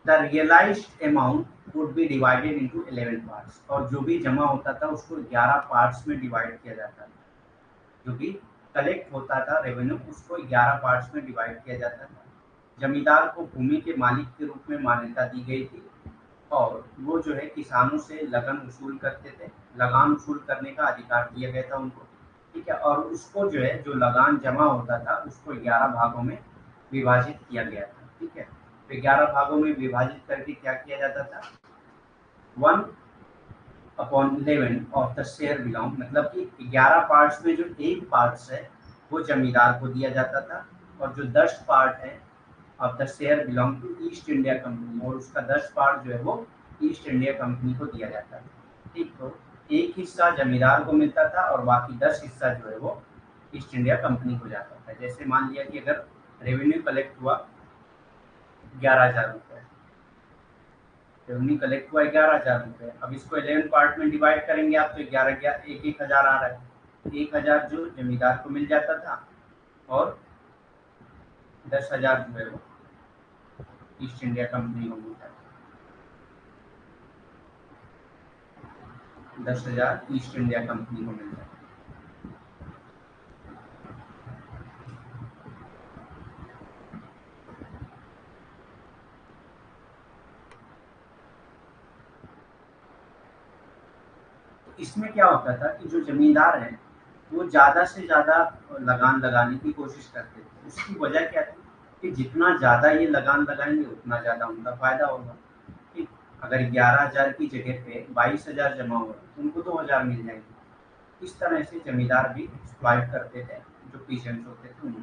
the realised amount would be divided into 11 parts, और जो भी जमा होता था उसको 11 पार्ट्स में डिवाइड किया जाता था। जो भी कलेक्ट होता था रेवेन्यू, उसको 11 पार्ट्स में डिवाइड किया जाता था। जमींदार को भूमि के मालिक के रूप में मान्यता दी गई थी और वो जो है किसानों से लगन वसूल करते थे, लगान वसूल करने का अधिकार दिया गया था उनको। ठीक है, और उसको जो है जो लगान जमा होता था उसको 11 भागों में विभाजित किया गया था। ठीक है, तो 11 भागों में विभाजित करके क्या किया जाता था, 1/11 ऑफ द शेयर बिलोंग, मतलब कि 11 पार्ट्स में जो एक पार्ट्स है वो जमींदार को दिया जाता था, और जो 10 पार्ट है of the share belong to East India Company, और उसका 10 पार्ट जो है वो ईस्ट इंडिया कंपनी को दिया जाता था। ठीक, तो एक हिस्सा जमींदार को मिलता था और बाकी 10 हिस्सा जो है वो ईस्ट इंडिया कंपनी को जाता था। जैसे मान लिया कि अगर रेवेन्यू कलेक्ट हुआ 11,000 रुपये, रेवेन्यू कलेक्ट हुआ 11,000 रुपये, अब इसको 11 पार्ट में डिवाइड करेंगे आप, तो 11,000 आ रहा है। 1,000 जो जमींदार को मिल जाता था और 10,000 जो है वो ईस्ट इंडिया कंपनी को मिलता है। 10,000 ईस्ट इंडिया कंपनी को मिलता है। इसमें क्या होता था कि जो जमींदार हैं वो ज़्यादा से ज़्यादा लगान लगाने की कोशिश करते थे। उसकी वजह क्या थी कि जितना ज़्यादा ये लगान लगाएंगे उतना ज़्यादा उनका फायदा होगा। ठीक, अगर 11,000 की जगह पे 22,000 जमा हो रहा है, उनको 2,000 मिल जाएंगे। इस तरह से जमींदार भी एक्सप्लॉइट करते थे जो पीजेंट्स होते थे उनको।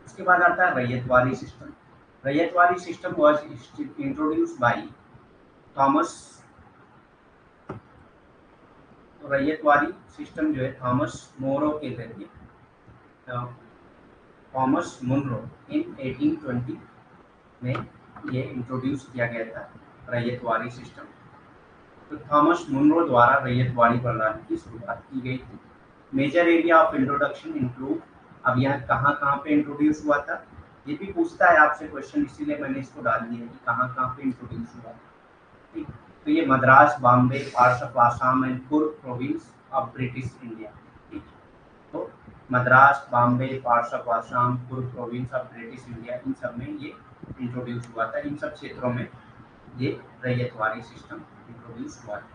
उसके बाद आता है ryotwari system. Ryotwari system was introduced by Thomas, तो रैयतवाड़ी सिस्टम जो है थॉमस मोरो के जरिए, थॉमस मुनरो इन 1820 में ये इंट्रोड्यूस किया गया था रैयतवाड़ी सिस्टम। तो थॉमस मुनरो द्वारा रैयतवाड़ी प्रणाली की शुरुआत की गई थी। Major area of introduction include, अब यह कहाँ कहाँ पे इंट्रोड्यूस हुआ था, ये भी पूछता है आपसे क्वेश्चन, इसीलिए मैंने इसको डाल दिया कि कहाँ कहाँ पे इंट्रोड्यूस हुआ था। ठीक, तो ये Madras, Bombay, parts of Assam and Coorg province of British India. ठीक, तो Madras, Bombay, parts of Assam, Coorg province of British India, इन सब में ये इंट्रोड्यूस हुआ था। इन सब क्षेत्रों में ये रैयतवाड़ी सिस्टम इंट्रोड्यूस हुआ था।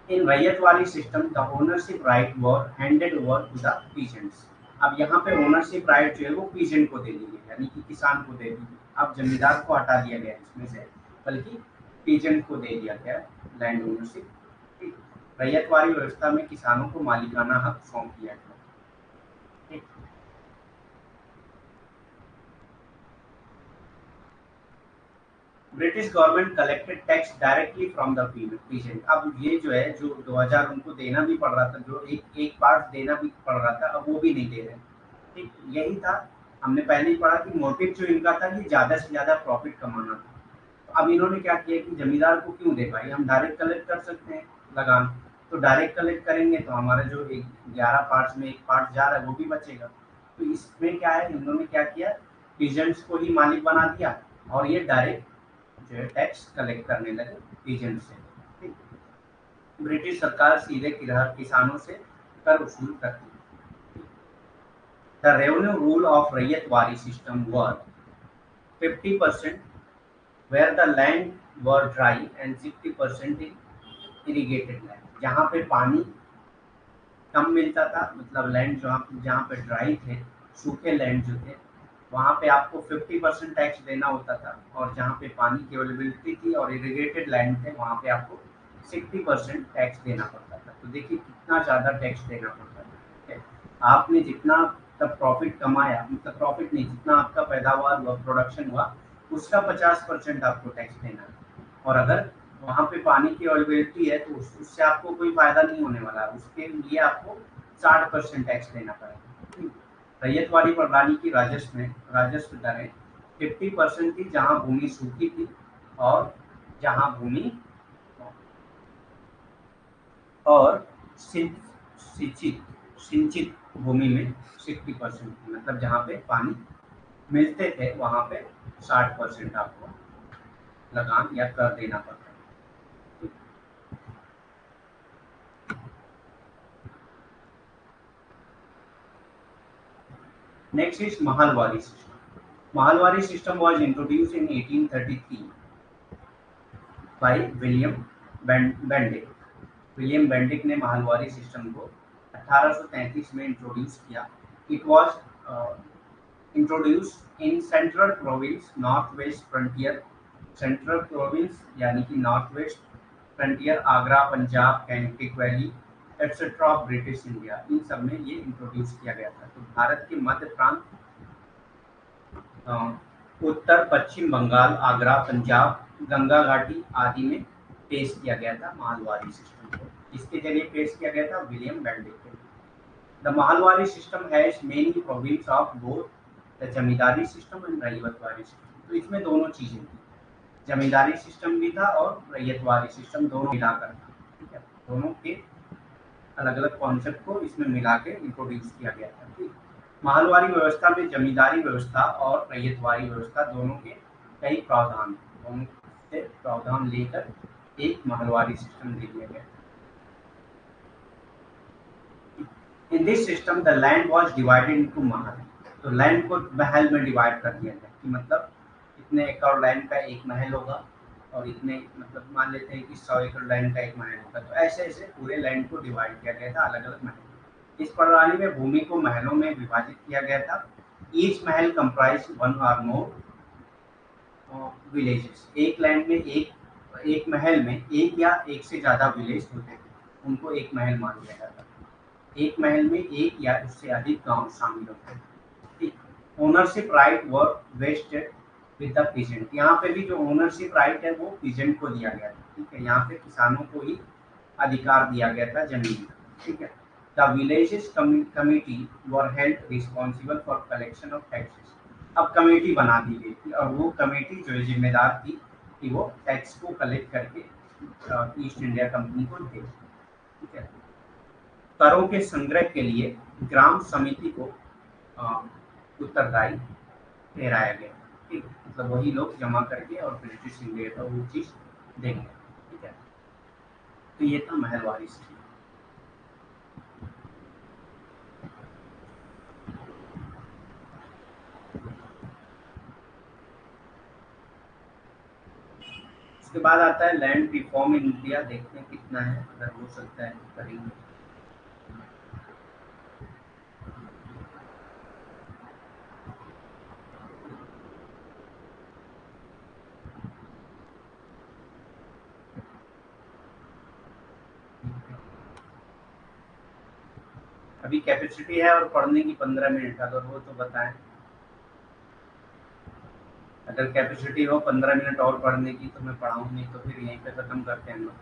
In ryotwari system the ownership right were handed over to the peasants. अब यहाँ पे ओनरशिप राइट जो है वो पीजेंट को दे दी गई, यानी कि किसान को दे दी गई। अब जमींदार को हटा दिया गया इसमें से, बल्कि पीजेंट को दे दिया गया लैंड ओनरशिप। रैयतवाड़ी व्यवस्था में किसानों को मालिकाना हक सौंप दिया गया। ठीक, British government collected tax directly from the peasant. अब ये जो है, जो 2000 उनको देना भी पड़ रहा था, जो एक एक पार्ट देना भी पड़ रहा था, अब वो भी नहीं दे रहे। ठीक, यही था। हमने पहले ही पढ़ा कि मोटिव जो इनका था कि ज़्यादा से ज़्यादा प्रॉफिट कमाना था। तो अब इन्होंने क्या किया कि जमींदार को क्यों दे भाई, हम डायरेक्ट कलेक्ट कर सकते हैं लगान। तो डायरेक्ट कलेक्ट करेंगे तो हमारा जो एक 11 पार्ट्स में एक पार्ट जा रहा है वो भी बचेगा। तो इसमें क्या है, इन्होंने क्या किया, पीजेंट्स को ही मालिक बना दिया और ये डायरेक्ट जो है टैक्स कलेक्ट करने लगे पीजेंट से। ठीक? ब्रिटिश सरकार सीधे किसानों से कर वसूल करती। The revenue rule of ryotwari system were 50% where the land were dry and 60% in irrigated land। जहाँ पे पानी कम मिलता था, मतलब लैंड जहाँ जहाँ पे ड्राई थे, सूखे लैंड जो थे, वहाँ पे आपको 50% टैक्स देना होता था, और जहाँ पे पानी की अवेलेबिलिटी थी और इरिगेटेड लैंड थे वहाँ पे आपको 60% टैक्स देना पड़ता था। तो देखिए कितना ज़्यादा टैक्स देना पड़ता था। ठीक है? आपने जितना तब प्रॉफिट कमाया, मतलब प्रॉफिट नहीं, जितना आपका पैदावार हुआ, प्रोडक्शन हुआ, उसका 50% आपको टैक्स देना है। और अगर वहाँ पे पानी की अवेलेबिलिटी है तो उससे आपको कोई फायदा नहीं होने वाला, उसके लिए आपको 60% टैक्स देना पड़ेगा। रैयतवाड़ी प्रणाली की राजस्व दरें 50% थी जहाँ भूमि सूखी थी, और जहाँ भूमि और सिंचित सिंचित भूमि में 60% थी, मतलब जहाँ पे पानी मिलते थे वहाँ पे 60% आपको लगान या कर देना पड़ता है। Next is Mahalwari system. Mahalwari system was introduced in 1833 by Bendick. William Bentinck ने महालवारी सिस्टम को 1833 में इंट्रोड्यूस किया। It was introduced in central province north west frontier. Central province यानी कि north west frontier, Agra, Punjab, Gangetic valley etcetera of British India, इन सब में ये इंट्रोड्यूस किया गया था। तो भारत के मध्य प्रांत, उत्तर पश्चिम बंगाल, आगरा, पंजाब, गंगा घाटी आदि में पेश किया गया था माहलवारी सिस्टम को। इसके जरिए पेश किया गया था विलियम बेंडिक के। The mahalwari system has many province of both the zamindari system and ryotwari system. तो इसमें दोनों चीजें थी, जमींदारी सिस्टम भी था और रैयतवाड़ी सिस्टम, दोनों मिलाकर था। ठीक है, दोनों के अलग अलग कॉन्सेप्ट को इसमें मिला के इंट्रोड्यूस किया गया था। ठीक, माहलवारी व्यवस्था में जमींदारी व्यवस्था और रैयतवाड़ी व्यवस्था दोनों के कई प्रावधान, दोनों से प्रावधान लेकर एक माहलवारी सिस्टम दे दिया गया। In this system the land was divided into महल। तो लैंड को महल में डिवाइड कर दिया गया कि मतलब इतने एकड़ लैंड का एक महल होगा, और इतने, मतलब मान लेते हैं कि 100 एकड़ लैंड का एक महल होगा। तो ऐसे ऐसे पूरे लैंड को डिवाइड किया गया था अलग अलग महल। इस प्रणाली में भूमि को महलों में विभाजित किया गया था। ईच महल कंप्राइज वन और मोर विलेजेस। एक लैंड में एक महल में एक या एक से ज्यादा विलेज होते थे, उनको एक महल मान लिया जाता था। एक महल में एक या उससे अधिक गांव शामिल होते हैं। Ownership right were wasted with the peasant. यहाँ पे भी जो ओनरशिप राइट है वो पीजेंट को दिया गया था। ठीक है, यहाँ पे किसानों को ही अधिकार दिया गया था जमीन का। ठीक है, the villages committee were held responsible for collection of taxes. अब कमेटी बना दी गई थी, और वो कमेटी जो है जिम्मेदार थी कि वो टैक्स को कलेक्ट करके ईस्ट इंडिया कंपनी को दे। ठीक है, करों के संग्रह के लिए ग्राम समिति को उत्तरदायी ठहराया गया। ठीक, मतलब वही लोग जमा करके और ब्रिटिश इंडिया का वो चीज देंगे। ठीक है, तो ये था महलवारी सिस्टम। उसके बाद आता है लैंड रिफॉर्म इन इंडिया। देखते हैं कितना है, अगर हो सकता है तो करेंगे। अभी कैपेसिटी है और पढ़ने की 15 मिनट, अगर हो तो बताएं। हेलो। अगर कैपेसिटी हो 15 मिनट और पढ़ने की तो मैं पढ़ाऊँ, नहीं तो फिर यहीं पे ख़त्म करते हैं हम लोग।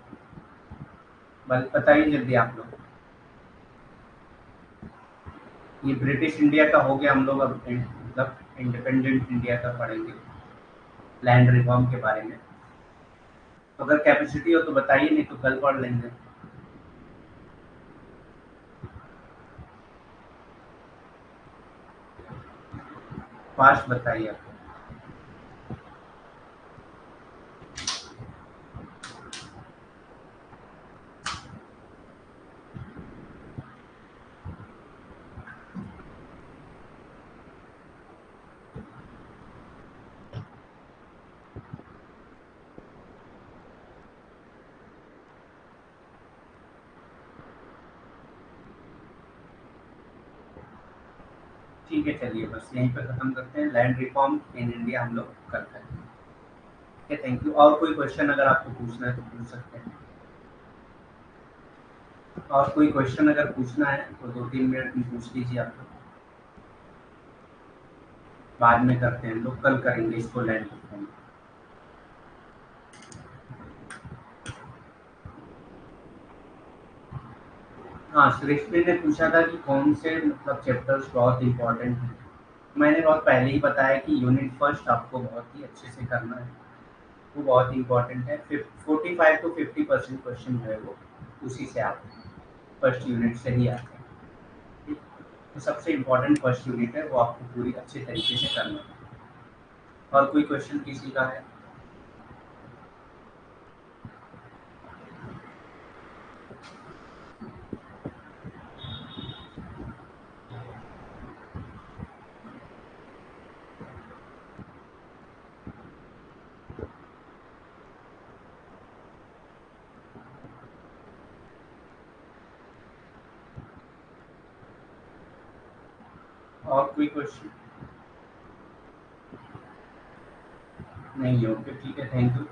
बस बताइए जल्दी आप लोग। ये ब्रिटिश इंडिया का हो गया, हम लोग अब मतलब इंडिपेंडेंट इंडिया का पढ़ेंगे, लैंड रिफॉर्म के बारे में। तो अगर कैपेसिटी हो तो बताइए, नहीं तो कल पढ़ लेंगे। फास्ट बताइए आप। ठीक है, चलिए बस यहीं पे ख़त्म करते हैं। लैंड रिफॉर्म इन इंडिया हम लोग करते हैं। ठीक है, थैंक यू। और कोई क्वेश्चन अगर आपको पूछना है तो पूछ सकते हैं। और कोई क्वेश्चन अगर पूछना है तो 2-3 मिनट में पूछ लीजिए आप लोग। बाद में करते हैं, लोग कल करेंगे इसको, लैंड रिफॉर्म। हाँ, सृष्टि ने पूछा था कि कौन से मतलब चैप्टर्स बहुत इंपॉर्टेंट हैं। मैंने बहुत पहले ही बताया कि यूनिट फर्स्ट आपको बहुत ही अच्छे से करना है, वो बहुत इंपॉर्टेंट है। 45 to 50% क्वेश्चन जो है वो उसी से आते हैं, फर्स्ट यूनिट से ही आते हैं। ठीक? तो सबसे इम्पोर्टेंट फर्स्ट यूनिट है, वो आपको पूरी अच्छे तरीके से करना है। और कोई क्वेश्चन किसी का है? और कोई क्वेश्चन नहीं? ओके, ठीक है, थैंक यू।